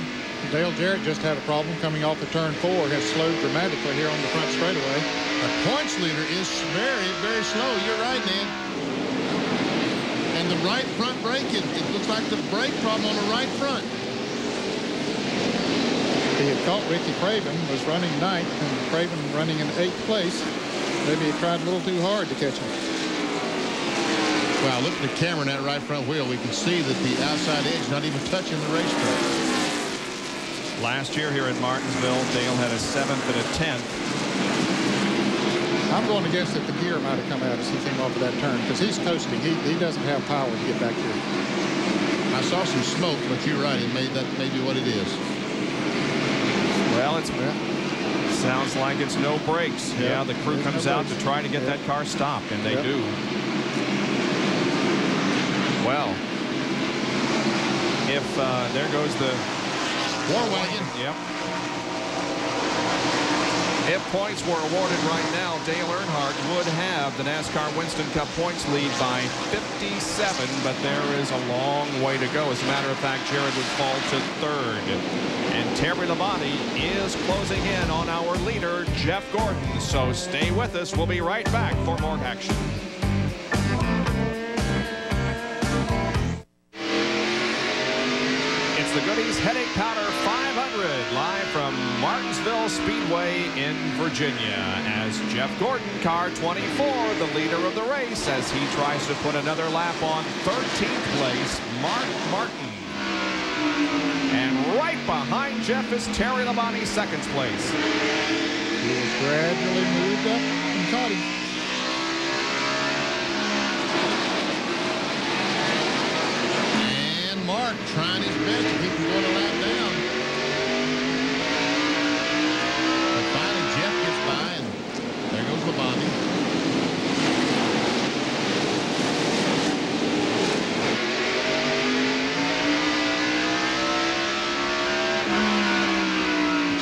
Speaker 9: Dale Jarrett just had a problem coming off of turn 4. Has slowed dramatically here on the front straightaway.
Speaker 10: The points leader is very, very slow. You're right, Ned. And the right front brake, it looks like the brake problem on the right front.
Speaker 9: He had caught Ricky Craven, was running 9th, and Craven running in 8th place. Maybe he tried a little too hard to catch him.
Speaker 10: Wow, look at the camera in that right front wheel. We can see that the outside edge not even touching the racetrack.
Speaker 3: Last year here at Martinsville, Dale had a 7th and a 10th.
Speaker 9: I'm going to guess that the gear might have come out as he came off of that turn because he's coasting. He doesn't have power to get back here.
Speaker 10: I saw some smoke, but you're right. That may be what it is.
Speaker 3: Well, sounds like it's no brakes. Yeah, the crew comes out to try to get that car stopped, and they do. Well, if there goes the
Speaker 10: war wagon.
Speaker 3: Yep. If points were awarded right now, Dale Earnhardt would have the NASCAR Winston Cup points lead by 57, but there is a long way to go. As a matter of fact, Jared would fall to 3rd. And Terry Labonte is closing in on our leader, Jeff Gordon. So stay with us. We'll be right back for more action. It's the Goody's Headache Powder 500 live from Martinsville Speedway in Virginia as Jeff Gordon, car 24, the leader of the race, as he tries to put another lap on 13th place, Mark Martin. And right behind Jeff is Terry Labonte, 2nd place.
Speaker 9: He has gradually moved up and caught him.
Speaker 10: Mark trying his best to keep him going a lap down. But finally, Jeff gets by, and there goes Labonte.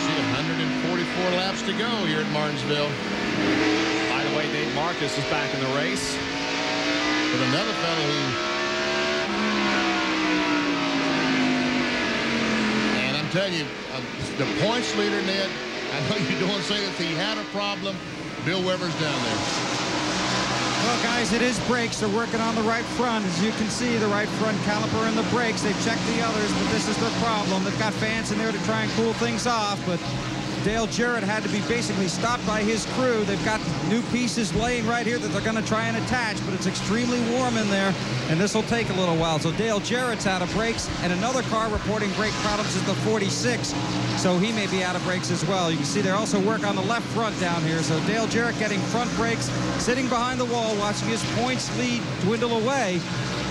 Speaker 10: See, 144 laps to go here at Martinsville.
Speaker 3: By the way, Dave Marcus is back in the race.
Speaker 10: But another fellow who... I'm telling you, the points leader, Ned, I know you don't say if he had a problem, Bill Weber's down there.
Speaker 7: Well, guys, it is brakes. They're working on the right front. As you can see, the right front caliper and the brakes. They've checked the others, but this is their problem. They've got fans in there to try and cool things off, but Dale Jarrett had to be basically stopped by his crew. They've got new pieces laying right here that they're going to try and attach, but it's extremely warm in there, and this will take a little while. So Dale Jarrett's out of brakes, and another car reporting brake problems is the 46, so he may be out of brakes as well. You can see they also work on the left front down here. So Dale Jarrett getting front brakes, sitting behind the wall, watching his points lead dwindle away.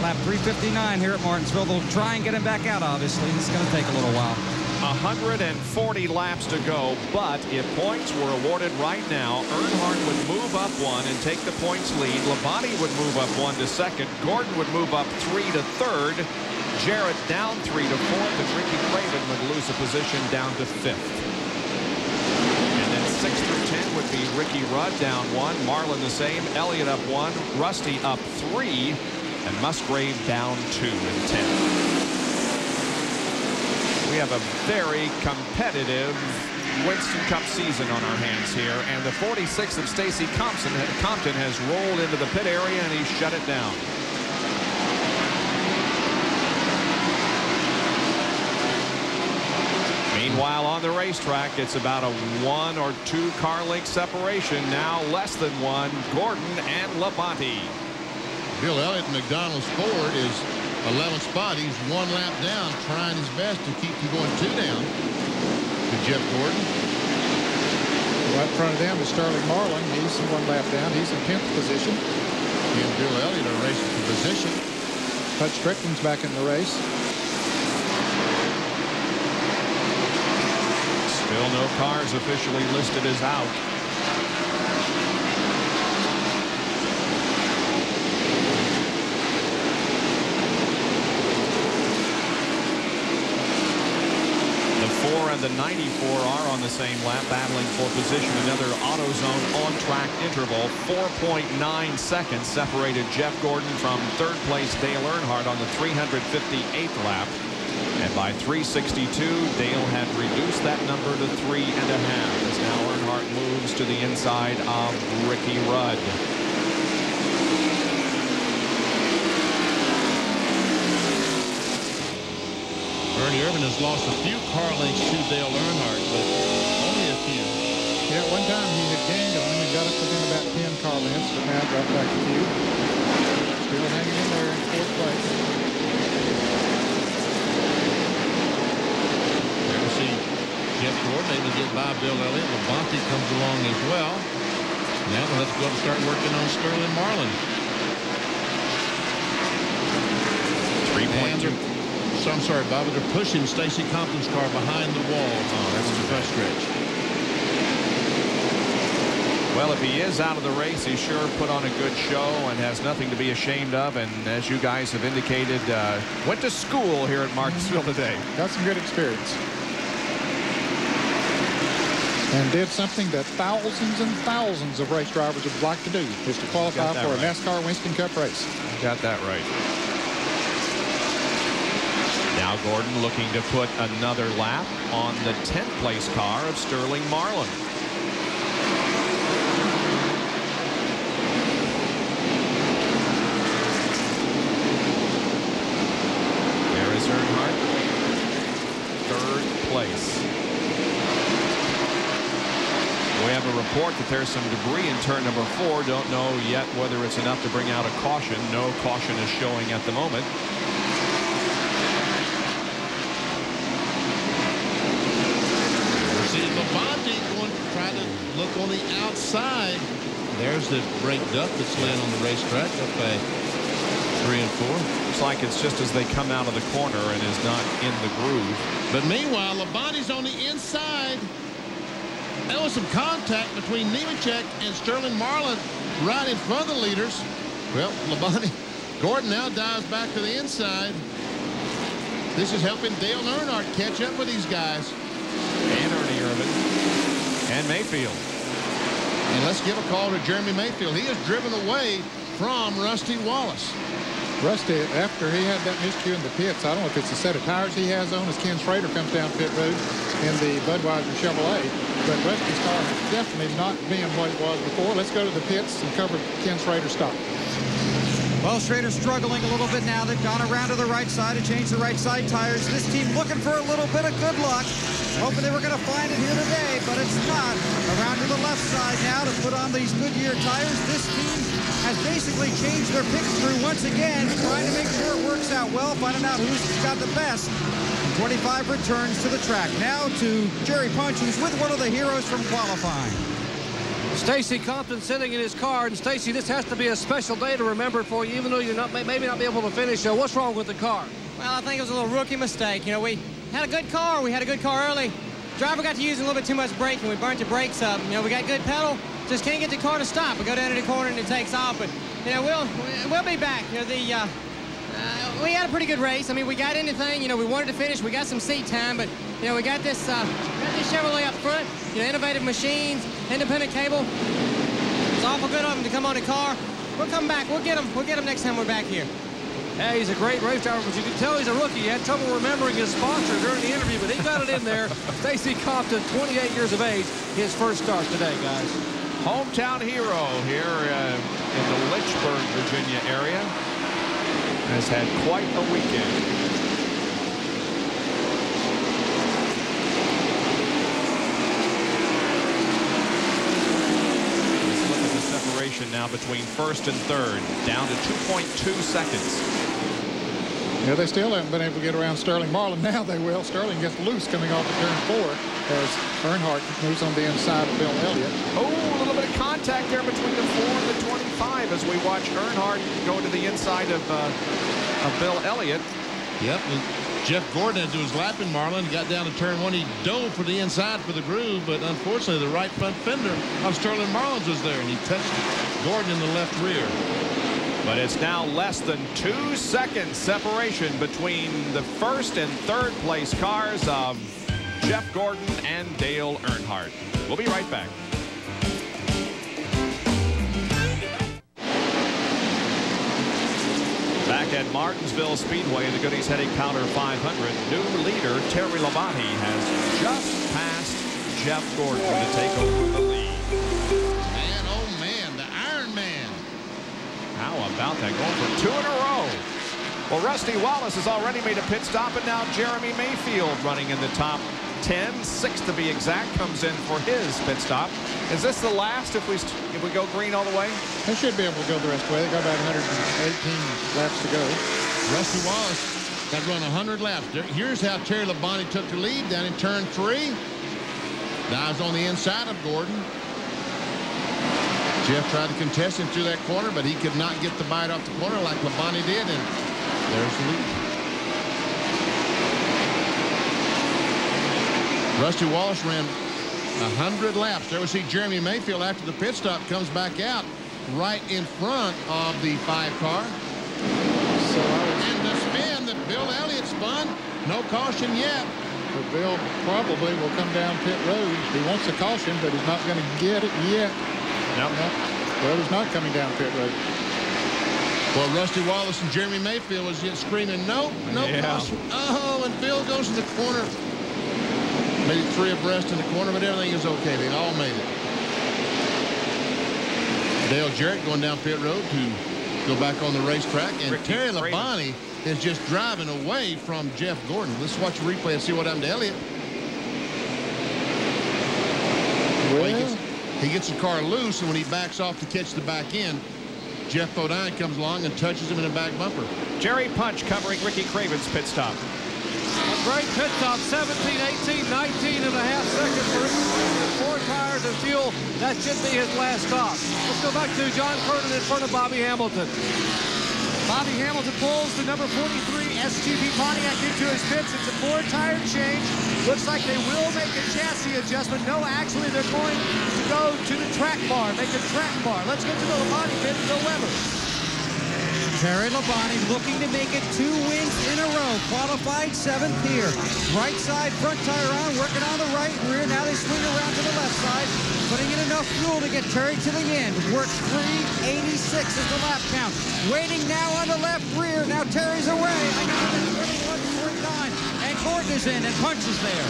Speaker 7: Lap 359 here at Martinsville. They'll try and get him back out, obviously. This is going to take a little while.
Speaker 3: 140 laps to go, but if points were awarded right now, Earnhardt would move up 1 and take the points lead. Labonte would move up 1 to 2nd. Gordon would move up 3 to 3rd. Jarrett down 3 to 4th, and Ricky Craven would lose a position down to 5th. And then 6 through 10 would be Ricky Rudd down 1, Marlin the same, Elliott up 1, Rusty up 3, and Musgrave down 2 in 10th. We have a very competitive Winston Cup season on our hands here, and the 46 of Stacy Compton has rolled into the pit area, and he shut it down. Meanwhile, on the racetrack, it's about a 1 or 2 car length separation. Now less than 1, Gordon and Labonte.
Speaker 10: Bill Elliott in McDonald's Ford is 11th spot. He's 1 lap down, trying his best to keep from going 2 down to Jeff Gordon.
Speaker 9: Right in front of them is Sterling Marlin. He's 1 lap down. He's in 10th position.
Speaker 10: He and Bill Elliott are racing for position.
Speaker 9: Hutch Strickland's back in the race.
Speaker 3: Still no cars officially listed as out. same lap, battling for position. Another AutoZone on-track interval. 4.9 seconds separated Jeff Gordon from third place Dale Earnhardt on the 358th lap. And by 362, Dale had reduced that number to 3.5 as now Earnhardt moves to the inside of Ricky Rudd.
Speaker 10: Bernie Irvin has lost a few car lengths to Dale Earnhardt, but only a few.
Speaker 9: Yeah, one time he had gained on him and got up within about 10 car lengths, but now dropped back a few. Still hanging in there in fourth place.
Speaker 10: There we see Jeff Gordon able to get by Bill Elliott. Labonte comes along as well. Now they'll have to go up and start working on Sterling Marlin.
Speaker 3: 3.2.
Speaker 10: So I'm sorry, Bobby. They're pushing Stacy Compton's car behind the wall. Oh, that's the first stretch.
Speaker 3: Well, if he is out of the race, he sure put on a good show and has nothing to be ashamed of. And as you guys have indicated, went to school here at Martinsville today.
Speaker 9: Got some good experience. And did something that thousands and thousands of race drivers would like to do, is to qualify for a NASCAR Winston Cup race.
Speaker 3: You got that right. Now Gordon looking to put another lap on the 10th place car of Sterling Marlin. There is Earnhardt, third place. We have a report that there's some debris in turn number 4. Don't know yet whether it's enough to bring out a caution. No caution is showing at the moment.
Speaker 10: Labonte going to try to look on the outside. There's the brake duct that's laying on the racetrack up by 3 and 4.
Speaker 3: Looks like it's just as they come out of the corner and is not in the groove.
Speaker 10: But meanwhile, Labonte's on the inside. There was some contact between Nemechek and Sterling Marlin right in front of the leaders. Well, Labonte, Gordon now dives back to the inside. This is helping Dale Earnhardt catch up with these guys.
Speaker 3: And Ernie Irvin. And Mayfield.
Speaker 10: And let's give a call to Jeremy Mayfield. He is driven away from Rusty Wallace.
Speaker 9: Rusty, after he had that miscue in the pits, I don't know if it's a set of tires he has on as Ken Schrader comes down pit road in the Budweiser Chevrolet, but Rusty's car is definitely not being what it was before. Let's go to the pits and cover Ken Schrader's stop.
Speaker 7: Well, Schrader's struggling a little bit now. They've gone around to the right side to change the right side tires. This team looking for a little bit of good luck. Hoping they were going to find it here today, but it's not. Around to the left side now to put on these Goodyear tires. This team has basically changed their pit crew once again, trying to make sure it works out well, finding out who's got the best. 25 returns to the track. Now to Jerry Punch, who's with one of the heroes from qualifying.
Speaker 4: Stacy Compton sitting in his car, and Stacy, this has to be a special day to remember for you, even though you're not maybe not be able to finish. What's wrong with the car?
Speaker 17: Well, I think it was a little rookie mistake. You know, we had a good car. We had a good car early. Driver got to use a little bit too much braking. We burnt the brakes up. You know, we got good pedal. Just can't get the car to stop. We go down to the corner and it takes off. But you know, we'll be back. You know, we had a pretty good race. I mean, we got anything. You know, we wanted to finish. We got some seat time, but you know, we got this Chevrolet up front. You know, innovative machines, independent cable. It's awful good of them to come on the car. We'll come back. We'll get them. We'll get them next time we're back here.
Speaker 4: Yeah, he's a great race driver, but you can tell he's a rookie. He had trouble remembering his sponsor during the interview, but he got it in there. Stacy Compton, 28 years of age, his first start today, guys.
Speaker 3: Hometown hero here in the Lynchburg, Virginia area. Has had quite a weekend. Let's look at the separation now between first and third, down to 2.2 seconds.
Speaker 9: Yeah, they still haven't been able to get around Sterling Marlin. Now they will. Sterling gets loose coming off of turn 4 as Earnhardt moves on the inside of Bill Elliott.
Speaker 3: Oh, a little bit of contact there between the 4 and the 25 as we watch Earnhardt go to the inside of Bill Elliott.
Speaker 10: Yep. Jeff Gordon, as he was lapping Marlin, got down to turn 1. He dove for the inside for the groove, but unfortunately the right front fender of Sterling Marlin's was there, and he touched Gordon in the left rear.
Speaker 3: But it's now less than 2 seconds separation between the first and third place cars of Jeff Gordon and Dale Earnhardt. We'll be right back. Back at Martinsville Speedway, the Goody's Headache Powder 500. New leader Terry Labonte has just passed Jeff Gordon to take over the lead.
Speaker 10: Man, oh man, the Iron Man.
Speaker 3: How about that? Going for 2 in a row. Well, Rusty Wallace has already made a pit stop, and now Jeremy Mayfield running in the top 10, 6 to be exact, comes in for his pit stop. Is this the last if we go green all the way?
Speaker 9: They should be able to go the rest of the way. They got about 118 laps to go.
Speaker 10: Rusty Wallace got to run 100 laps. Here's how Terry Labonte took the lead down in turn 3. Dives on the inside of Gordon. Jeff tried to contest him through that corner, but he could not get the bite off the corner like Labonte did, and there's the lead. Rusty Wallace ran 100 laps. There we see Jeremy Mayfield after the pit stop comes back out right in front of the 5 car. And the spin that Bill Elliott spun, no caution yet.
Speaker 9: But Bill probably will come down pit road. He wants a caution, but he's not going to get it yet.
Speaker 3: Nope.
Speaker 9: Well, he's not coming down pit road.
Speaker 10: Well, Rusty Wallace and Jeremy Mayfield was just screaming, nope, no caution. Oh, and Bill goes to the corner. Maybe 3 abreast in the corner, but everything is okay. They all made it. Dale Jarrett going down pit road to go back on the racetrack. And Terry Labonte is just driving away from Jeff Gordon. Let's watch the replay and see what happened to Elliott. Well, he gets the car loose, and when he backs off to catch the back end, Jeff Bodine comes along and touches him in the back bumper.
Speaker 3: Jerry Punch covering Ricky Craven's pit stop.
Speaker 4: A great pit stop, 17, 18, 19 and a half seconds for Ricky. 4 tires and fuel. That should be his last stop. Let's go back to John Curtin in front of Bobby Hamilton.
Speaker 8: Bobby Hamilton pulls the number 43 SGP Pontiac into his pits. It's a 4-tire change. Looks like they will make a chassis adjustment. No, actually, they're going to go to the track bar, make a track bar. Let's go to the Labonte pit, Bill Weber.
Speaker 7: Terry Labonte looking to make it 2 wins in a row. Qualified 7th here. Right side, front tire on, working on the right rear. Now they swing around to the left side, putting in enough fuel to get Terry to the end. Works 3:86 is the lap count. Waiting now on the left rear. Now Terry's away. I got it at 21.49. And Gordon is in, and Punch is there.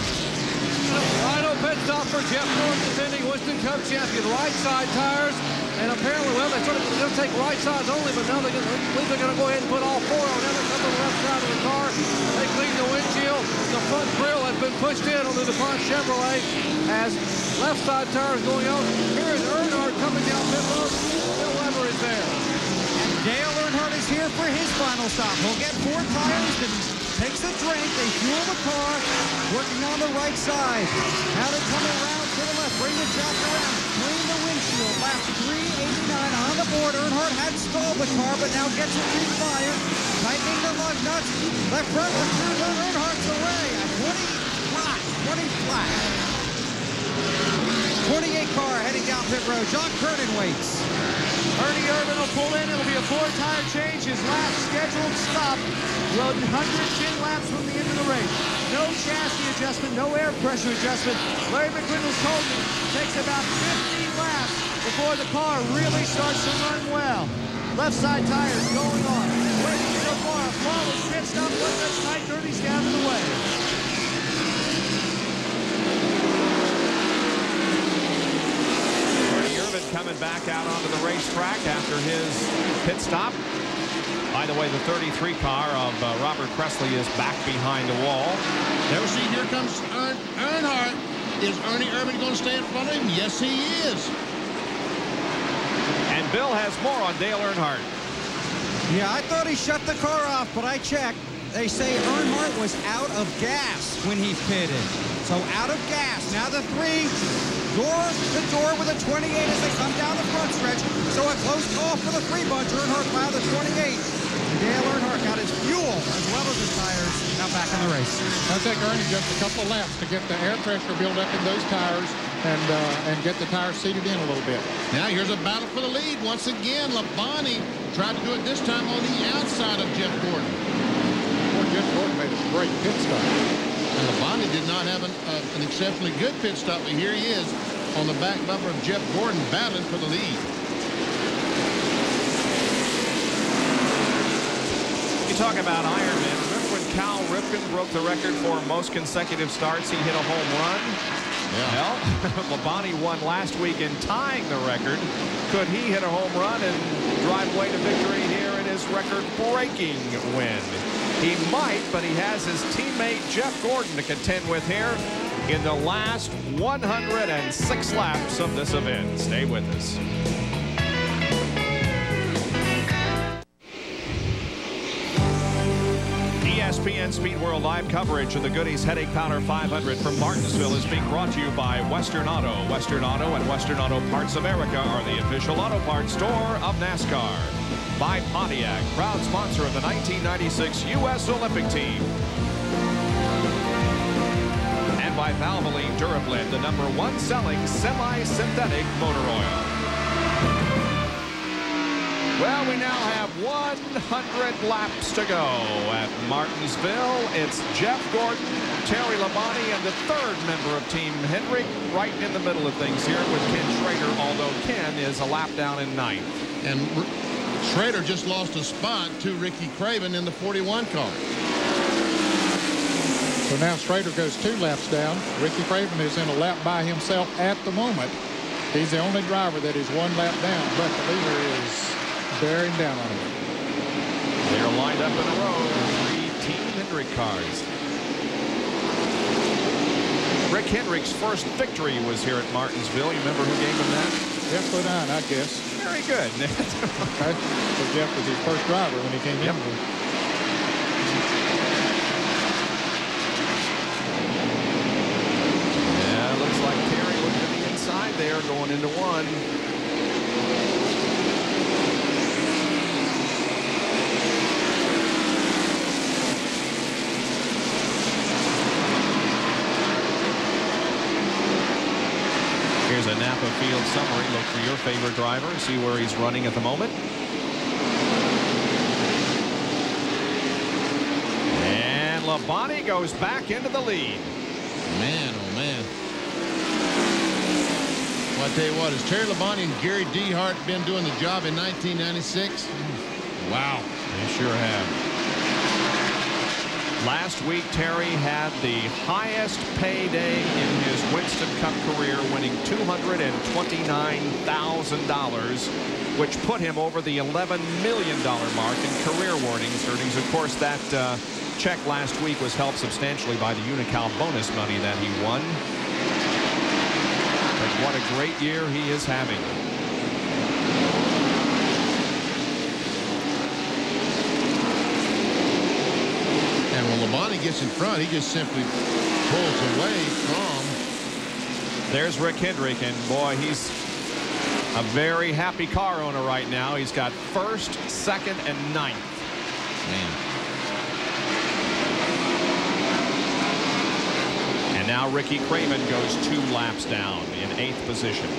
Speaker 4: Final pit stop for Jeff Gordon, defending Winston Cup champion. Right side tires, and apparently, well, they're going to take right sides only, but now they're going to go ahead and put all 4 on every come to the left side of the car. They clean the windshield. The front grille has been pushed in on the DuPont Chevrolet as left side tires going out. Here is Earnhardt coming down pit road. Bill Weber is there.
Speaker 7: And Dale Earnhardt is here for his final stop. He'll get 4 tires, then takes a drink. They fuel the car, working on the right side. Now they come around to the left, bring the jack around, clean the windshield. Lap 389 on the board. Earnhardt had stalled the car, but now gets it refired. Tightening the lug nuts. Left front, left rear, Earnhardt's away at 20 flat. 28 car heading down pit road. John Curtin waits.
Speaker 8: Ernie Irvin will pull in. It'll be a 4-tire change. His last scheduled stop. 110 laps from the end of the race. No chassis adjustment, no air pressure adjustment. Larry McRindle's told me it takes about 15 laps before the car really starts to run well. Left side tires going on. Waiting so far. A flawless pit stop. Let those tight dirties down to the way.
Speaker 3: Coming back out onto the racetrack after his pit stop. By the way, the 33 car of Robert Presley is back behind the wall.
Speaker 10: There we see, here comes Earnhardt. Is Ernie Irvin going to stay in front of him? Yes, he is.
Speaker 3: And Bill has more on Dale Earnhardt.
Speaker 7: Yeah, I thought he shut the car off, but I checked. They say Earnhardt was out of gas when he pitted. So out of gas. Now the 3. The door with a 28 as they come down the front stretch. So a close call for the 3 bunch. Earnhardt by the 28. Dale Earnhardt got his fuel as well as his tires. Now back in the race.
Speaker 9: I think Ernie just a couple of laps to get the air pressure built up in those tires and get the tires seated in a little bit.
Speaker 10: Now here's a battle for the lead. Once again, Labonte tried to do it this time on the outside of Jeff Gordon.
Speaker 9: Boy, Jeff Gordon made a great pit stop.
Speaker 10: And Labonte did not have an exceptionally good pit stop, but here he is on the back bumper of Jeff Gordon battling for the lead.
Speaker 3: You talk about Ironman. Remember when Cal Ripken broke the record for most consecutive starts? He hit a home run.
Speaker 10: Yeah.
Speaker 3: Well, Labonte won last week in tying the record. Could he hit a home run and drive away to victory here in his record-breaking win? He might, but he has his teammate Jeff Gordon to contend with here in the last 106 laps of this event. Stay with us. ESPN Speed World Live coverage of the Goody's Headache Powder 500 from Martinsville is being brought to you by Western Auto. Western Auto and Western Auto Parts America are the official auto parts store of NASCAR. By Pontiac, proud sponsor of the 1996 U.S. Olympic team. And by Valvoline Durablend, the #1 selling semi-synthetic motor oil. Well, we now have 100 laps to go at Martinsville. It's Jeff Gordon, Terry Labonte, and the third member of Team Hendrick right in the middle of things here with Ken Schrader, although Ken is a lap down in 9th.
Speaker 10: And Schrader just lost a spot to Ricky Craven in the 41 car.
Speaker 9: So now Schrader goes 2 laps down. Ricky Craven is in a lap by himself at the moment. He's the only driver that is 1 lap down, but the leader is bearing down on him.
Speaker 3: They're lined up in a row, 3 Team Hendrick cars. Rick Hendrick's first victory was here at Martinsville. You remember who gave him that?
Speaker 9: Jeff Bodine, I guess.
Speaker 3: Very good.
Speaker 9: Okay. So Jeff was his first driver when he came in.
Speaker 3: Yeah, looks like Terry looking to the inside there, going into 1. Here's a Napa Field summary. Look for your favorite driver and see where he's running at the moment. And Labonte goes back into the lead.
Speaker 10: Man, oh man. Well, I tell you what, has Terry Labonte and Gary Dehart been doing the job in 1996? Wow.
Speaker 3: They sure have. Last week, Terry had the highest payday in his Winston Cup career, winning $229,000, which put him over the $11 million mark in career earnings. Of course, that check last week was helped substantially by the Unocal bonus money that he won. But what a great year he is having.
Speaker 10: And when Labonte gets in front, he just simply pulls away from.
Speaker 3: There's Rick Hendrick, and boy, he's a very happy car owner right now. He's got 1st, 2nd, and 9th.
Speaker 10: Man.
Speaker 3: And now Ricky Craven goes 2 laps down in 8th position.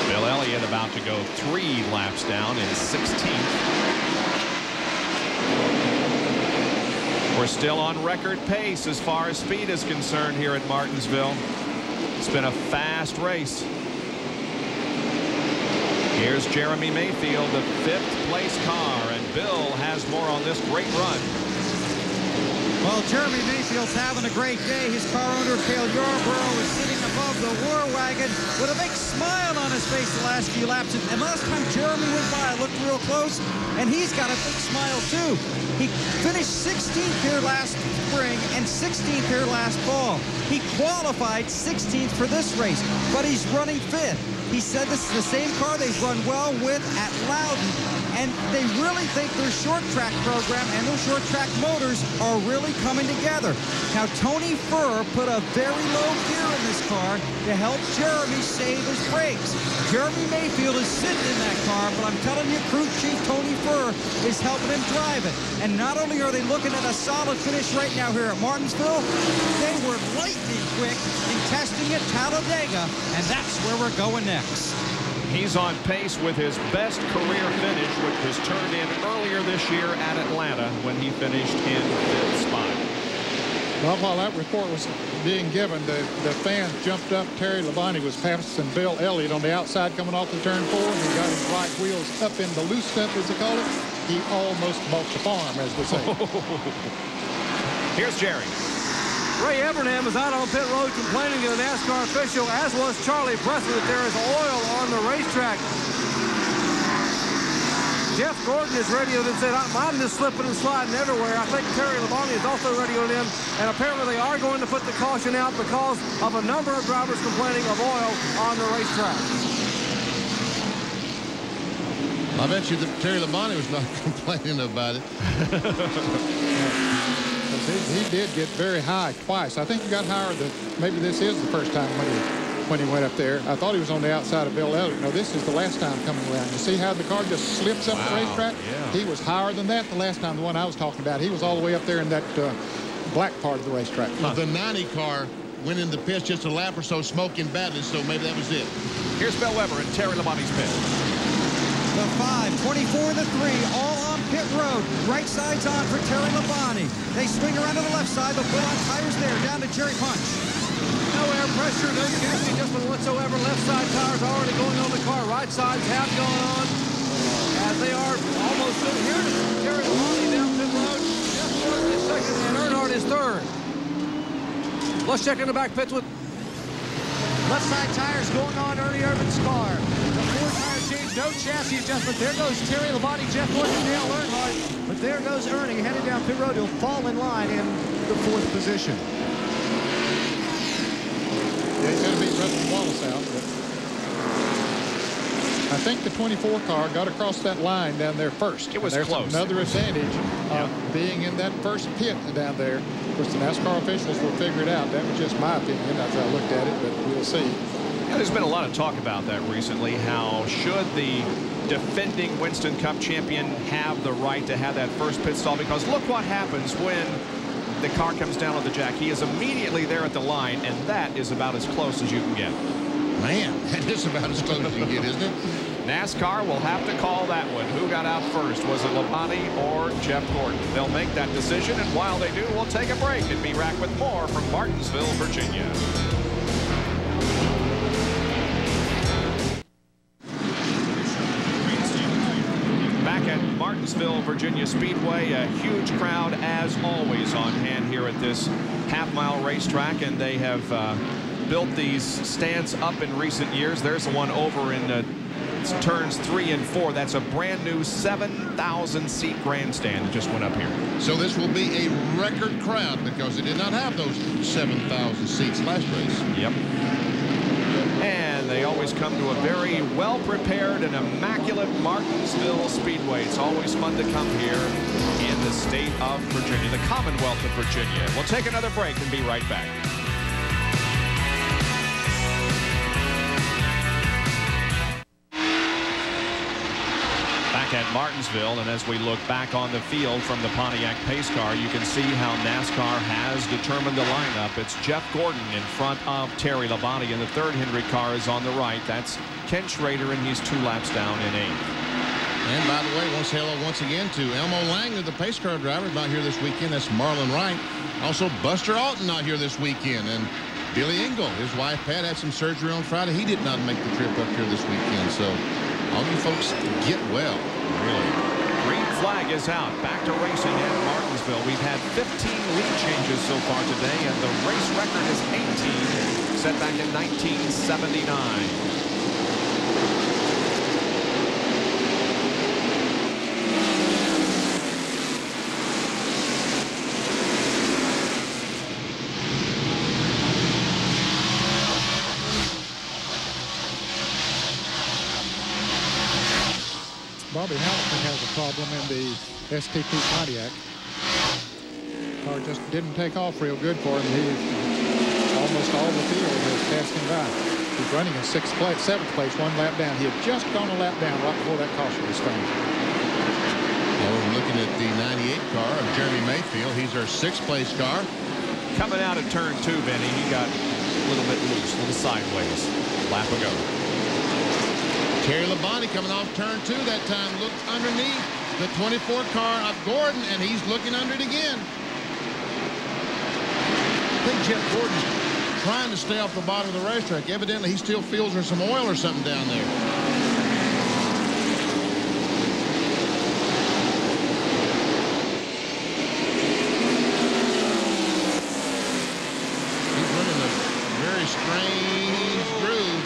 Speaker 3: Bill Elliott about to go 3 laps down in 16th. We're still on record pace as far as speed is concerned here at Martinsville. It's been a fast race. Here's Jeremy Mayfield, the 5th place car, and Bill has more on this great run.
Speaker 7: Well, Jeremy Mayfield's having a great day. His car owner, Cale Yarborough, is sitting above the war wagon with a big smile on his face the last few laps. And last time Jeremy went by, I looked real close, and he's got a big smile, too. He finished 16th here last spring and 16th here last fall. He qualified 16th for this race, but he's running 5th. He said this is the same car they've run well with at Loudon, and they really think their short track program and their short track motors are really coming together. Now, Tony Furr put a very low gear in this car to help Jeremy save his brakes. Jeremy Mayfield is sitting in that car, but I'm telling you, crew chief Tony Furr is helping him drive it. And not only are they looking at a solid finish right now here at Martinsville, they were lightning quick in testing at Talladega, and that's where we're going next.
Speaker 3: He's on pace with his best career finish, which was turned in earlier this year at Atlanta when he finished in 5th spot.
Speaker 9: Well, while that report was being given, the fans jumped up. Terry Labonte was passing Bill Elliott on the outside coming off the turn 4. He got his right wheels up in the loose step, as they call it. He almost bought the farm, as we say.
Speaker 3: Here's Jerry.
Speaker 4: Ray Evernham is out on pit road complaining to the NASCAR official, as was Charlie Preston, that there is oil on the racetrack. Jeff Gordon is radioed and said, mine is slipping and sliding everywhere. I think Terry Labonte is also radioed in, and apparently they are going to put the caution out because of a number of drivers complaining of oil on the racetrack.
Speaker 10: I bet you that Terry Labonte was not complaining about it.
Speaker 9: He did get very high twice. I think he got higher maybe this is the first time when he went up there. I thought he was on the outside of Bill Elliott. No, this is the last time coming around. You see how the car just slips up the racetrack?
Speaker 3: Yeah.
Speaker 9: He was higher than that the last time, the one I was talking about. He was all the way up there in that black part of the racetrack.
Speaker 10: Well, the 90 car went in the pits just a lap or so, smoking badly, so maybe that was it.
Speaker 3: Here's Bill Weber in Terry Labonte's pit.
Speaker 7: The 5, 24, the 3, all on pit road. Right side's on for Terry Labonte. They swing around to the left side. They'll put on tires there, down to Jerry Punch.
Speaker 4: No air pressure, no conditioning adjustment whatsoever. Left side tires already going on the car. Right sides have gone on as they are almost here. Terry Labonte down pit road. Jeff Gordon is second and Earnhardt is third. Let's check in the back pits with
Speaker 8: left side tires going on Ernie Irvin's car. The 4-tire change, no chassis adjustment. There goes Terry Labonte, Jeff Gordon, Dale Earnhardt. But there goes Ernie headed down pit road. He'll fall in line in the 4th position.
Speaker 9: Yeah, he's going to beat Rusty Wallace out. But I think the 24 car got across that line down there first.
Speaker 3: It was
Speaker 9: There's
Speaker 3: close.
Speaker 9: Another advantage of being in that first pit down there. Of course, the NASCAR officials will figure it out. That was just my opinion as I looked at it, but we'll see.
Speaker 3: Yeah, there's been a lot of talk about that recently. How should the defending Winston Cup champion have the right to have that first pit stall? Because look what happens when the car comes down on the jack. He is immediately there at the line, and that is about as close as you can get.
Speaker 10: Man, that is about as close as you can get, isn't it?
Speaker 3: NASCAR will have to call that one. Who got out first? Was it Labonte or Jeff Gordon? They'll make that decision, and while they do, we'll take a break and be back with more from Martinsville, Virginia. Back at Martinsville, Virginia Speedway, a huge crowd as always on hand here at this half-mile racetrack, and they have built these stands up in recent years. There's the one over in turns 3 and 4. That's a brand new 7,000-seat grandstand that just went up here.
Speaker 10: So this will be a record crowd because they did not have those 7,000 seats last race.
Speaker 3: Yep. And they always come to a very well-prepared and immaculate Martinsville Speedway. It's always fun to come here in the state of Virginia, the Commonwealth of Virginia. We'll take another break and be right back. At Martinsville, and as we look back on the field from the Pontiac pace car, you can see how NASCAR has determined the lineup. It's Jeff Gordon in front of Terry Labonte, and the third Hendrick car is on the right. That's Ken Schrader, and he's 2 laps down in 8th.
Speaker 10: And by the way, hello once again to Elmo Langner, the pace car driver, not here this weekend. That's Marlon Wright. Also, Buster Alton not here this weekend. And Billy Engel, his wife Pat, had some surgery on Friday. He did not make the trip up here this weekend. So all you folks get well.
Speaker 3: Really. Green flag is out. Back to racing at Martinsville. We've had 15 lead changes so far today, and the race record is 18, set back in 1979.
Speaker 9: Bobby Hamilton has a problem in the STP Pontiac. Car just didn't take off real good for him. Almost all the field has passed him by. He's running in 7th place, 1 lap down. He had just gone a lap down right before that caution was found.
Speaker 10: Well, we're looking at the 98 car of Jeremy Mayfield. He's our 6th place car.
Speaker 3: Coming out of turn 2, Benny, he got a little bit loose, a little sideways. Lap ago.
Speaker 10: Terry Labonte coming off turn 2 that time, looked underneath the 24 car of Gordon, and he's looking under it again. I think Jeff Gordon's trying to stay off the bottom of the racetrack. Evidently, he still feels there's some oil or something down there. He's running a very strange groove.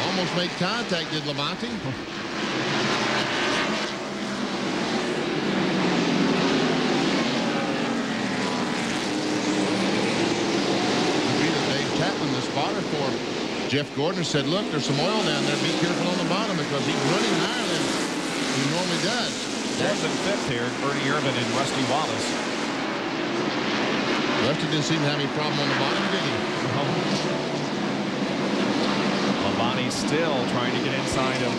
Speaker 10: Almost made contact, did Labonte. Spotter for Jeff Gordon said, look, there's some oil down there. Be careful on the bottom because he's running higher than he normally does.
Speaker 3: Fourth and fifth here, Ernie Irvin and Rusty Wallace.
Speaker 10: Rusty didn't seem to have any problem on the bottom, did he?
Speaker 3: Labonte still trying to get inside of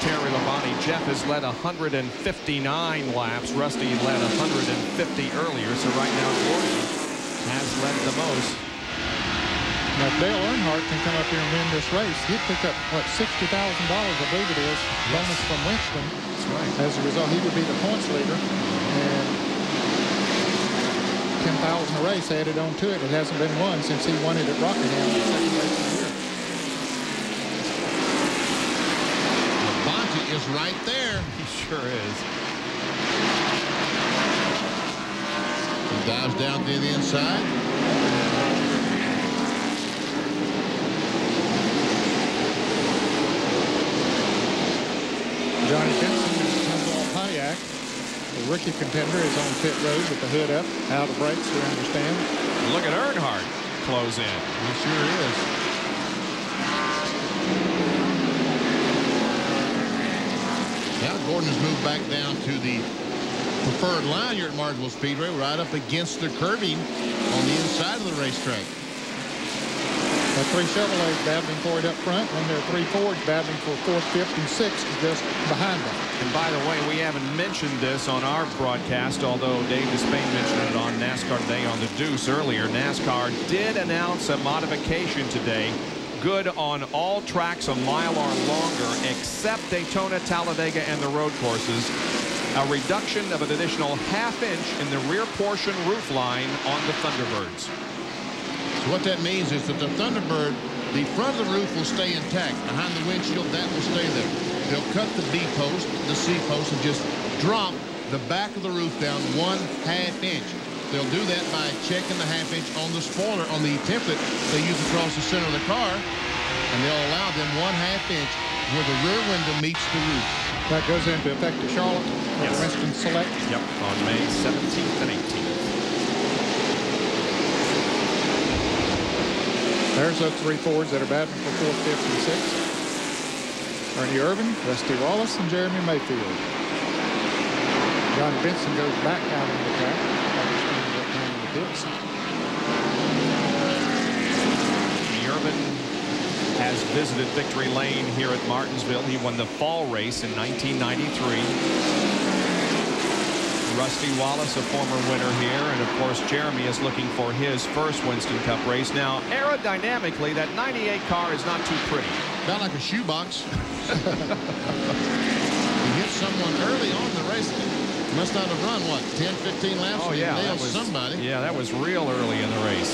Speaker 3: Terry Labonte. Jeff has led 159 laps. Rusty led 150 earlier, so right now Gordon has led the most.
Speaker 9: Now, if Dale Earnhardt can come up here and win this race, he'd pick up, what, $60,000, I believe it is, bonus from Winston.
Speaker 3: That's right.
Speaker 9: As a result, he would be the points leader. And 10,000 a race added on to it. It hasn't been won since he won it at Rockingham the second race of the year.
Speaker 10: Labonte is right there.
Speaker 3: He sure is.
Speaker 10: He dives down to the inside.
Speaker 9: Johnny Benson comes on Pontiac. The rookie contender is on pit road with the hood up, out of brakes, we understand.
Speaker 3: Look at Earnhardt close in.
Speaker 10: He sure is. Now Gordon has moved back down to the preferred line here at Martinsville Speedway, right up against the curbing on the inside of the racetrack.
Speaker 9: There are 3 Chevrolets battling for it up front, and there are 3 Fords battling for 4th, 5th, and 6th just behind them.
Speaker 3: And by the way, we haven't mentioned this on our broadcast, although Dave Despain mentioned it on NASCAR Today on the Deuce earlier. NASCAR did announce a modification today, good on all tracks a mile or longer, except Daytona, Talladega, and the road courses. A reduction of an additional ½ inch in the rear portion roof line on the Thunderbirds.
Speaker 10: So what that means is that the Thunderbird, the front of the roof will stay intact. Behind the windshield, that will stay there. They'll cut the B post, the C post, and just drop the back of the roof down 1/2 inch. They'll do that by checking the ½ inch on the spoiler, on the template they use across the center of the car, and they'll allow them 1/2 inch where the rear window meets the roof.
Speaker 9: That goes into effect to Charlotte,
Speaker 3: yes.
Speaker 9: Winston Select.
Speaker 3: Yep, on May 17th and 18th.
Speaker 9: There's those 3 Fords that are battling for 4th, 5th, and 6th. Ernie Irvin, Rusty Wallace, and Jeremy Mayfield. Johnny Benson goes back out on the track.
Speaker 3: Irvin has visited victory lane here at Martinsville. He won the fall race in 1993. Rusty Wallace, a former winner here, and of course Jeremy is looking for his first Winston Cup race. Now, aerodynamically, that 98 car is not too pretty.
Speaker 10: About like a shoebox. He hit someone early on in the race. Must not have run, what, 10, 15 laps?
Speaker 3: Oh, yeah.
Speaker 10: Nailed somebody.
Speaker 3: Yeah, that was real early in the race.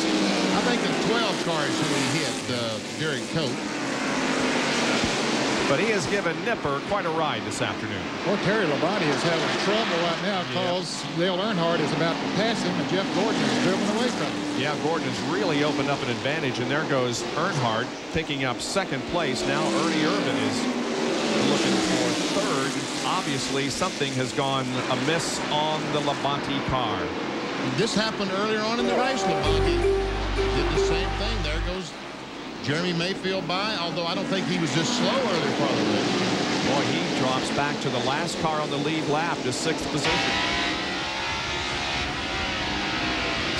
Speaker 10: I think the 12 car is who he hit, Derek Cope.
Speaker 3: But he has given Nipper quite a ride this afternoon.
Speaker 9: Well, Terry Labonte is having trouble right now because Dale Earnhardt is about to pass him, and Jeff Gordon is driven away from him.
Speaker 3: Yeah, Gordon has really opened up an advantage, and there goes Earnhardt picking up 2nd place. Now Ernie Irvin is looking for 3rd. Obviously, something has gone amiss on the Labonte car.
Speaker 10: This happened earlier on in the race. Labonte did the same thing. There goes Jeremy Mayfield by, although I don't think he was just slow earlier part of the race.
Speaker 3: Boy, he drops back to the last car on the lead lap to 6th position.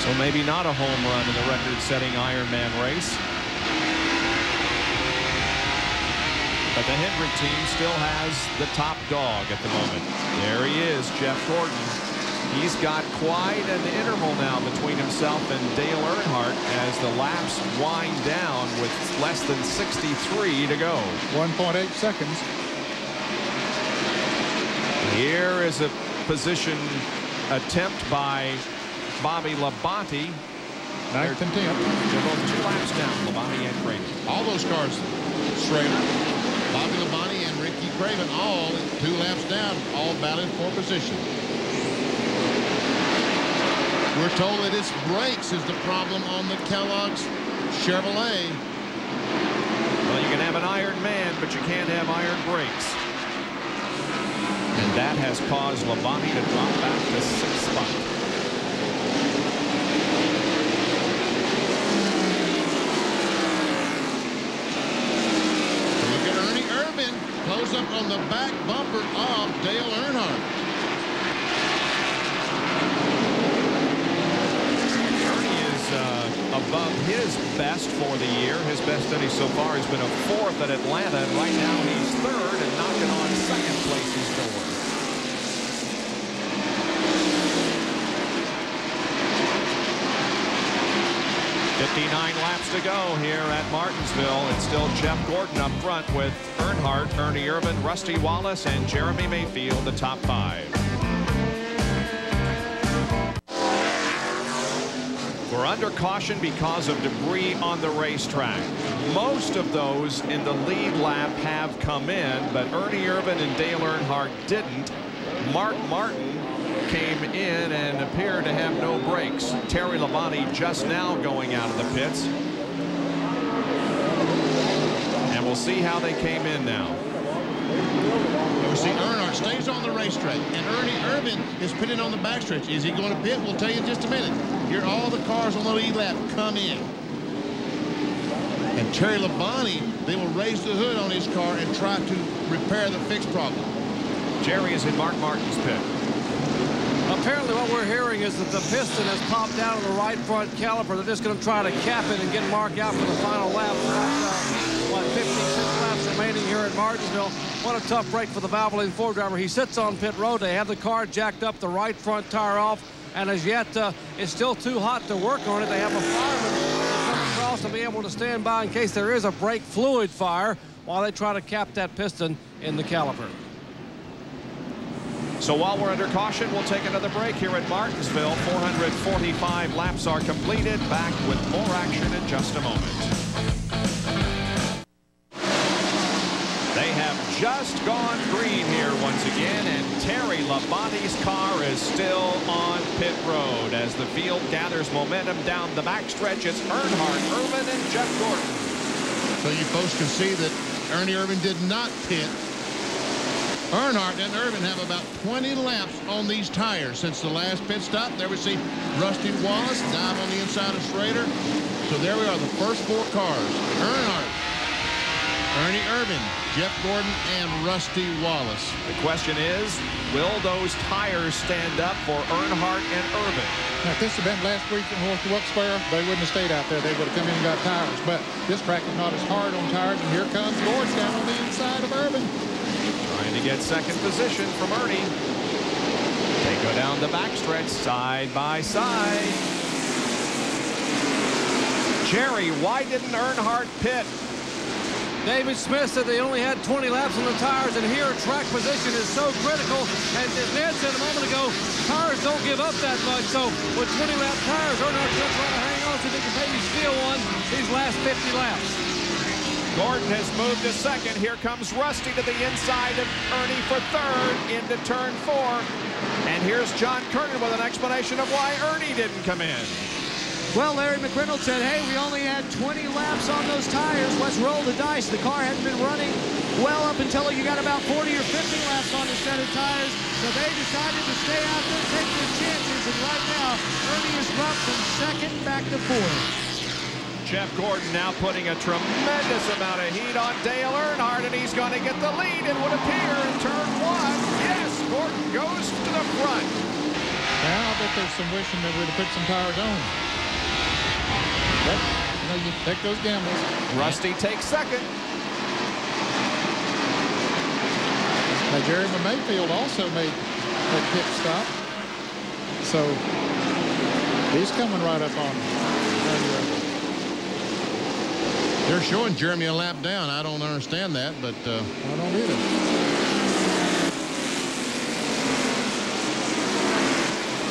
Speaker 3: So maybe not a home run in the record-setting Ironman race. But the Hendrick team still has the top dog at the moment. There he is, Jeff Gordon. He's got quite an interval now between himself and Dale Earnhardt as the laps wind down with less than 63 to go.
Speaker 9: 1.8 seconds.
Speaker 3: Here is a position attempt by Bobby Labonte.
Speaker 9: 9th and 10th.
Speaker 3: They're both 2 laps down, Labonte and Craven.
Speaker 10: All those cars, Schrader, Bobby Labonte, and Ricky Craven, all 2 laps down, all battling for position. We're told that it's brakes is the problem on the Kellogg's Chevrolet.
Speaker 3: Well, you can have an iron man, but you can't have iron brakes. And that has caused Labonte to drop back to 6th spot.
Speaker 10: Look at Ernie Irvin close up on the back bumper of Dale Earnhardt.
Speaker 3: Ernie is above his best for the year. His best finish so far has been a 4th at Atlanta, and right now he's 3rd and knocking on 2nd place's door. .59 laps to go here at Martinsville. It's still Jeff Gordon up front with Earnhardt, Ernie Irvin, Rusty Wallace, and Jeremy Mayfield, the top 5. We're under caution because of debris on the racetrack. Most of those in the lead lap have come in, but Ernie Irvin and Dale Earnhardt didn't. Mark Martin came in and appeared to have no brakes. Terry Labonte just now going out of the pits. And we'll see how they came in now.
Speaker 10: We see Earnhardt stays on the racetrack, and Ernie Irvin is pitting on the backstretch. Is he going to pit? We'll tell you in just a minute. Here, all the cars on the lead lap come in. And Terry Labonte, they will raise the hood on his car and try to repair the fixed problem.
Speaker 3: Jerry is in Mark Martin's pit.
Speaker 4: Apparently what we're hearing is that the piston has popped out of the right front caliper. They're just going to try to cap it and get Mark out for the final lap. What, 56 laps remaining here at Martinsville. What a tough break for the Valvoline Ford driver. He sits on pit road. They have the car jacked up, the right front tire off, and as yet it's still too hot to work on it. They have a fireman come across to be able to stand by in case there is a brake fluid fire while they try to cap that piston in the caliper.
Speaker 3: So while we're under caution, we'll take another break here at Martinsville. 445 laps are completed. Back with more action in just a moment. They have just gone green here once again, and Terry Labonte's car is still on pit road. As the field gathers momentum down the backstretch, it's Earnhardt, Irvin, and Jeff Gordon.
Speaker 10: So you folks can see that Ernie Irvin did not pit. Earnhardt and Irvin have about 20 laps on these tires since the last pit stop. There we see Rusty Wallace dive on the inside of Schrader. So there we are, the first 4 cars. Earnhardt, Ernie Irvin, Jeff Gordon, and Rusty Wallace.
Speaker 3: The question is, will those tires stand up for Earnhardt and Irvin?
Speaker 9: Now, if this had been last week in North Wilkes-Barre, they wouldn't have stayed out there. They would have come in and got tires. But this track is not as hard on tires, and here comes Gordon down on the inside of Irvin.
Speaker 3: Trying to get 2nd position from Ernie. They go down the backstretch side by side. Jerry, why didn't Earnhardt pit?
Speaker 4: David Smith said they only had 20 laps on the tires, and here track position is so critical. And as Ned said a moment ago, tires don't give up that much. So with 20-lap tires, Earnhardt's going to try to hang on so they can maybe steal one these last 50 laps.
Speaker 3: Gordon has moved to 2nd. Here comes Rusty to the inside of Ernie for 3rd into turn 4. And here's John Kernan with an explanation of why Ernie didn't come in.
Speaker 8: Well, Larry McReynolds said, hey, we only had 20 laps on those tires. Let's roll the dice. The car hadn't been running well up until you got about 40 or 50 laps on the set of tires. So they decided to stay out there, take their chances. And right now, Ernie is dropped from 2nd back to 4th.
Speaker 3: Jeff Gordon now putting a tremendous amount of heat on Dale Earnhardt, and he's going to get the lead, it would appear, in turn 1. Yes, Gordon goes to the front.
Speaker 9: Now I bet there's some wishing that we'd have put some tires on. But, you know, you take those gambles.
Speaker 3: Rusty takes 2nd.
Speaker 9: Now, Jeremy Mayfield also made a pit stop. So, he's coming right up on Ernie.
Speaker 10: They're showing Jeremy a lap down. I don't understand that, but
Speaker 9: I don't either.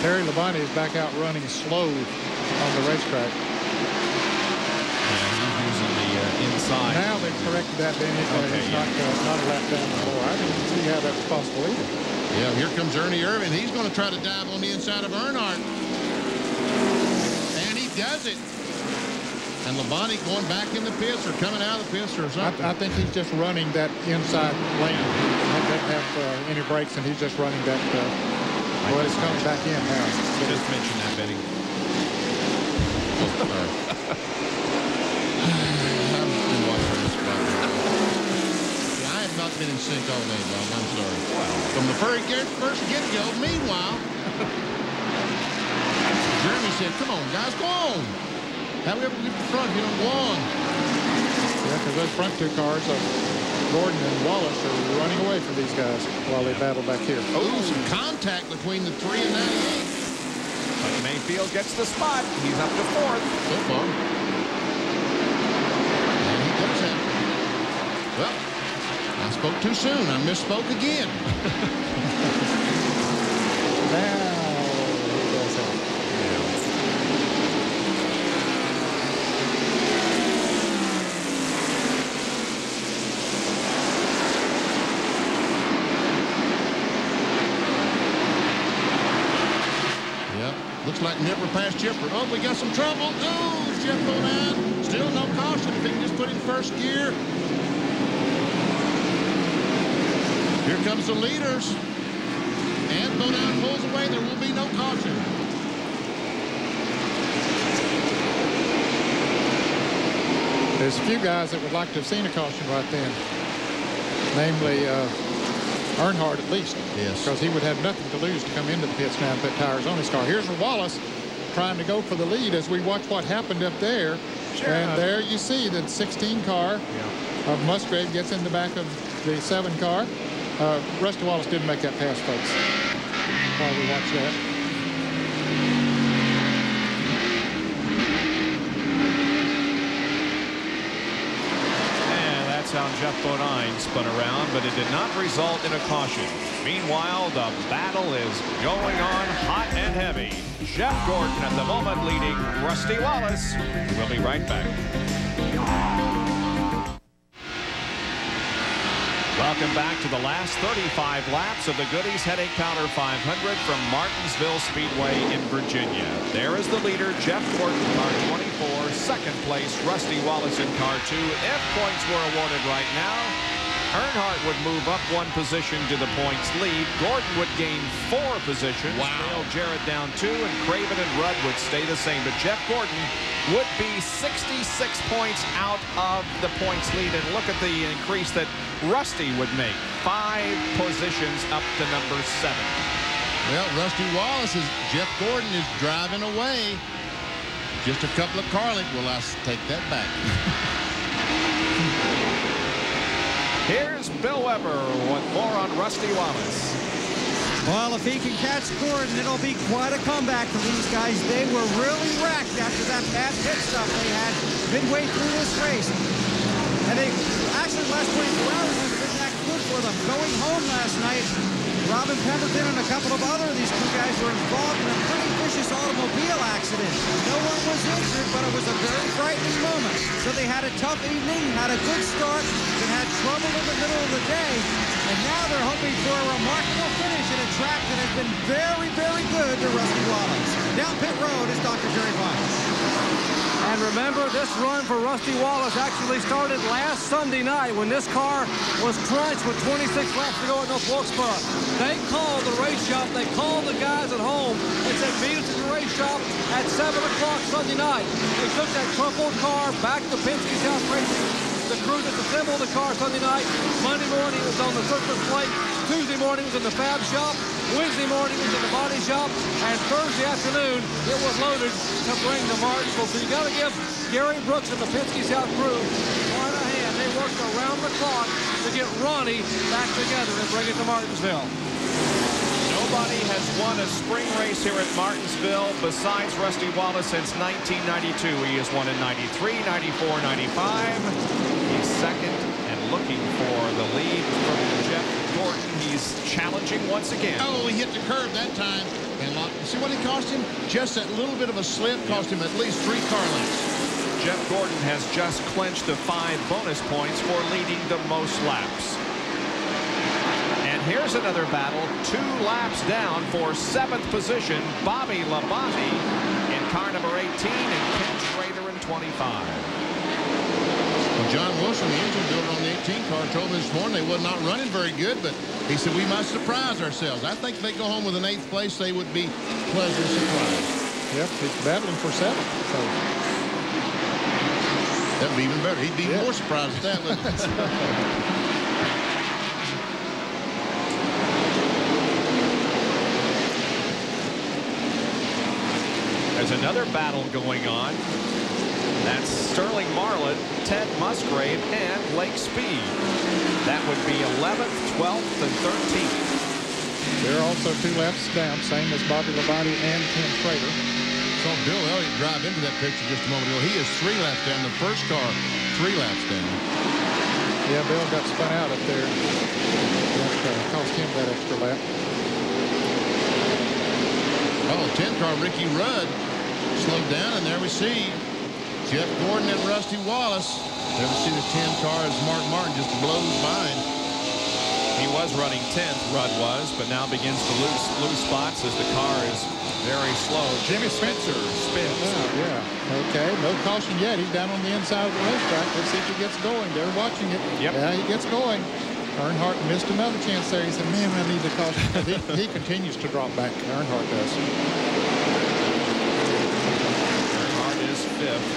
Speaker 9: Terry Labonte is back out running slow on the racetrack.
Speaker 3: He's using the inside.
Speaker 9: Now they've corrected that, Benny.
Speaker 3: Okay,
Speaker 9: He's not a lap down before. I didn't see how that was possible either.
Speaker 10: Yeah, here comes Ernie Irvin. He's going to try to dive on the inside of Earnhardt. And he does it. And Labonte going back in the pits or coming out of the pits or something.
Speaker 9: I think he's just running that inside lane. He doesn't have any brakes, and he's just running that. Well, it's coming back in now.
Speaker 3: You just mentioned that, Benny.
Speaker 10: I have not been in sync all day, Bob. I'm sorry. Well, from the very first get-go, meanwhile, Jeremy said, come on, guys, go on. How we ever get to the front if you don't go on?
Speaker 9: Yeah, because those front two cars, Gordon and Wallace, are running away from these guys while they battle back here.
Speaker 10: Oh, some contact between the 3 and 98.
Speaker 3: But Mayfield gets the spot. He's up to 4th.
Speaker 10: So far. And he does have it. Well, I spoke too soon. I misspoke again.
Speaker 9: Now he does have it.
Speaker 10: Looks like Nipper past Chipper. Oh, we got some trouble. Oh, Jeff Bodine. Still no caution if he can just put in first gear. Here comes the leaders. And Bodine pulls away. There will be no caution.
Speaker 9: There's a few guys that would like to have seen a caution right then. Namely, Earnhardt at least.
Speaker 10: Yes.
Speaker 9: Because he would have nothing to lose to come into the pits now and put tires on his car. Here's Wallace trying to go for the lead as we watch what happened up there.
Speaker 3: Sure.
Speaker 9: And there you see the 16 car of Musgrave gets in the back of the 7 car. Rusty Wallace didn't make that pass, folks, while we watch that.
Speaker 3: That's how Jeff Bodine spun around, but it did not result in a caution. Meanwhile, the battle is going on hot and heavy. Jeff Gordon at the moment leading Rusty Wallace. We'll be right back. Welcome back to the last 35 laps of the Goody's Headache Powder 500 from Martinsville Speedway in Virginia. There is the leader, Jeff Gordon, car 24. Second place, Rusty Wallace in car 2. If points were awarded right now, Earnhardt would move up 1 position to the points lead. Gordon would gain 4 positions. Dale Jarrett down 2, and Craven and Rudd would stay the same. But Jeff Gordon would be 66 points out of the points lead. And look at the increase that Rusty would make. 5 positions up to number 7.
Speaker 10: Well, Rusty Wallace is, Jeff Gordon is driving away. Just a couple of car lengths. Well, I take that back.
Speaker 3: Here's Bill Weber with more on Rusty Wallace.
Speaker 7: Well, if he can catch Gordon, it'll be quite a comeback for these guys. They were really wrecked after that bad pit stop they had midway through this race. And they actually the last 24 hours hasn't been that good for them. Going home last night, Robin Pemberton and a couple of other of these two guys were involved in a pretty vicious automobile accident. No one was injured, but it was a very frightening moment. So they had a tough evening, had a good start, then had trouble in the middle of the day, and now they're hoping for a remarkable finish at a track that has been very, very good to Rusty Wallace. Down pit road is Dr. Jerry Vines.
Speaker 4: And remember, this run for Rusty Wallace actually started last Sunday night when this car was crunched with 26 laps to go at North Wilkesboro. They called the race shop, they called the guys at home and said, meet us at the race shop at 7 o'clock Sunday night. They took that crumpled car back to Penske's house racing. The crew that assembled the car Sunday night. Monday morning it was on the surface plate. Tuesday morning it was in the fab shop. Wednesday morning it was in the body shop. And Thursday afternoon it was loaded to bring to Martinsville. So you got to give Gary Brooks and the Penske's house crew quite a hand. They worked around the clock to get Ronnie back together and bring it to Martinsville.
Speaker 3: Nobody has won a spring race here at Martinsville besides Rusty Wallace since 1992. He has won in 93, 94, 95. He's second and looking for the lead from Jeff Gordon. He's challenging once again.
Speaker 10: Oh, he hit the curb that time. And see what it cost him? Just that little bit of a slip cost him at least 3 car lengths.
Speaker 3: Jeff Gordon has just clinched the 5 bonus points for leading the most laps. And here's another battle. 2 laps down for 7th position. Bobby Labonte in car number 18 and Ken Schrader in 25.
Speaker 10: Well, John Wilson, the engine builder on the 18 car, told me this morning they were not running very good, but he said we must surprise ourselves. I think if they go home with an 8th place, they would be pleasantly surprised.
Speaker 9: Yep, he's battling for 7th. So.
Speaker 10: That would be even better. He'd be more surprised at that, wouldn't he?
Speaker 3: There's another battle going on. That's Sterling Marlin, Ted Musgrave, and Lake Speed. That would be 11th, 12th, and 13th.
Speaker 9: They're also 2 laps down, same as Bobby Labonte and Ken Schrader.
Speaker 10: Saw Bill Elliott drive into that picture just a moment ago. He is 3 laps down. The first car, 3 laps down.
Speaker 9: Yeah, Bill got spun out up there. That cost him that extra lap.
Speaker 10: Oh, 10 car Ricky Rudd slowed down, and there we see Jeff Gordon and Rusty Wallace. There we see the 10 car as Mark Martin just blows by him.
Speaker 3: He was running 10th, Rudd was, but now begins to lose spots as the car is very slow.
Speaker 9: Jimmy Spencer
Speaker 3: spins.
Speaker 9: Oh, yeah. Okay, no caution yet. He's down on the inside of the racetrack. Let's see if he gets going. They're watching it.
Speaker 3: Yep.
Speaker 9: Yeah, he gets going. Earnhardt missed another chance there. He said, man, I need the caution. he continues to drop back. Earnhardt does.
Speaker 3: Earnhardt is 5th,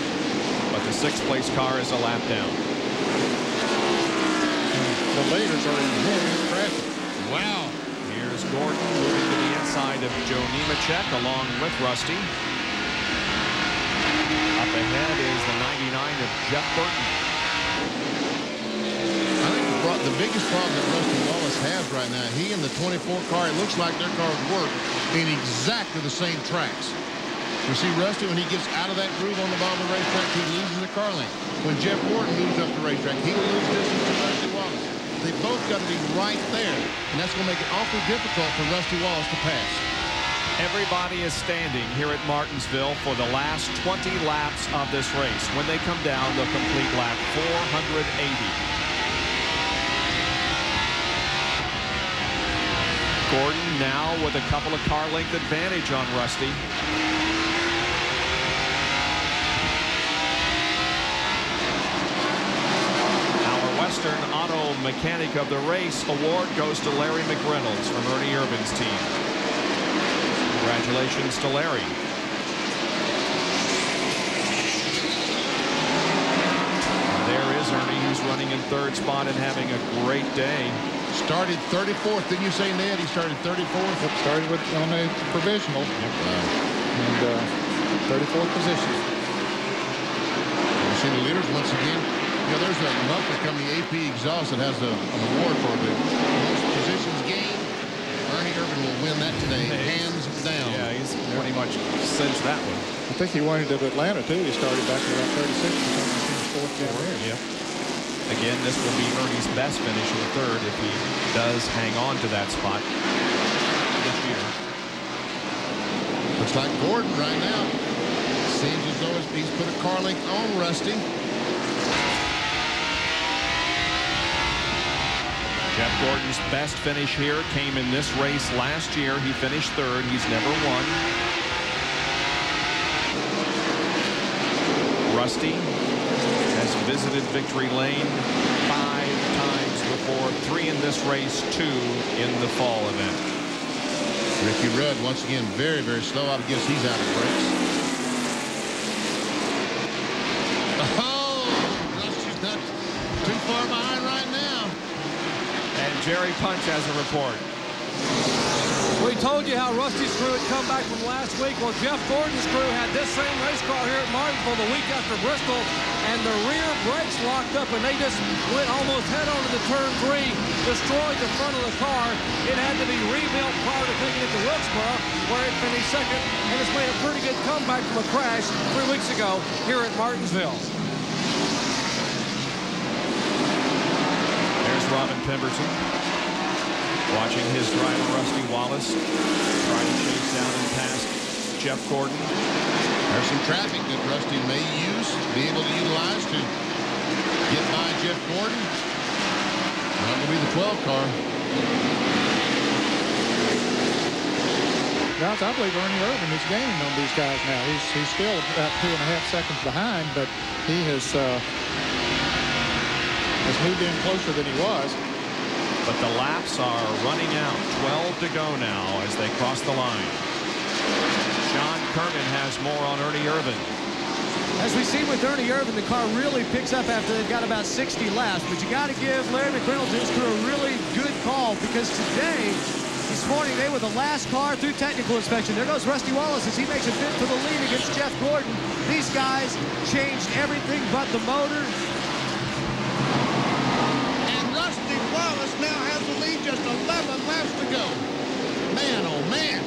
Speaker 3: but the 6th place car is a lap down.
Speaker 9: The leaders are in heavy traffic.
Speaker 3: Wow. Here's Gordon moving to the inside of Joe Nemechek along with Rusty. Up ahead is the 99 of Jeff Burton.
Speaker 10: I think the biggest problem that Rusty Wallace has right now, he and the 24 car, it looks like their cars work in exactly the same tracks. You see Rusty, when he gets out of that groove on the bottom of the racetrack, he loses a car length. When Jeff Gordon moves up the racetrack, he will lose distance to Rusty Wallace. They both got to be right there, and that's going to make it awfully difficult for Rusty Wallace to pass.
Speaker 3: Everybody is standing here at Martinsville for the last 20 laps of this race. When they come down, they'll complete lap 480. Gordon now with a couple of car length advantage on Rusty. Our Western Auto Mechanic of the Race award goes to Larry McReynolds from Ernie Irvin's team. Congratulations to Larry. There is Ernie, who's running in 3rd spot and having a great day.
Speaker 10: Started 34th, didn't you say, Ned? He started 34th.
Speaker 9: Yep, started on a provisional.
Speaker 10: Yep.
Speaker 9: And 34th position.
Speaker 10: You see the leaders once again. You know, there's a muffler coming, the AP exhaust, that has an award for the most positions gained. Ernie Irvin will win that today, hands down.
Speaker 3: Yeah, he's pretty much cinched that one.
Speaker 9: I think he won it at Atlanta, too. He started back at about 36 or something. He finished 4th down there.
Speaker 3: Yep. Again, this will be Ernie's best finish in 3rd if he does hang on to that spot this year.
Speaker 10: Looks like Gordon right now. Seems as though he's put a car length on Rusty.
Speaker 3: Jeff Gordon's best finish here came in this race last year. He finished 3rd. He's never won. Rusty has visited victory lane 5 times before, 3 in this race, 2 in the fall event.
Speaker 10: Ricky Rudd once again very, very slow. I guess he's out of brakes. Oh, Rusty's not too far behind right now.
Speaker 3: And Jerry Punch has a report.
Speaker 4: We told you how Rusty's crew had come back from last week. Well, Jeff Gordon's crew had this same race car here at Martinsville the week after Bristol, and the rear brakes locked up, and they just went almost head-on into turn 3, destroyed the front of the car. It had to be rebuilt prior to taking it to Wilkesboro, where it finished 2nd, and it's made a pretty good comeback from a crash 3 weeks ago here at Martinsville.
Speaker 3: There's Robin Pemberton. Watching his driver, Rusty Wallace, try to chase down and pass Jeff Gordon.
Speaker 10: There's some traffic that Rusty may be able to utilize to get by Jeff Gordon. That will be the 12 car.
Speaker 9: Guys, I believe Ernie Irvin is gaining on these guys now. He's still about 2.5 seconds behind, but he has moved in closer than he was.
Speaker 3: But the laps are running out. 12 to go now as they cross the line. John Kernan has more on Ernie Irvin.
Speaker 8: As we see with Ernie Irvin, the car really picks up after they've got about 60 laps. But you got to give Larry McReynolds and his crew a really good call, because today, this morning, they were the last car through technical inspection. There goes Rusty Wallace as he makes a bid for the lead against Jeff Gordon. These guys changed everything but the motor.
Speaker 10: And Rusty Wallace now has the lead, just 11 laps to go. Man, oh man.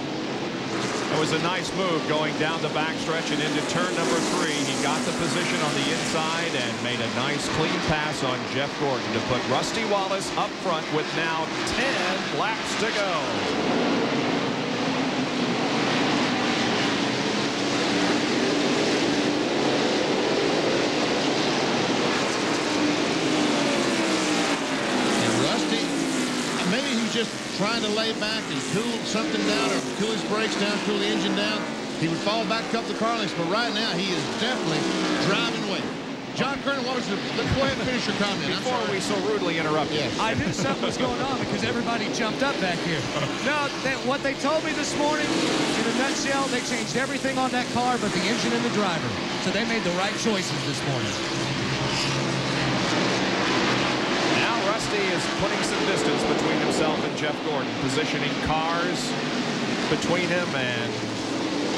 Speaker 3: It was a nice move going down the backstretch and into turn number 3. He got the position on the inside and made a nice clean pass on Jeff Gordon to put Rusty Wallace up front with now 10 laps to go.
Speaker 10: Just trying to lay back and cool something down, or cool his brakes down, cool the engine down. He would fall back a couple of car lengths, but right now he is definitely driving away. John Kernan, what was let's go ahead and finish your comment.
Speaker 3: Before we so rudely interrupted.
Speaker 10: Yes.
Speaker 8: I knew something was going on because everybody jumped up back here. No, what they told me this morning, in a nutshell, they changed everything on that car but the engine and the driver. So they made the right choices this morning.
Speaker 3: Rusty is putting some distance between himself and Jeff Gordon, positioning cars between him, and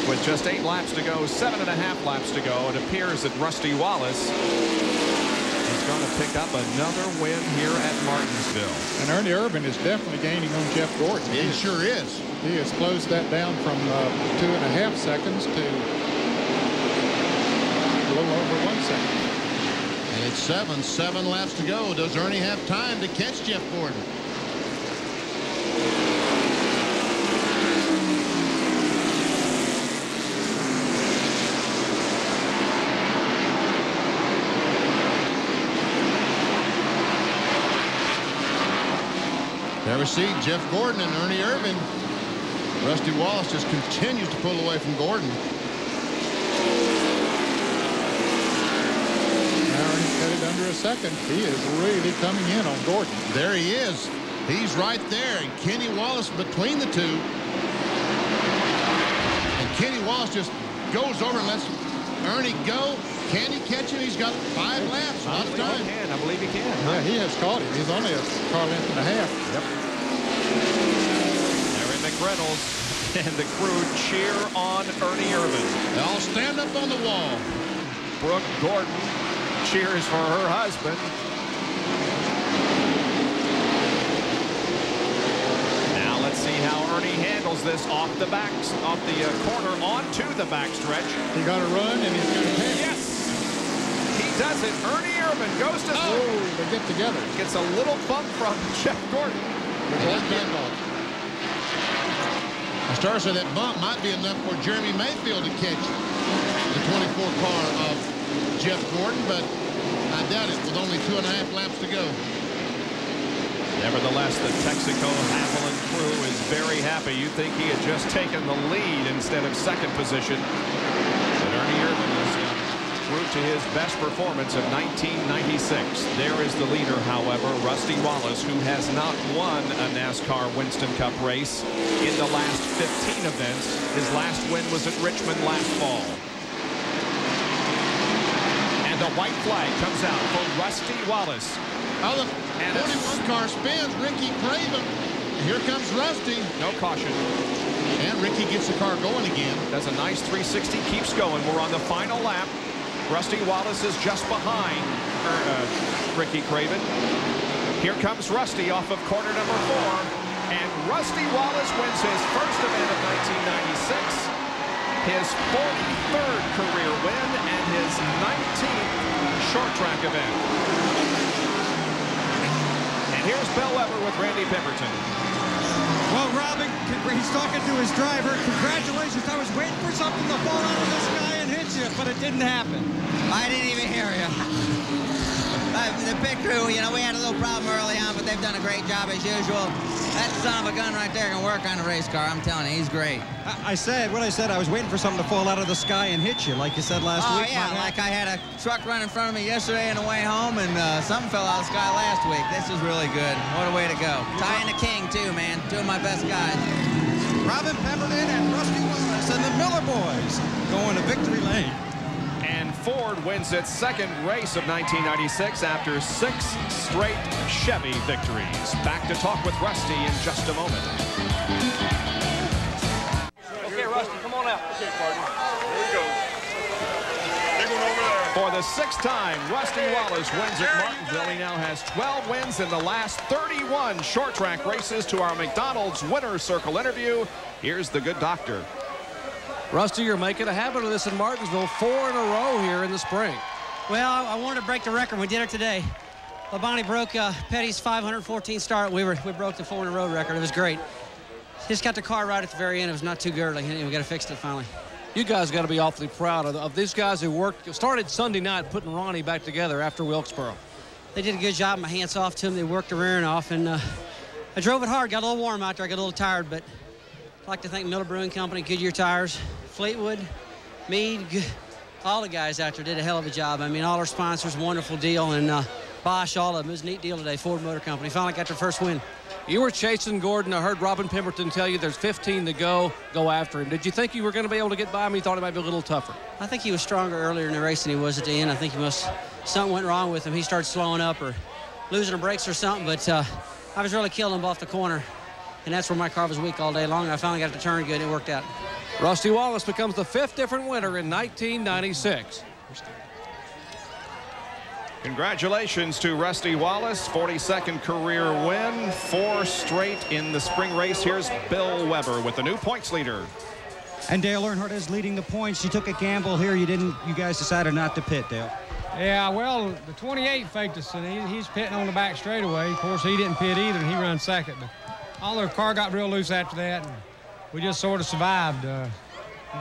Speaker 3: with just 8 laps to go, 7.5 laps to go, it appears that Rusty Wallace is going to pick up another win here at Martinsville.
Speaker 9: And Ernie Irvin is definitely gaining on Jeff Gordon.
Speaker 10: He sure is.
Speaker 9: He has closed that down from 2.5 seconds to a little over 1 second.
Speaker 10: And it's 7 laps to go. Does Ernie have time to catch Jeff Gordon? There we see Jeff Gordon and Ernie Irvin. Rusty Wallace just continues to pull away from Gordon.
Speaker 9: Under a second. He is really coming in on Gordon.
Speaker 10: There he is. He's right there. And Kenny Wallace between the two. And Kenny Wallace just goes over and lets Ernie go. Can he catch him? He's got 5 laps. A lot of time.
Speaker 3: I believe he can.
Speaker 9: Yeah, he has caught him. He's only a car length and a half.
Speaker 3: Yep. Larry McReynolds and the crew cheer on Ernie Irvin.
Speaker 10: They all stand up on the wall.
Speaker 3: Brooke Gordon cheers for her husband. Now let's see how Ernie handles this off the corner onto the backstretch.
Speaker 9: He got a run and he's going to pass.
Speaker 3: Yes, he does it. Ernie Irvin goes to
Speaker 9: they get together.
Speaker 3: Gets a little bump from Jeff Gordon.
Speaker 10: I started to say that bump might be enough for Jeremy Mayfield to catch the 24 car of Jeff Gordon, but I doubt it with only 2.5 laps to go.
Speaker 3: Nevertheless, the Texaco Haviland crew is very happy. You think he had just taken the lead instead of second position. But Ernie Irvin is through to his best performance of 1996. There is the leader, however, Rusty Wallace, who has not won a NASCAR Winston Cup race in the last 15 events. His last win was at Richmond last fall. The white flag comes out for Rusty Wallace.
Speaker 10: Oh, the 41 car spins. Ricky Craven. Here comes Rusty.
Speaker 3: No caution.
Speaker 10: And Ricky gets the car going again.
Speaker 3: Does a nice 360. Keeps going. We're on the final lap. Rusty Wallace is just behind Ricky Craven. Here comes Rusty off of corner number 4. And Rusty Wallace wins his first event of 1996. His 43rd career win and his 19th short track event. And here's Bill Weber with Randy Pemberton.
Speaker 7: Well, Robin, he's talking to his driver. Congratulations. I was waiting for something to fall out of the sky and hit you, but it didn't happen.
Speaker 18: I didn't even hear you. The pit crew, you know, we had a little problem early on, but they've done a great job as usual. That son of a gun right there can work on a race car. I'm telling you, he's great.
Speaker 7: I said I was waiting for something to fall out of the sky and hit you, like you said last week.
Speaker 18: Oh, yeah, like I had a truck run in front of me yesterday on the way home, and something fell out of the sky last week. This is really good. What a way to go. Ty and the King, too, man. Two of my best guys.
Speaker 7: Robin Pemberton and Rusty Wallace and the Miller boys going to victory lane.
Speaker 3: And Ford wins its second race of 1996 after 6 straight Chevy victories. Back to talk with Rusty in just a moment.
Speaker 6: Okay, Rusty, come on out. Okay, partner. Here we go. Big one over there.
Speaker 3: For the 6th time, Rusty Wallace wins at Martinsville. He now has 12 wins in the last 31 short track races. To our McDonald's Winner's Circle interview, here's the good doctor.
Speaker 4: Rusty, you're making a habit of this in Martinsville, 4 in a row here in the spring.
Speaker 17: Well, I wanted to break the record. We did it today. Labonte broke Petty's 514 start. We broke the 4 in a row record. It was great. Just got the car right at the very end. It was not too girly, and we got to fix it finally.
Speaker 4: You guys got to be awfully proud of these guys who started Sunday night putting Ronnie back together after Wilkesboro.
Speaker 17: They did a good job. My hands off to them. They worked the rear end off, and I drove it hard. Got a little warm out there. I got a little tired, but I'd like to thank Miller Brewing Company, Goodyear Tires, Fleetwood, Meade, all the guys out there did a hell of a job. I mean, all our sponsors, wonderful deal, and Bosch, all of them. It was a neat deal today. Ford Motor Company finally got their first win.
Speaker 4: You were chasing Gordon. I heard Robin Pemberton tell you there's 15 to go. Go after him. Did you think you were going to be able to get by him? You thought it might be a little tougher?
Speaker 17: I think he was stronger earlier in the race than he was at the end. I think something went wrong with him. He started slowing up or losing the brakes or something, but I was really killing him off the corner, and that's where my car was weak all day long. I finally got the turn good. It worked out.
Speaker 4: Rusty Wallace becomes the 5th different winner in 1996.
Speaker 3: Congratulations to Rusty Wallace, 42nd career win, 4 straight in the spring race. Here's Bill Weber with the new points leader.
Speaker 7: And Dale Earnhardt is leading the points. You took a gamble here. You guys decided not to pit, Dale.
Speaker 6: Yeah, well, the 28 faked us, and he's pitting on the back straightaway. Of course, he didn't pit either, and he ran second. But all their car got real loose after that, and we just sort of survived. I'm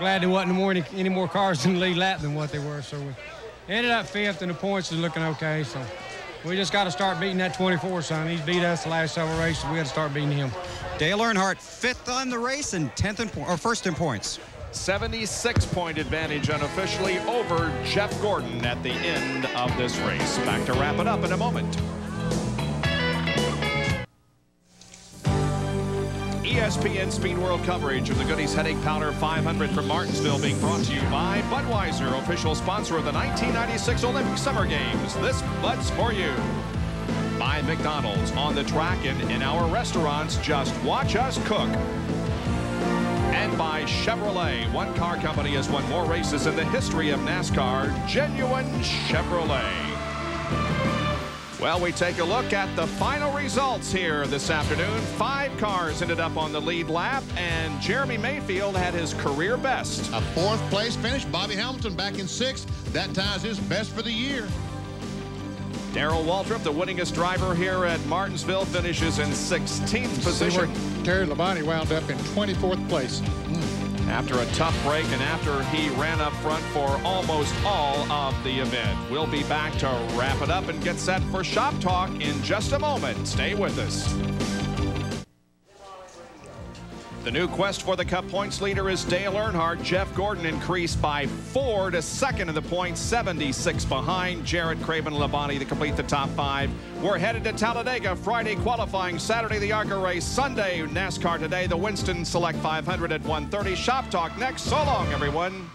Speaker 6: glad there wasn't any more cars in the lead lap than what they were, so we ended up 5th, and the points is looking okay. So we just got to start beating that 24, son. He's beat us the last several races. We got to start beating him.
Speaker 7: Dale Earnhardt 5th on the race and 1st in points.
Speaker 3: 76-point advantage unofficially over Jeff Gordon at the end of this race. Back to wrap it up in a moment. ESPN Speed World coverage of the Goody's Headache Powder 500 from Martinsville being brought to you by Budweiser, official sponsor of the 1996 Olympic Summer Games. This Bud's for you. By McDonald's, on the track and in our restaurants. Just watch us cook. And by Chevrolet. One car company has won more races in the history of NASCAR. Genuine Chevrolet. Well, we take a look at the final results here this afternoon. 5 cars ended up on the lead lap, and Jeremy Mayfield had his career best.
Speaker 10: A 4th place finish. Bobby Hamilton back in 6th. That ties his best for the year.
Speaker 3: Darrell Waltrip, the winningest driver here at Martinsville, finishes in 16th position.
Speaker 9: Terry Labonte wound up in 24th place.
Speaker 3: After a tough break and after he ran up front for almost all of the event. We'll be back to wrap it up and get set for Shop Talk in just a moment. Stay with us. The new quest for the Cup points leader is Dale Earnhardt. Jeff Gordon increased by 4 to 2nd in the points, 76 behind Jarrett, Craven, and Labonte to complete the top 5. We're headed to Talladega. Friday qualifying, Saturday the ARCA race, Sunday NASCAR today, the Winston Select 500 at 1:30. Shop Talk next. So long, everyone.